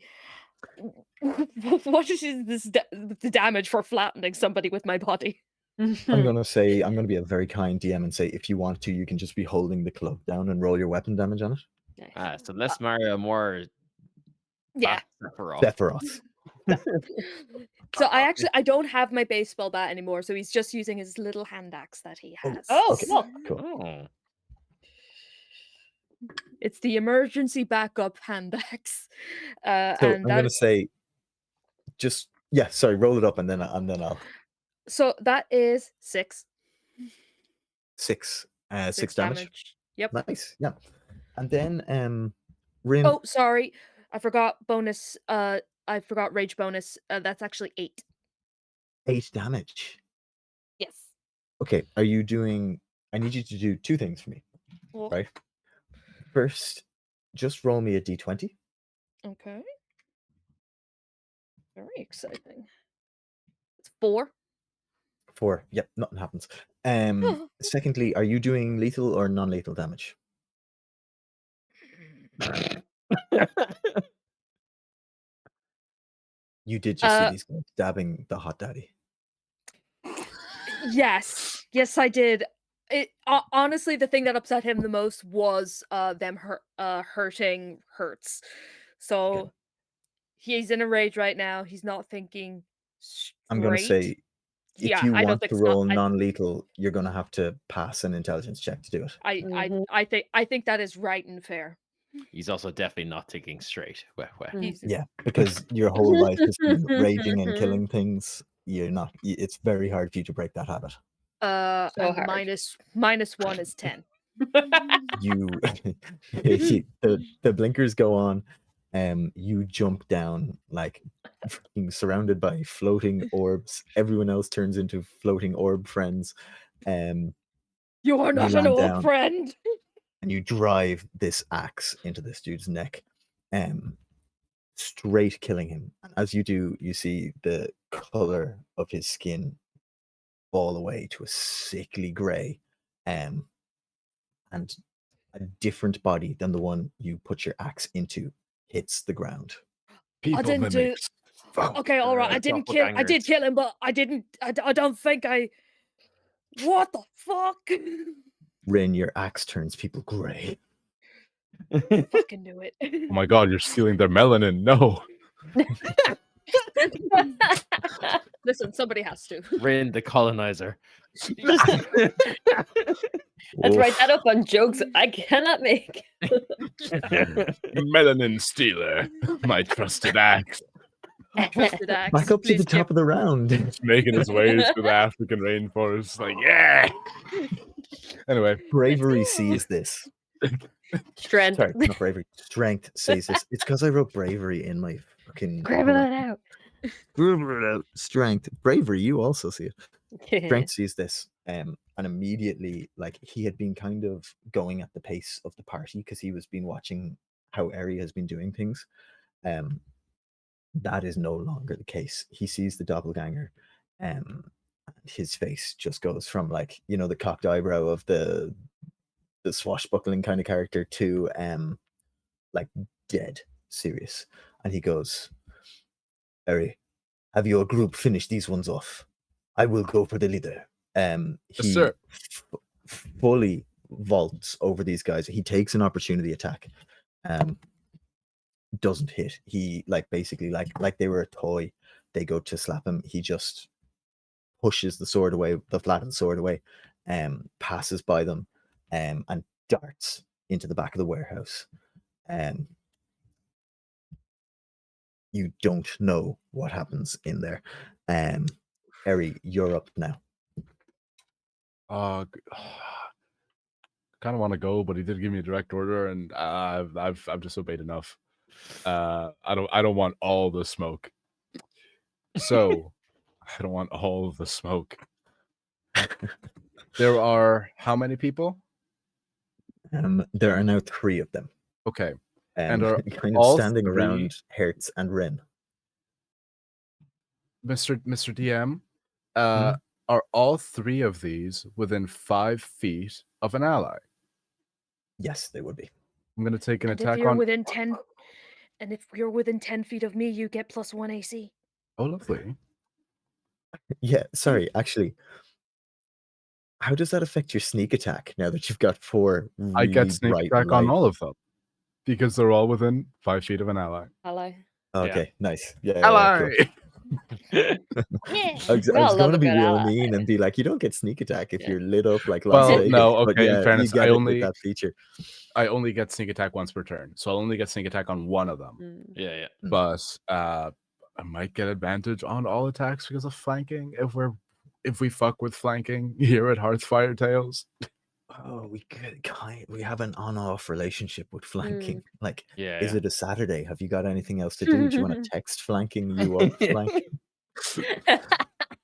What is this the damage for flattening somebody with my body? I'm gonna be a very kind DM and say, if you want to, you can just be holding the club down and roll your weapon damage on it. So less Mario, more Yeah. Sephiroth. So I don't have my baseball bat anymore, so he's just using his little hand axe that he has. Okay, cool. Oh. It's the emergency backup hand axe. So and I'm gonna say, sorry, roll it up and then I'll. So that is 6. 6 damage. Yep. Nice. Yeah. And then Rim. Oh, sorry. I forgot bonus. I forgot rage bonus. That's actually 8. 8 damage. Yes. Okay. I need you to do 2 things for me. Oh. Right. First, just roll me a d20. Okay. Very exciting. It's 4. 4. Yep, nothing happens. Secondly, are you doing lethal or non-lethal damage? You did just see these guys stabbing the hot daddy. Yes, I did. It honestly, the thing that upset him the most was them hurting Hertz. So he's in a rage right now. He's not thinking straight. I'm gonna say, if you I don't want think to roll non-lethal, you're gonna have to pass an intelligence check to do it. I think that is right and fair. He's also definitely not thinking straight. Yeah, because your whole life has been raging and killing things. It's very hard for you to break that habit. And -1 is 10. The blinkers go on. You jump down like freaking surrounded by floating orbs. Everyone else turns into floating orb friends. You are not an old friend. And you drive this axe into this dude's neck, straight killing him. And as you do, you see the color of his skin fall away to a sickly gray, and a different body than the one you put your axe into hits the ground. I didn't do. Okay, all right. I did kill him, but I didn't. I don't think I. What the fuck? Rin, your axe turns people gray. Fucking do it. Oh my god, you're stealing their melanin. No. Listen, somebody has to. Rin, the colonizer. Let's write that up on jokes I cannot make. Melanin stealer, my trusted axe. Back up to the top of the round. He's making his way through the African rainforest. Like, yeah. Anyway, bravery sees this. Strength. Sorry, not bravery. Strength sees this. It's because I wrote bravery in my fucking. Grabbing it out. Strength, bravery. You also see it. Strength sees this, and immediately, like, he had been kind of going at the pace of the party because he was been watching how Eri has been doing things. That is no longer the case. He sees the doppelganger, and his face just goes from, like, the cocked eyebrow of the the swashbuckling kind of character to like dead serious, and he goes, "Harry, have your group finish these ones off? I will go for the leader." He sir. fully vaults over these guys. He takes an opportunity attack. Doesn't hit. He basically like they were a toy. They go to slap him. He just pushes the sword away, the flat of the sword away, passes by them, and darts into the back of the warehouse. You don't know what happens in there. Eri, you're up now. Kind of want to go, but he did give me a direct order, and I've disobeyed enough. I don't want all the smoke. So I don't want all of the smoke. There are how many people? There are now 3 of them. Okay. And are kind of all standing 3 around Hertz and Ren. Mr. DM, are all 3 of these within 5 feet of an ally? Yes, they would be. I'm going to take an And attack if you're on. within 10, and if you're within 10 feet of me, you get +1 AC. Oh, lovely. Yeah, sorry, actually. How does that affect your sneak attack now that you've got 4 really I get sneak bright attack light? on all of them because they're all within 5 feet of an ally. Ally. Okay, nice. Yeah, Ally. cool. Yeah, I was we all going love to a be good real ally. mean and be like, you don't get sneak attack if Yeah. you're lit up like Las Well, Vegas. no, But okay. yeah, In fairness, you get I it only with that feature. I only get sneak attack once per turn, so I'll only get sneak attack on one of them. Yeah. But I might get advantage on all attacks because of flanking if we fuck with flanking here at Hearthfire Tales. Oh, we have an on-off relationship with flanking. Like, Yeah, is yeah. it a Saturday? Have you got anything else to do? Do you want to text flanking you up flanking?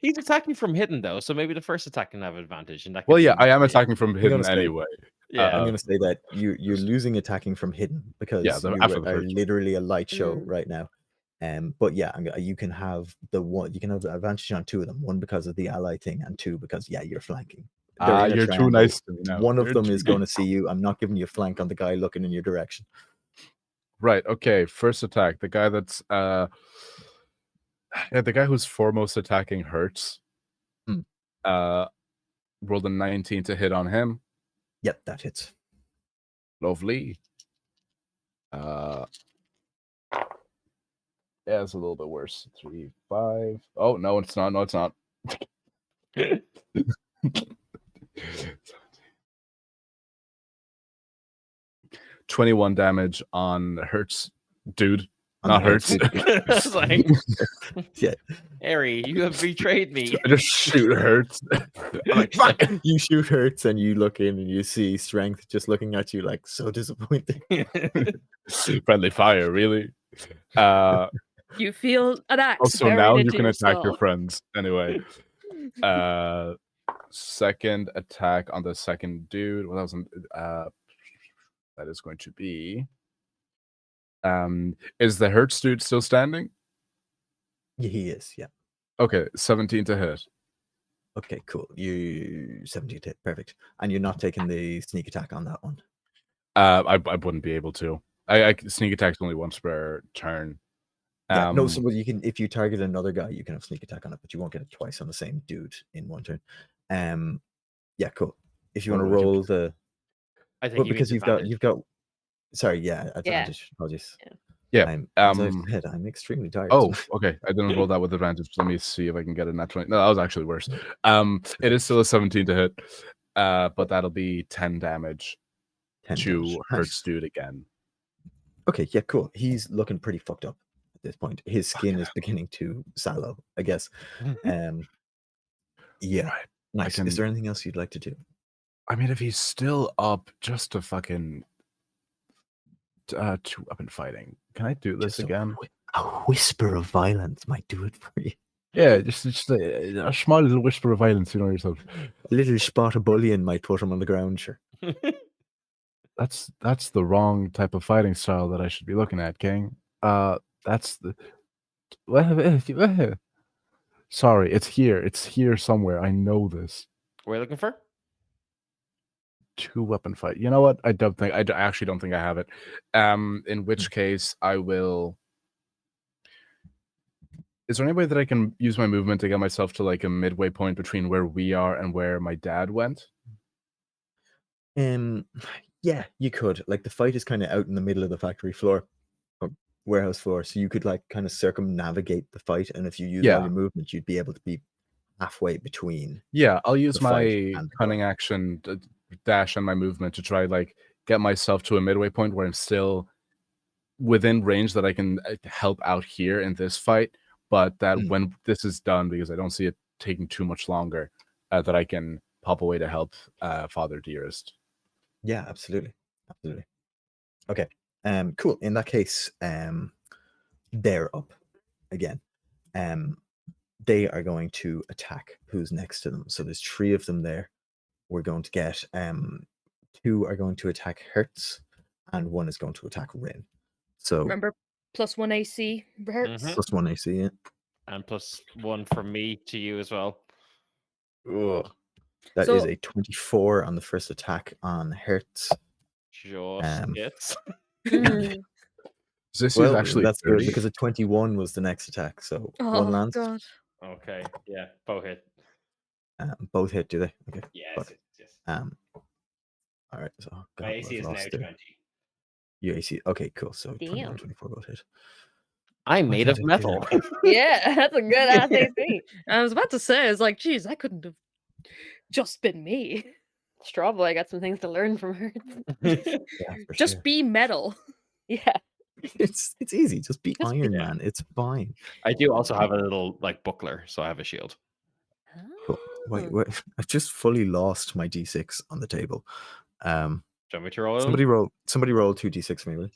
He's attacking from hidden though, so maybe the first attack can have advantage. And that Well, could yeah, be- I am attacking from I'm hidden gonna say- anyway. Yeah. I'm going to say that you're losing attacking from hidden because you after the are first one. literally a light show right now. But yeah, you can have the advantage on 2 of them. 1 because of the ally thing, and 2 because you're flanking. They're in a You're too triangle. nice to me now. One of You're them too is going to nice. see you. I'm not giving you a flank on the guy looking in your direction. Right. Okay. First attack. The guy that's the guy who's foremost attacking Hertz. Rolled a 19 to hit on him. Yep, that hits. Lovely. Yeah, it's a little bit worse. 3, 5. Oh no, it's not. No, it's not. 21 damage on Hertz, dude. Not Hertz. It's like, yeah. Eri, you have betrayed me. I just shoot Hertz. I'm like, fuck! You shoot Hertz and you look in and you see Strength just looking at you like so disappointed. Friendly fire, really? You feel an axe. Also, buried now you into can your attack your skull. friends. Anyway. Second attack on the second dude. Well, that is going to be. Is the Hertz dude still standing? Yeah, he is, yeah. Okay, 17 to hit. Okay, cool. You 17 to hit, perfect. And you're not taking the sneak attack on that one. I wouldn't be able to. I sneak attack's only once per turn. Yeah, no, so you can, if you target another guy, you can have sneak attack on it, but you won't get it twice on the same dude in one turn. Yeah, cool. If you want to roll the, I think because you've got, sorry, yeah, advantage. Apologies. Yeah. As I've said, I'm extremely tired. Oh, okay. I didn't roll that with advantage. Let me see if I can get a nat 20. No, that was actually worse. It is still a 17 to hit, but that'll be 10 damage 10 to damage. Hertz dude again. Okay, yeah, cool. He's looking pretty fucked up at this point. His skin is beginning to sallow, I guess. Yeah, Right. nice. Is there anything else you'd like to do? I mean, if he's still up, just to fucking to up and fighting. Can I do this again? A whisper of violence might do it for you. Yeah, just a small little whisper of violence, you know yourself. A little spot of bullion might put him on the ground, sure. That's the wrong type of fighting style that I should be looking at, King. That's the. Sorry, it's here. It's here somewhere. I know this. What are you looking for? 2-weapon fight. You know what? I actually don't think I have it. In which case, I will. Is there any way that I can use my movement to get myself to like a midway point between where we are and where my dad went? Yeah, you could. Like the fight is kind of out in the middle of the factory floor or warehouse floor, so you could like kind of circumnavigate the fight, and if you use all your movement, you'd be able to be halfway between. Yeah, I'll use the fight my and the cunning door. action dash and my movement to try like get myself to a midway point where I'm still within range that I can help out here in this fight, but that when this is done, because I don't see it taking too much longer, that I can pop away to help Father Dearest. Yeah, absolutely. Okay. Cool. In that case, they're up again. They are going to attack who's next to them. So there's 3 of them there. We're going to get 2 are going to attack Hertz, and 1 is going to attack Rin. So Remember, +1 AC Hertz. +1 AC, yeah. And +1 from me to you as well. Ugh. That is a 24 on the first attack on Hertz. Just hits. This Well, is actually that's good 30. because a 21 was the next attack. So Oh 1 lands. God. Okay, yeah, both hit. Both hit, do they? Okay. Yes, fuck. yes. All right. So My AC is now 20. Your AC. Okay, cool. So Damn. 21, 24 both hit. I'm made of did I do metal. Yeah, that's a good ass AC. I was about to say, it's like, geez, that couldn't have just been me. Straw Boy got some things to learn from her. Yeah, for Just sure. be metal. Yeah. It's easy. Just be Just Iron be- Man. It's fine. I do also have a little like buckler, so I have a shield. Cool. Wait. I've just fully lost my D6 on the table. Do you want me to roll? Somebody roll 2 D6 for me, will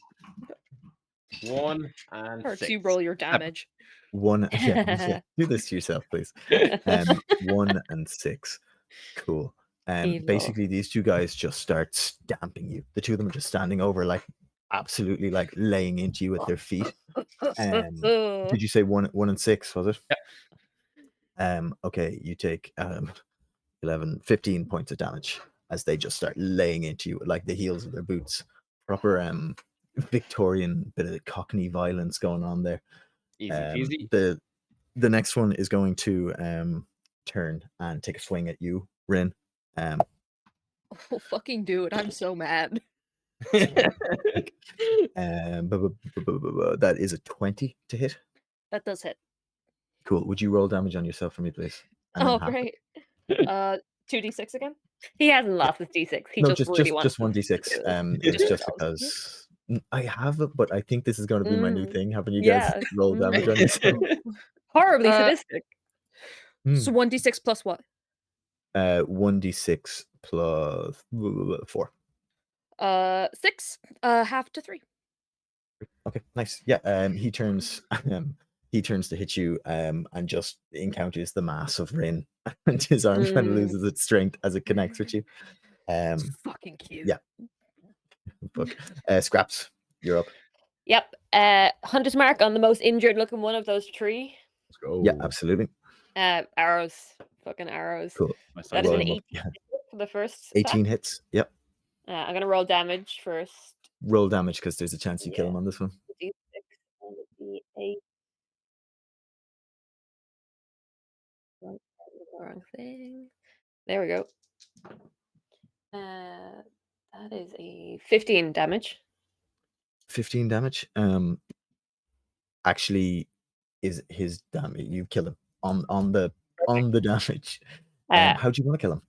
you? 1 and Hertz, 6. you roll your damage. 1. Yeah. Do this to yourself, please. 1 and 6. Cool. Evil. Basically, these 2 guys just start stamping you. The 2 of them are just standing over, like absolutely, like laying into you with their feet. Did you say 1 and 6? Was it? Yeah. Okay, you take 15 points of damage as they just start laying into you with like the heels of their boots. Proper Victorian bit of Cockney violence going on there. Easy peasy. The next one is going to turn and take a swing at you, Rin. Oh, fucking do it. I'm so mad. That is a 20 to hit. That does hit. Cool. Would you roll damage on yourself for me, please? And then Oh, half it. great. 2d6 again? He hasn't lost his D6. He No, just really wants just 1 D6. It's just because I have it, but I think this is going to be my new thing. Having you guys roll damage on yourself. Horribly sadistic. So 1d6 plus what? 1d6 plus 4. 6, half to 3. Okay, nice. Yeah, he turns to hit you and just encounters the mass of Rin, and his arm kind of loses its strength as it connects with you. Fucking cute. Yeah. Fuck. Scraps, you're up. Yep. Hunter's mark on the most injured looking one of those 3. Let's go. Yeah, absolutely. Arrows. Fucking arrows. Cool. That is Roll an them 18 up. Yeah. for the first 18 attack. hits. Yep. I'm gonna roll damage first. Roll damage because there's a chance you kill him on this one. D6 and D8. Wrong thing. There we go. That is a 15 damage. 15 damage. Actually, is his damage. You kill him on the damage. How do you want to kill him?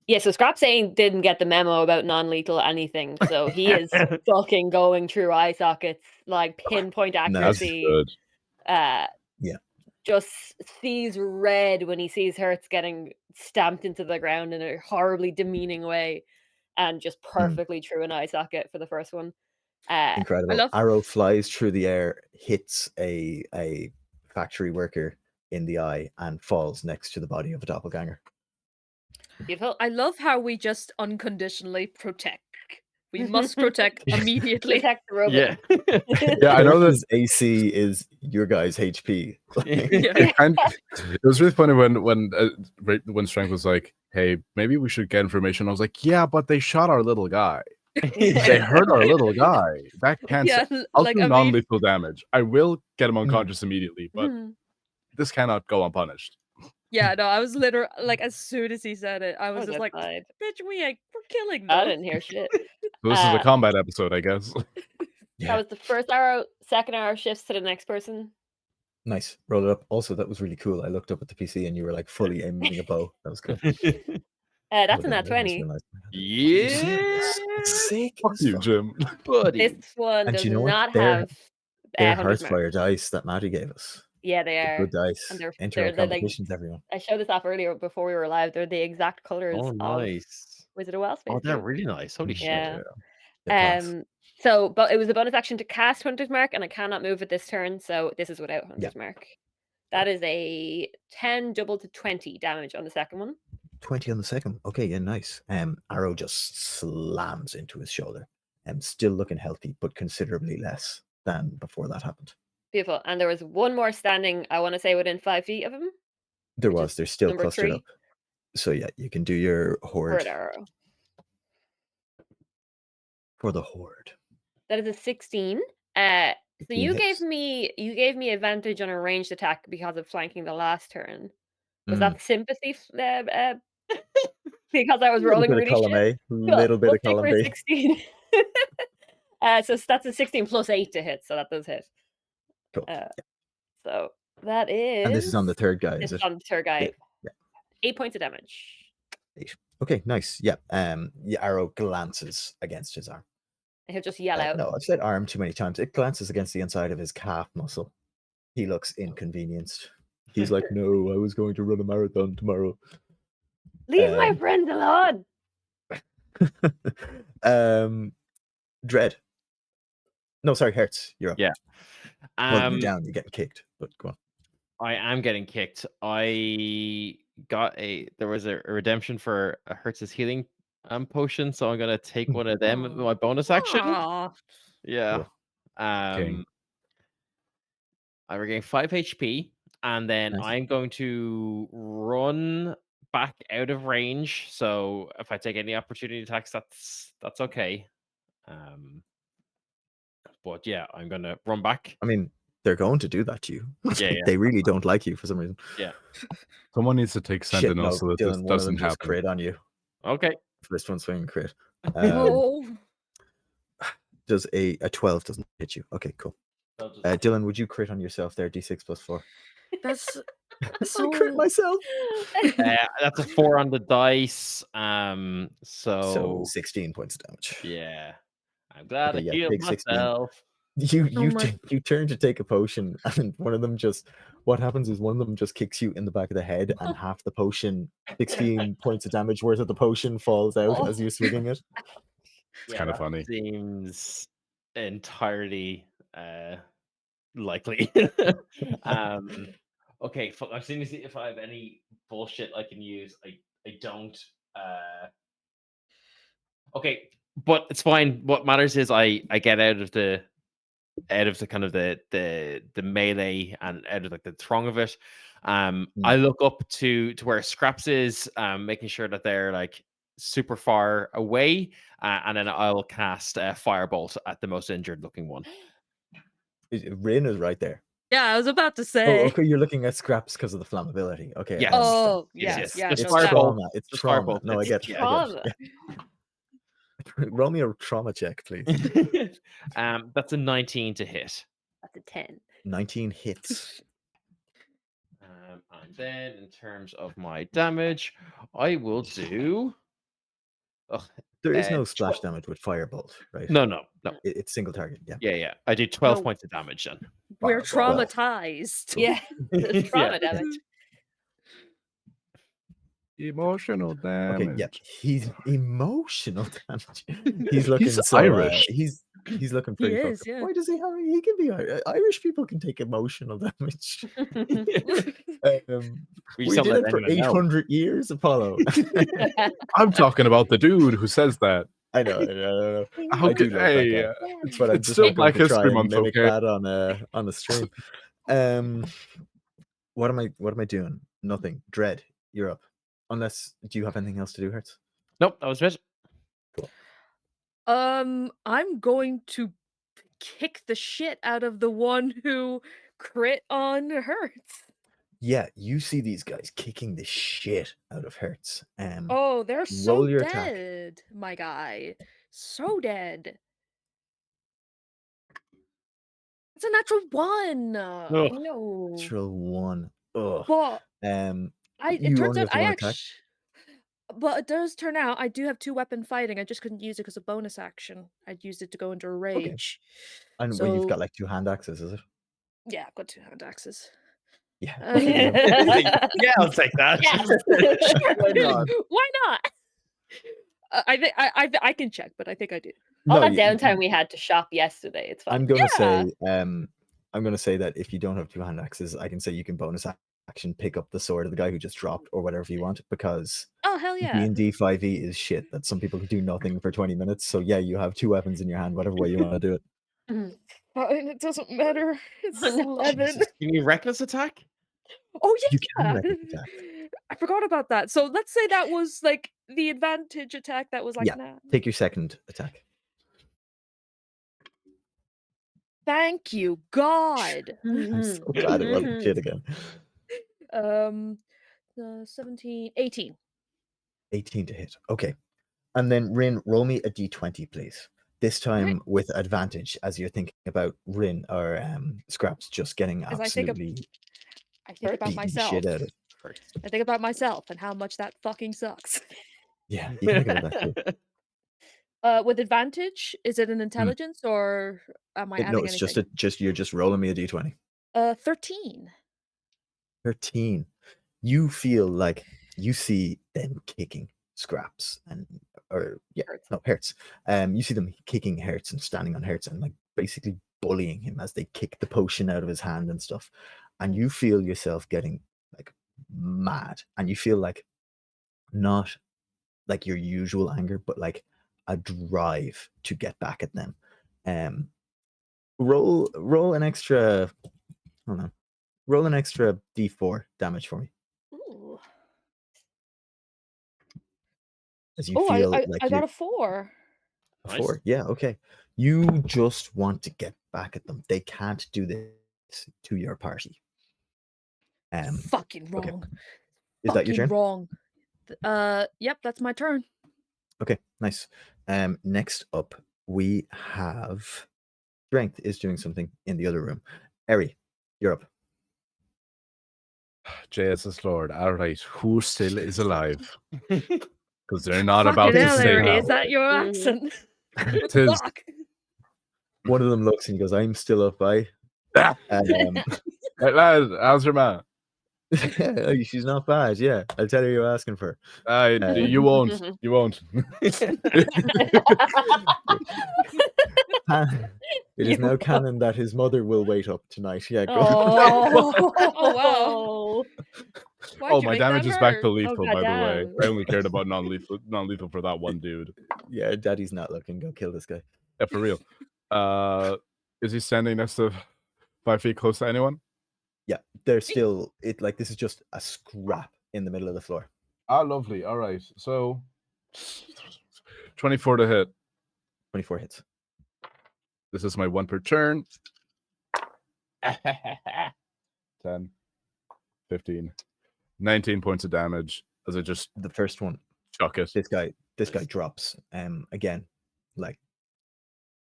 Yeah, so Scrap saying didn't get the memo about non-lethal anything, so he is fucking going through eye sockets, like pinpoint accuracy. Yeah. Just sees red when he sees Hertz getting stamped into the ground in a horribly demeaning way, and just perfectly through an eye socket for the first one. Incredible. Arrow flies through the air, hits a factory worker in the eye, and falls next to the body of a doppelganger. Beautiful. I love how we just unconditionally protect. We must protect immediately. Protect the robot. Yeah, I know that AC is your guy's HP. It was really funny when Strength was like, hey, maybe we should get information. I was like, yeah, but they shot our little guy. They hurt our little guy. That can't. Yeah, I'll like, do I mean- non-lethal damage. I will get him unconscious immediately, but Mhm. this cannot go unpunished. Yeah, no, I was literally like, as soon as he said it, I was just like, outside. "Bitch, we're killing them." I didn't hear shit. So this is a Uh, combat episode, I guess. That was the first arrow. Second arrow shifts to the next person. Nice. Roll it up. Also, that was really cool. I looked up at the PC and you were like fully aiming a bow. That was cool. That's a nat 20. Yeah. Sick. Fuck you, Jim. Buddy. This one And does you know not what? They're have Hearthfire 100 marks. dice that Maddie gave us. Yeah, they are. Good dice. And they're Enter our like, competitions, everyone. I showed this off earlier before we were live. They're the exact colors Oh, of nice. Wizard of Wildspace. Oh, they're too. really nice. Holy shit. Yeah. They're class. So, but it was a bonus action to cast Hunter's Mark, and I cannot move at this turn, so this is without Hunter's Mark. That is a 10 double to 20 damage on the second one. 20 on the second. Okay, yeah, nice. Arrow just slams into his shoulder. Still looking healthy, but considerably less than before that happened. Beautiful. And there was one more standing, I want to say, within 5 feet of him. There was. They're still number clustered 3. up. So yeah, you can do your horde. Horde arrow. For the horde. That is a 16. So 16 you hits. gave me advantage on a ranged attack because of flanking the last turn. Was Mm. that sympathy? Because I was Little rolling bit of really column shit. A, little bit of We'll column stick for a B. 16. So that's a 16 plus 8 to hit, so that does hit. Cool. So that is. And this is on the third guy, This is is it? on the third guy. Yeah. 8 points of damage. 8. Okay, nice. Yeah. The arrow glances against his arm. And he'll just yell out. No, I've said arm too many times. It glances against the inside of his calf muscle. He looks inconvenienced. He's like, no, I was going to run a marathon tomorrow. Leave my friends alone. Dread. No, sorry, Hertz. You're up. Yeah. Well, you're down. You're getting kicked. But go on. I am getting kicked. There was a redemption for a Hertz's healing potion, so I'm gonna take one of them with my bonus action. Aw. Yeah. King. I regain 5 HP, and then Nice. I'm going to run back out of range. So if I take any opportunity attacks, that's okay. But yeah, I'm gonna run back. I mean, they're going to do that to you. Yeah, yeah. They really don't like you for some reason. Yeah. Someone needs to take Shit, Sentinel no, so that Dylan, this one of doesn't them just happen. crit on you. Okay. First one swing crit. Oh. Does a 12 doesn't hit you. Okay, cool. Dylan, would you crit on yourself there? D6 plus 4. That's I crit myself. That's a 4 on the dice. So 16 points of damage. Yeah. I'm glad Okay, I healed take 16. myself. You turn to take a potion, and one of them just. What happens is one of them just kicks you in the back of the head, and half the potion, 16 points of damage worth of the potion, falls out as you're swinging it. It's kind of funny. Seems entirely likely. Okay, I'm seeing to see if I have any bullshit I can use. I don't. Okay, but it's fine. What matters is I get out of the kind of the melee and out of like the throng of it. I look up to where Scraps is, making sure that they're like super far away, and then I'll cast Firebolt at the most injured looking one. Rin is right there. Yeah, I was about to Oh, say. okay, you're looking at Scraps because of the flammability. Okay. Yes. I understand. Oh, Yes, yes, yeah. It's no, that- trauma. It's Just trauma. Firebolt. No, I get it. Yeah, I get it. Yeah. Roll me a trauma check, please. That's a 19 to hit. That's a 10. 19 hits. And then in terms of my damage, I will do. There is no splash damage with Firebolt, right? No. It's single target. Yeah. Yeah. I do 12 No. points of damage then. We're Fireball. traumatized. Yeah. It's trauma Yeah. damage. Emotional damage. Okay, yeah. He's emotional damage. He's looking He's so Irish. He's looking pretty He fucked is, up. yeah. Why does he have? He can be Irish people can take emotional damage. We sound did like it for anyone else. 800 years, Apollo. I'm talking about the dude who says that. I know. How I do could- love that hey, guy. But I'm it's just still not going Black to try History and Month, mimic okay? that on a stream. What am I doing? Nothing. Dread, you're up. Unless, do you have anything else to do, Hertz? Nope, that was it. I'm going to kick the shit out of the one who crit on Hertz. Yeah, you see these guys kicking the shit out of Hertz. Oh, they're so roll your attack. dead, my guy. So dead. It's a natural 1. Ugh. No. Natural 1. Ugh. But it it turns out I attack. actually. But it does turn out I do have 2-weapon fighting. I just couldn't use it because of bonus action. I'd used it to go into a rage. And well, you've got like 2 hand axes, is it? Yeah, I've got 2 hand axes. Yeah. Yeah, I'll take that. Why not? Why not? I think I can check, but I think I do. All that downtime we had to shop yesterday. It's fine. I'm gonna say that if you don't have 2 hand axes, I can say you can bonus action pick up the sword of the guy who just dropped or whatever you want, because oh hell yeah, D&D 5e is shit that some people can do nothing for 20 minutes. So yeah, you have 2 weapons in your hand, whatever way you want to do it. Fine, it doesn't matter. It's 11. Can you reckless attack? Oh yeah, you can reckless attack. I forgot about that. So let's say that was like the advantage attack. That was like, nah. Take your second attack. Thank you, God. I'm so glad it wasn't shit again. 17, 18. 18 to hit. Okay. And then Rin, roll me a d20, please. This time with advantage, as you're thinking about Rin or Scraps just getting absolutely I think about myself. Shit out of. I think about myself and how much that fucking sucks. Yeah, you can think about that too. With advantage, is it an intelligence or am I adding No, it's anything? just you're just rolling me a d20. 13. 13. You feel like you see them kicking Scraps Hertz. You see them kicking Hertz and standing on Hertz and like basically bullying him as they kick the potion out of his hand and stuff. And you feel yourself getting like mad, and you feel like not like your usual anger, but like a drive to get back at them. Roll an extra. Hold on. Roll an extra d4 damage for me. Ooh. As you feel I like got a 4. A 4? Yeah, okay. You just want to get back at them. They can't do this to your party. Fucking wrong. Okay. Is that your turn? Wrong. Yep, that's my turn. Okay, nice. Next up, we have Strength is doing something in the other room. Eri, you're up. Jesus Lord, all right, who still is alive? Because they're not about to hell, say Eri, now. is that your accent? What Tis. the fuck? One of them looks and he goes, I'm still up, bye. Right, lad, how's your man? She's not bad, yeah. I'll tell her you're asking for her. You won't. You won't. It is now canon that his mother will wait up tonight. Yeah, go. Oh, wow. Oh, my damage is back to lethal, by the way. I only cared about non-lethal for that one dude. Yeah, Daddy's not looking. Go kill this guy. Yeah, for real. Is he standing next to 5 feet close to anyone? Yeah, they're still this is just a scrap in the middle of the floor. Ah, lovely. All right. So 24 to hit. 24 hits. This is my 1 per turn. 10, 15, 19 points of damage as I just the first one. Chuck it. This guy drops. Again, like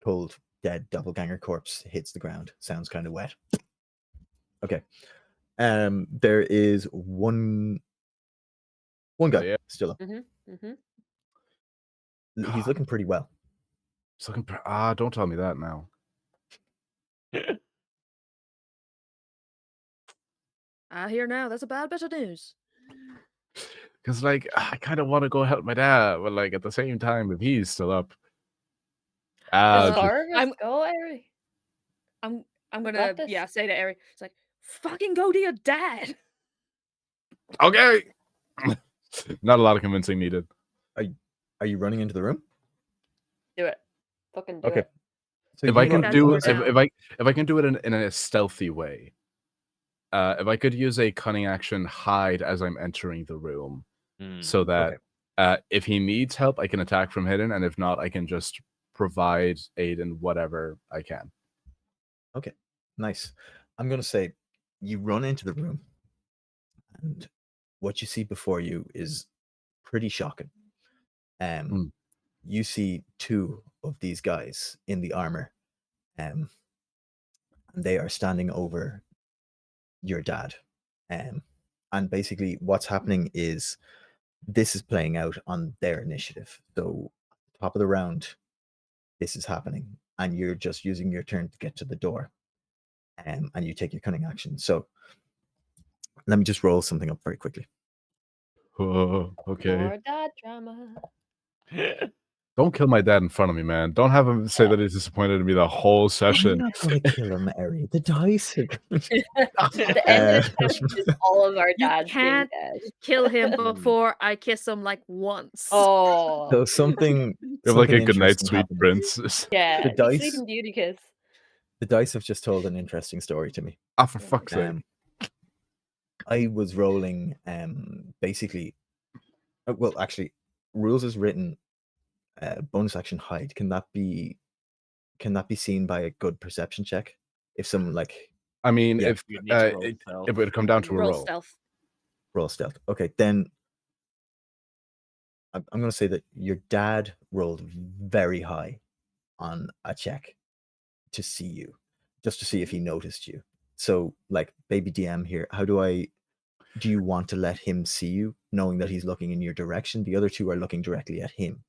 cold, dead doppelganger corpse hits the ground. Sounds kind of wet. Okay. There is one guy still up. He's looking pretty well. He's looking don't tell me that now. I hear now. That's a bad bit of news. Because I kind of want to go help my dad, but at the same time, if he's still up, I'm go, Eri. I'm gonna say to Eri, it's like, fucking go to your dad. Okay. Not a lot of convincing needed. Are you running into the room? Do it. Fucking do it. So if I can do it, if I can do it in a stealthy way, if I could use a cunning action hide as I'm entering the room, so that Okay. if he needs help, I can attack from hidden, and if not, I can just provide aid in whatever I can. Okay, nice. I'm gonna say you run into the room, and what you see before you is pretty shocking. You see two of these guys in the armor, and they are standing over your dad. And basically, what's happening is this is playing out on their initiative. So, top of the round, this is happening, and you're just using your turn to get to the door, and you take your cunning action. So, let me just roll something up very quickly. Okay. More dad drama. Don't kill my dad in front of me, man. Don't have him say that he's disappointed in me the whole I'm session. not gonna kill him, Eri. The dice are The end of the session is all of our You dads being can't dead. kill him before I kiss him like once. Oh. So something You have like a good night, interesting sweet happened. prince. Yeah, The dice, Sleeping Beauty kiss. the dice have just told an interesting story to me. Ah, for fuck's sake. I was rolling basically well, actually, rules is written bonus action hide. Can that be seen by a good perception check? If someone I mean, Yeah. if You'd need to roll it stealth. would come down to a Roll roll. stealth. roll stealth. Okay, then I'm going to say that your dad rolled very high on a check to see you, just to see if he noticed you. So, like, baby DM here, do you want to let him see you, knowing that he's looking in your direction? The other two are looking directly at him.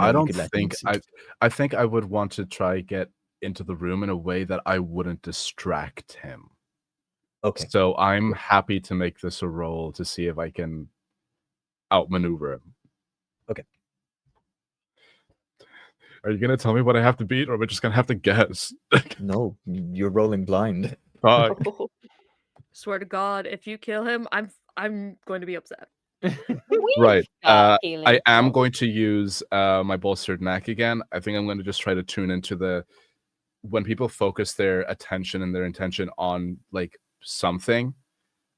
I you don't could let think him see. I think I would want to try get into the room in a way that I wouldn't distract him. Okay. So I'm happy to make this a roll to see if I can outmaneuver him. Okay. Are you gonna tell me what I have to beat, or am I just gonna have to guess? No, you're rolling blind. Fuck. Swear to God, if you kill him, I'm going to be upset. Right. healing I am spells. going to use my bolstered neck again. I think I'm going to just try to tune into when people focus their attention and their intention on like something.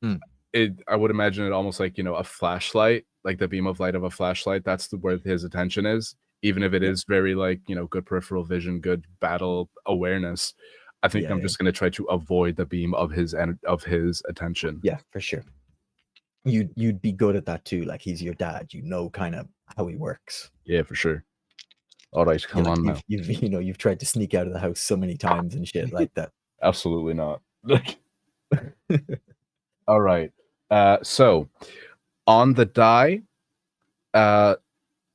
I would imagine it almost like, a flashlight, like the beam of light of a flashlight. That's where his attention is, even if it is very like, good peripheral vision, good battle awareness. I think I'm just going to try to avoid the beam of his attention. Yeah, for sure. You'd be good at that too. Like, he's your dad. You know kind of how he works. Yeah, for sure. All right, come on now. You've tried to sneak out of the house so many times and shit like that. Absolutely not. All right. So on the die,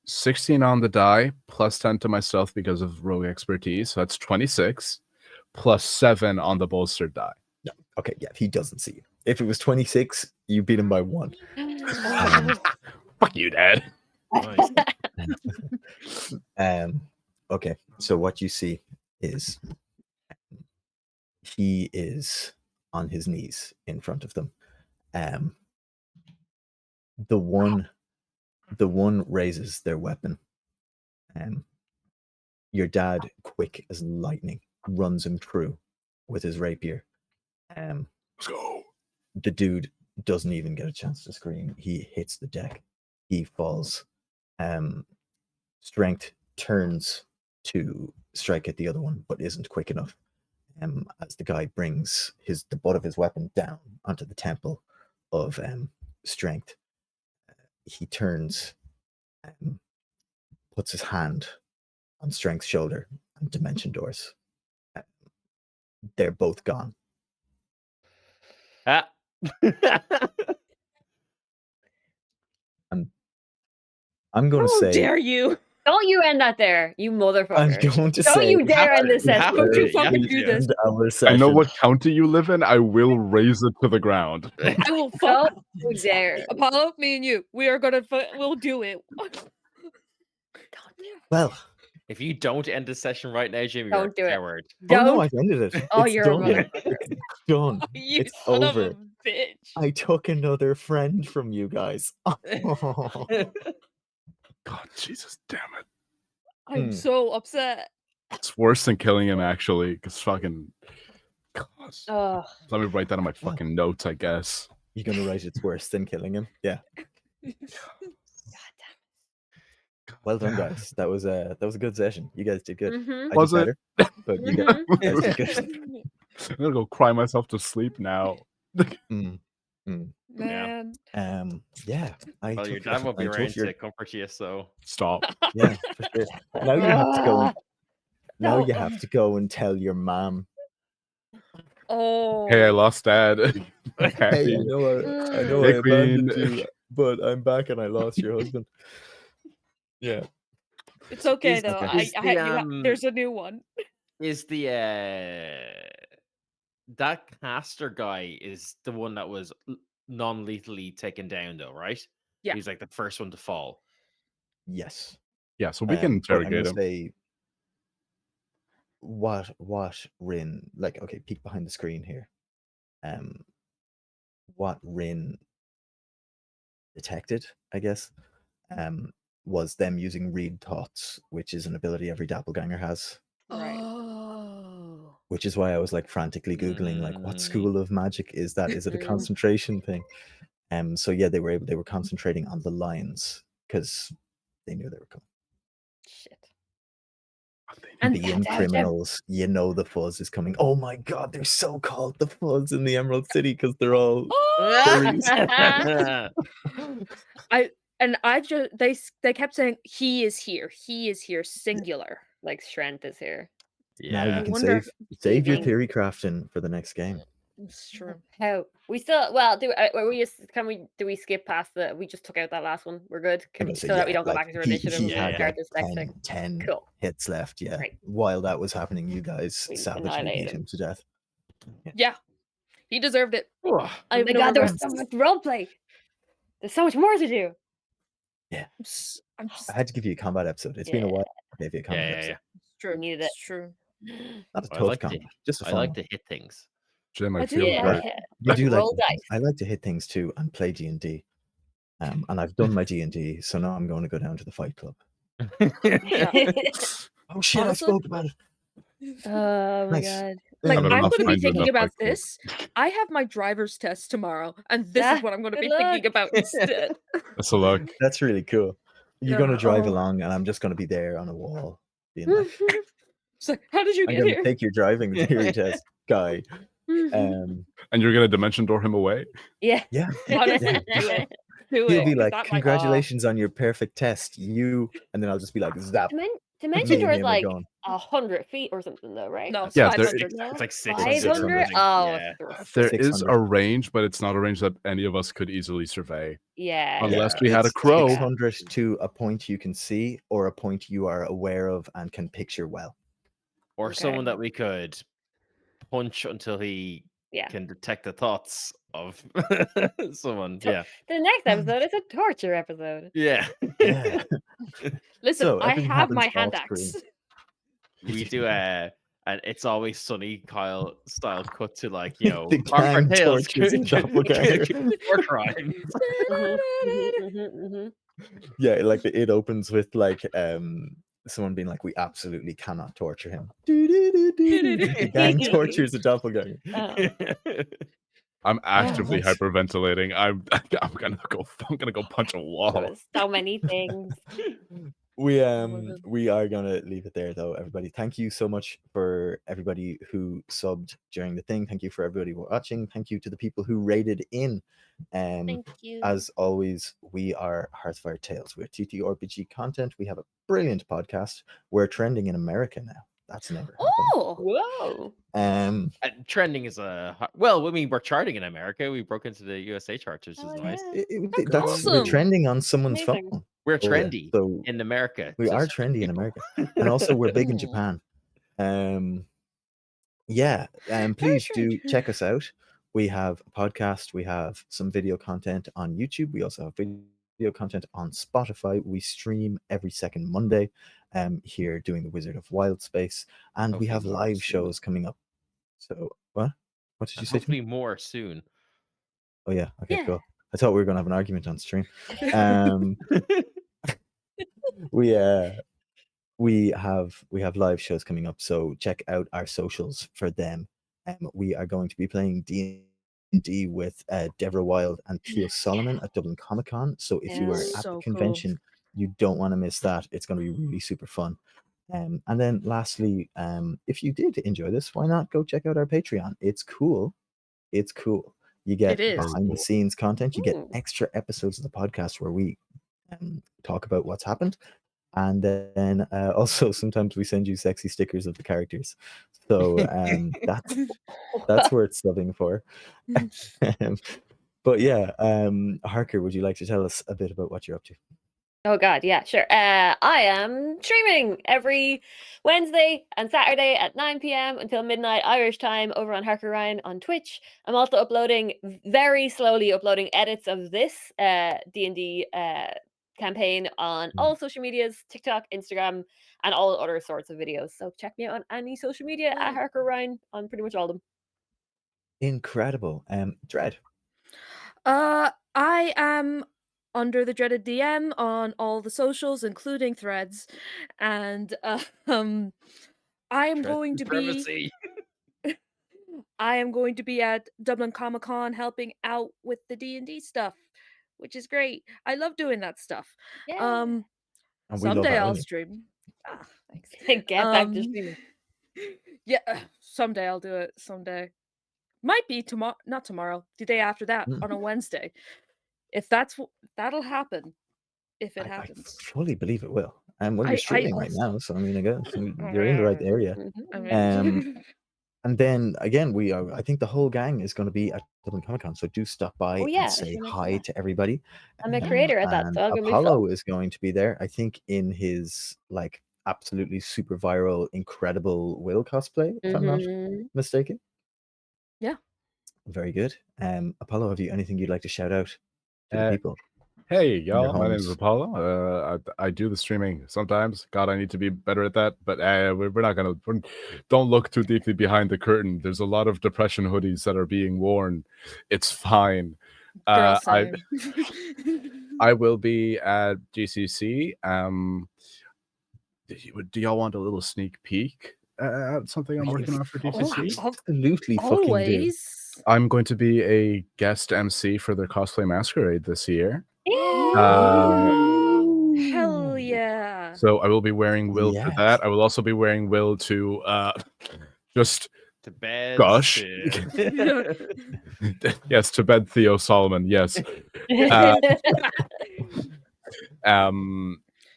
16 on the die, plus 10 to my stealth because of rogue expertise. So that's 26, plus 7 on the bolstered die. Yeah. Okay. Yeah. He doesn't see you. If it was 26, you beat him by 1. Fuck you, Dad. Okay. So what you see is he is on his knees in front of them. The one raises their weapon. Your dad, quick as lightning, runs him through with his rapier. Let's go. The dude doesn't even get a chance to scream. He hits the deck. He falls. Strength turns to strike at the other one, but isn't quick enough. As the guy brings the butt of his weapon down onto the temple of Strength, he turns, puts his hand on Strength's shoulder, and dimension doors. They're both gone. I'm going to say. How dare you? Don't you end that there, you motherfucker. I'm going to Don't say. you dare end this session. Don't you fucking do this. I know what county you live in. I will raise it to the ground. I will fuck. Don't you dare. Apollo, me and you, we are gonna. We'll do it. Well, if you don't end this session right now, Jimmy, Don't do you're a it. coward. Oh no, I've ended it. Oh, It's you're done. a motherfucker. It's done. You It's son of over. a bitch. I took another friend from you guys. God, Jesus damn it. I'm so upset. It's worse than killing him, actually, because fucking. God. Oh. Let me write that on my fucking notes, I guess. You're gonna write it's worse than killing him? Yeah. Well done, guys. That was a good session. You guys did good. Mhm. I Was did it? better, but you guys did good. I'm gonna go cry myself to sleep now. Mm, mm. Man. Yeah. I Well, took your dad won't be I took around your to comfort you, so Stop. yeah, for sure. Now you have to go. Now No. you have to go and tell your mom. Oh. Hey, I lost dad. Hey, I know Hey, I abandoned Queen. you, but I'm back and I lost your husband. Yeah. It's okay Is- though. is There's a new one. is the that caster guy is the one that was non-lethally taken down though, right? Yeah. He's like the first one to fall. Yes. Yeah, so we can But I'm interrogate gonna him. say what Rin, like, okay, peek behind the screen here. What Rin detected, I guess, was them using read thoughts, which is an ability every doppelganger has. Right. Oh. Which is why I was like frantically googling like what school of magic is that? Is it a concentration thing? So yeah, they were concentrating on the lines because they knew they were coming. Shit. And The in criminals, you know the fuzz is coming. Oh my god, they're so called the fuzz in the Emerald City because they're all furries. They kept saying he is here, singular. Like strength is here. Now Yeah. you I can wonder save your Evening. theory crafting for the next game. It's true. How we still do we skip past we just took out that last one? We're good. I'm gonna say, So that we yeah, don't go like, back into he initiative and had start like this next thing. 10 Cool. hits left. Yeah. Right. While that was happening, you guys We savagely annihilated beat him to death. Yeah. He deserved it. I Oh have my no god, there was regrets. so much roleplay. There's so much more to do. Yeah. I'm just I had to give you a combat episode. It's been a while. I gave you a combat episode. It's true. We needed It's it. true. Not a I tough like combat, just a I fun like one. to hit things. Jim, I I feel do, hurt. I do like roll dice. I like to hit things too and play D&D. And I've done my D&D, so now I'm going to go down to the fight club. Oh shit, I Honestly? spoke about it. Oh my Nice. god. Like, I better I'm not going to be find you thinking enough about like this. I have my driver's test tomorrow, and this Ah, is what I'm going to good be thinking luck. about instead. Best of luck. That's really cool. You're Yeah. going to drive Oh. along, and I'm just going to be there on a wall, being like, It's like, how did you I'm get going to here? take your driving theory test, guy. And you're gonna dimension door him away? Yeah. Yeah. Honestly, Yeah. do it. Do He'll it. be 'cause like, that might- congratulations on your perfect test. You, and then I'll just be like, zap. Dimension Me door and is him are like going. 100 feet or something though, right? No, it's Yeah, 500. It's like 600. 500? Oh, There is 600. a range, but it's not a range that any of us could easily survey. yeah. Unless we had a It's crow. 600 to a point you can see, or a point you are aware of and can picture well. Or Okay. someone that we could punch until he can detect the thoughts of someone. Yeah. The next episode is a torture episode. Yeah. Yeah. Listen, So, I everything have my happens hand off axe. screen. We do an It's Always Sunny Kyle style cut to like, you know, The our gang tales tortures a doppelganger. war crimes. Yeah, like it opens with like someone being like, we absolutely cannot torture him. The gang tortures a doppelganger. I'm actively nice. hyperventilating. I'm gonna go punch a wall. So many things. We are gonna leave it there though, everybody. Thank you so much for everybody who subbed during the thing. Thank you for everybody watching. Thank you to the people who rated in. Thank you. As always, we are Hearthfire Tales. We're TTRPG content. We have a brilliant podcast. We're trending in America now. That's never happened. Oh, whoa. Trending is well, I mean, we're charting in America. We broke into the USA charts, which is nice. We're awesome. trending on someo's Amazing. phone. We're Oh, yeah. trendy So in America. we to are certain trendy in people. America, and also we're big in Japan. Yeah, please do check us out. We have a podcast. We have some video content on YouTube. We also have video content on Spotify. We stream every second Monday here doing the Wizard of Wildspace, and we Hopefully have more live soon. shows coming up. So what did you say to Hopefully me? more soon. Oh yeah, okay, Yeah. cool. I thought we were gonna have an argument on stream. We have live shows coming up, so check out our socials for them. We are going to be playing D D&D with Deborah Wild and Theo Solomon at Dublin Comic Con. So if you are at So the cool. convention, you don't want to miss that. It's going to be really super fun. And then lastly, if you did enjoy this, why not go check out our Patreon? It's cool. It's cool. You get is. behind the scenes content. You get Ooh. extra episodes of the podcast where we talk about what's happened. And then also sometimes we send you sexy stickers of the characters. So that's worth subbing for. But yeah, Harker, would you like to tell us a bit about what you're up to? Oh God, yeah, sure. I am streaming every Wednesday and Saturday at 9 p.m. until midnight Irish time over on Harker Ryan on Twitch. I'm also uploading, very slowly uploading edits of this D&D campaign on all social medias, TikTok, Instagram, and all other sorts of videos. So check me out on any social media at Harker Ryan on pretty much all of them. Incredible. Dread. I am under the dreaded DM on all the socials, including Threads, and I am going to be. I am going to be at Dublin Comic Con helping out with the D&D stuff, which is great. I love doing that stuff. Yeah. And we love Someday having I'll you. stream. Ah, thanks. Get back to streaming. Yeah, someday I'll do it. Someday. Might be tomorrow, not tomorrow, the day after that, on a Wednesday. If that'll happen. If it happens. I fully believe it will. And well, you're I streaming right also- now, so I mean, I guess you're in the right area. I mean- And then again, we are. I think the whole gang is going to be at Dublin Comic Con, so do stop by Oh, yeah, and say sure, mention hi that. to everybody. I'm a creator at that, And so I'm gonna be Apollo fun. is going to be there. I think in his like absolutely super viral, incredible Will cosplay, if I'm not mistaken. Yeah. Very good. Apollo, have you anything you'd like to shout out to the people? Hey, your y'all. My name is homes? Apollo. I do the streaming sometimes. God, I need to be better at that. But we're not going to... Don't look too deeply behind the curtain. There's a lot of depression hoodies that are being worn. It's fine. Girl, I same. will be at GCC. Do y'all want a little sneak peek at something I'm working on for GCC? Absolutely fucking do. Always. I'm going to be a guest MC for their cosplay masquerade this year. Hell yeah. So I will be wearing Will to that. I will also be wearing Will to just to bed. Gosh. Yes, to bed, Theo Solomon. Yes.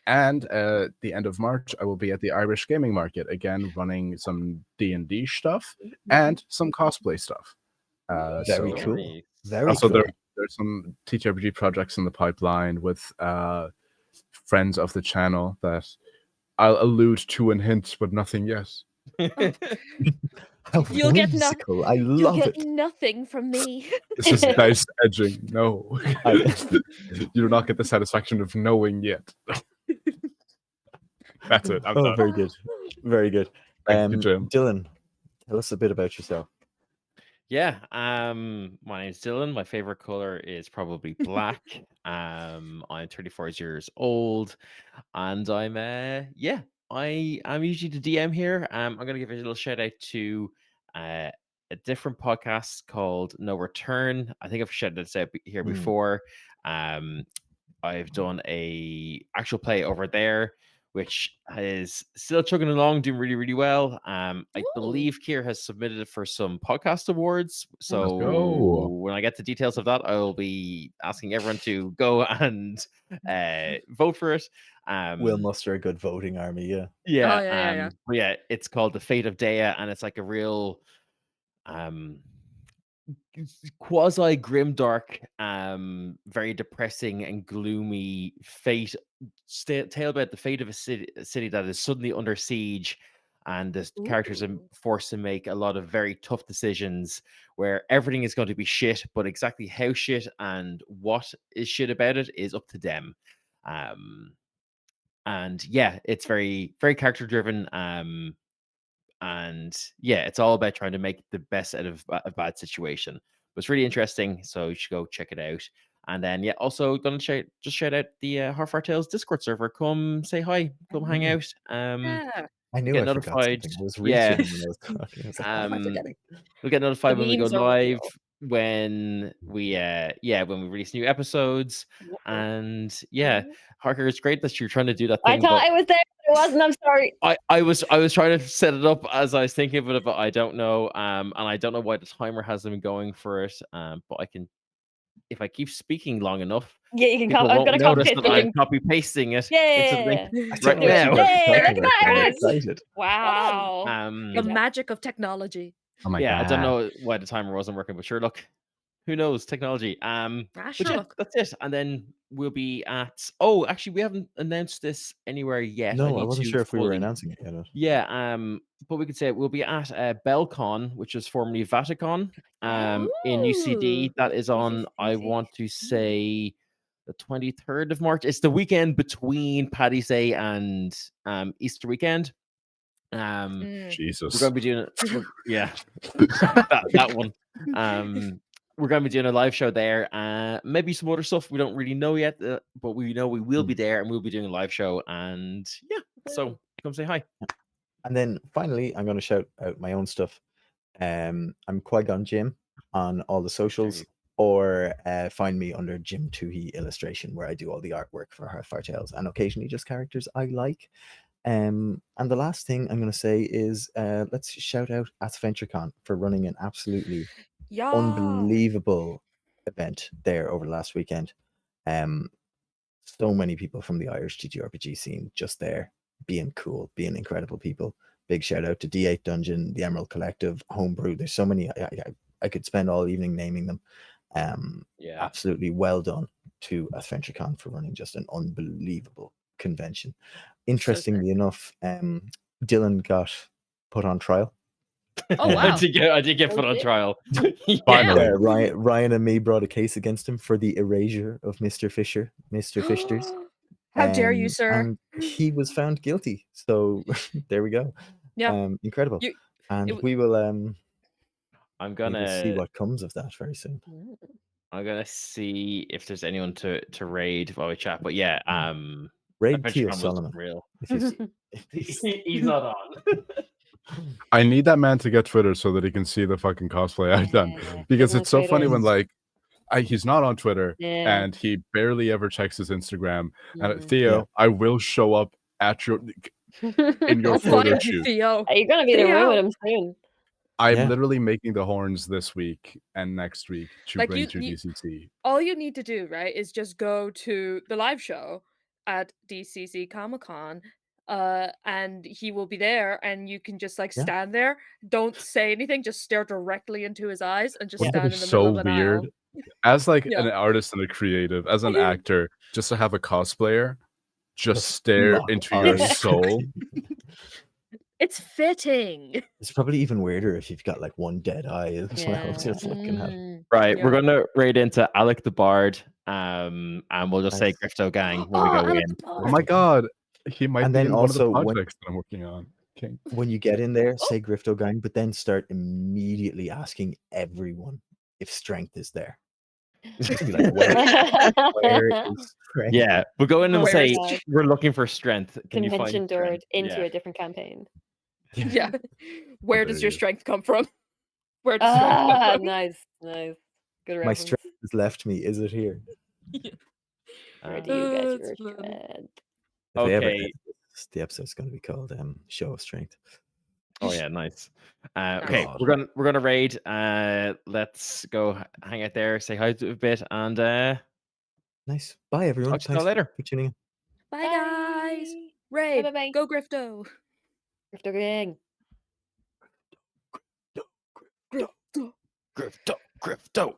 And at the end of March, I will be at the Irish Gaming Market again, running some D&D stuff and some cosplay stuff. Very so- cool. Very Also, cool. there's some TTRPG projects in the pipeline with friends of the channel that I'll allude to and hint, but nothing yet. How You'll get whimsical. I You'll love get it. nothing from me. This is nice edging. No. You do not get the satisfaction of knowing yet. That's it. I'm done. Very good. Very good. Thank you, Jim. Dylan, tell us a bit about yourself. Yeah, my name's Dylan. My favorite color is probably black. I'm 34 years old, and I'm I am usually the DM here. I'm gonna give a little shout out to a different podcast called No Return. I think I've shouted this out here before. I've done a actual play over there, which is still chugging along, doing really, really well. I believe Kier has submitted it for some podcast awards. So go. when I get the details of that, I'll be asking everyone to go and vote for it. We'll muster a good voting army, yeah. Yeah, Oh, yeah. but yeah, it's called The Fate of Dea, and it's like a real quasi grimdark, very depressing and gloomy fate tale about the fate of a city that is suddenly under siege, and the characters are forced to make a lot of very tough decisions where everything is going to be shit, but exactly how shit and what is shit about it is up to them. And yeah, it's very, very character driven. And yeah, it's all about trying to make the best out of a bad situation. But it's really interesting, so you should go check it out. And then yeah, also gonna just shout out the Harfar Tales Discord server. Come say hi, come hang out. Yeah. I knew get I forgot notified. something. I was Yeah. reaching when I was talking. I was like, what am I forgetting? We'll get notified when we go memes are live. real. when we release new episodes. And Harker, it's great that you're trying to do that I thing. thought but I was there, but I wasn't. I'm sorry. I was trying to set it up as I was thinking of it, but I don't know. And I don't know why the timer hasn't been going for it. But I can, if I keep speaking long enough, Yeah, you can. people I'm won't gonna copy notice paste that the I'm link. copy pasting it Yeah, into yeah, the link yeah. right know what you now. guys are Yay, talking look at about. that, I'm it works. excited. Wow. The job. magic of technology. Oh my Yeah, I don't God. know why the timer wasn't working, but sure, look, who knows technology. But yeah, Sherlock. that's it. And then we'll be at. Oh, actually, we haven't announced this anywhere yet. No, I need wasn't to sure if we were fully- announcing it yet. Yeah, but we could say we'll be at BellCon, which is formerly Vaticon, in UCD. That is on, I want to say, the 23rd of March. It's the weekend between Paddy's Day and Easter weekend. Jesus. We're going to be doing that one. We're going to be doing a live show there. Maybe some other stuff we don't really know yet, but we know we will be there and we'll be doing a live show. And so come say hi. And then finally, I'm going to shout out my own stuff. I'm Qui-Gon Jim on all the socials, or find me under Jim Toohey Illustration, where I do all the artwork for Hearthfire Tales and occasionally just characters I like. And the last thing I'm going to say is let's shout out AdventureCon for running an absolutely unbelievable event there over the last weekend. So many people from the Irish TTRPG scene just there, being cool, being incredible people. Big shout out to D8 Dungeon, the Emerald Collective, Homebrew. There's so many. I could spend all evening naming them. Absolutely well done to AdventureCon for running just an unbelievable convention. Interestingly enough, Dylan got put on trial. Oh wow! I did get put on trial. Finally, Ryan and me brought a case against him for the erasure of Mr. Fishers. How dare you, sir? And he was found guilty. So there we go. Yeah, incredible. We will. I'm we gonna will see what comes of that very soon. I'm gonna see if there's anyone to raid while we chat. But yeah, Raid AdventureCon Theo was Solomon. real. He's He's not on. I need that man to get Twitter so that he can see the fucking cosplay I've done. Because it's so funny when he's not on Twitter and he barely ever checks his Instagram. And Theo, I will show up at your in your photo shoot. Theo. You're gonna be in a room with him soon. I'm literally making the horns this week and next week to Like bring to DCC. All you need to do, right, is just go to the live show at DCC Comic Con, and he will be there, and you can just stand there, don't say anything, just stare directly into his eyes, and just stand in the middle of an aisle. As an artist and a creative, as an actor, just to have a cosplayer just stare into your soul. It's fitting. It's probably even weirder if you've got one dead eye as well, just looking at it. Right, we're gonna raid into Alec the Bard, and we'll just say Grifto Gang when we go in. Oh my god, he might And be then in also one of the projects that I'm working on. Okay. When you get in there, say Grifto Gang, but then start immediately asking everyone if strength is there. Just be like, where is strength? Yeah, we'll go in and Where say is we're looking for strength. Can you Convention find doored strength? into a different campaign. Yeah. Where does your strength come from? Where does strength come from? Nice. Good reference. My strength has left me. Is it here? Where do you get your strength? If they ever Okay. edit this, the episode's going to be called Show of Strength. Oh yeah, nice. Okay, we're gonna raid. Let's go hang out there, say hi to a bit, and nice. Bye everyone. Talk to you later. For tuning in. Bye guys. Raid. Bye. Go Grifto. Grifto Gang. Grifto.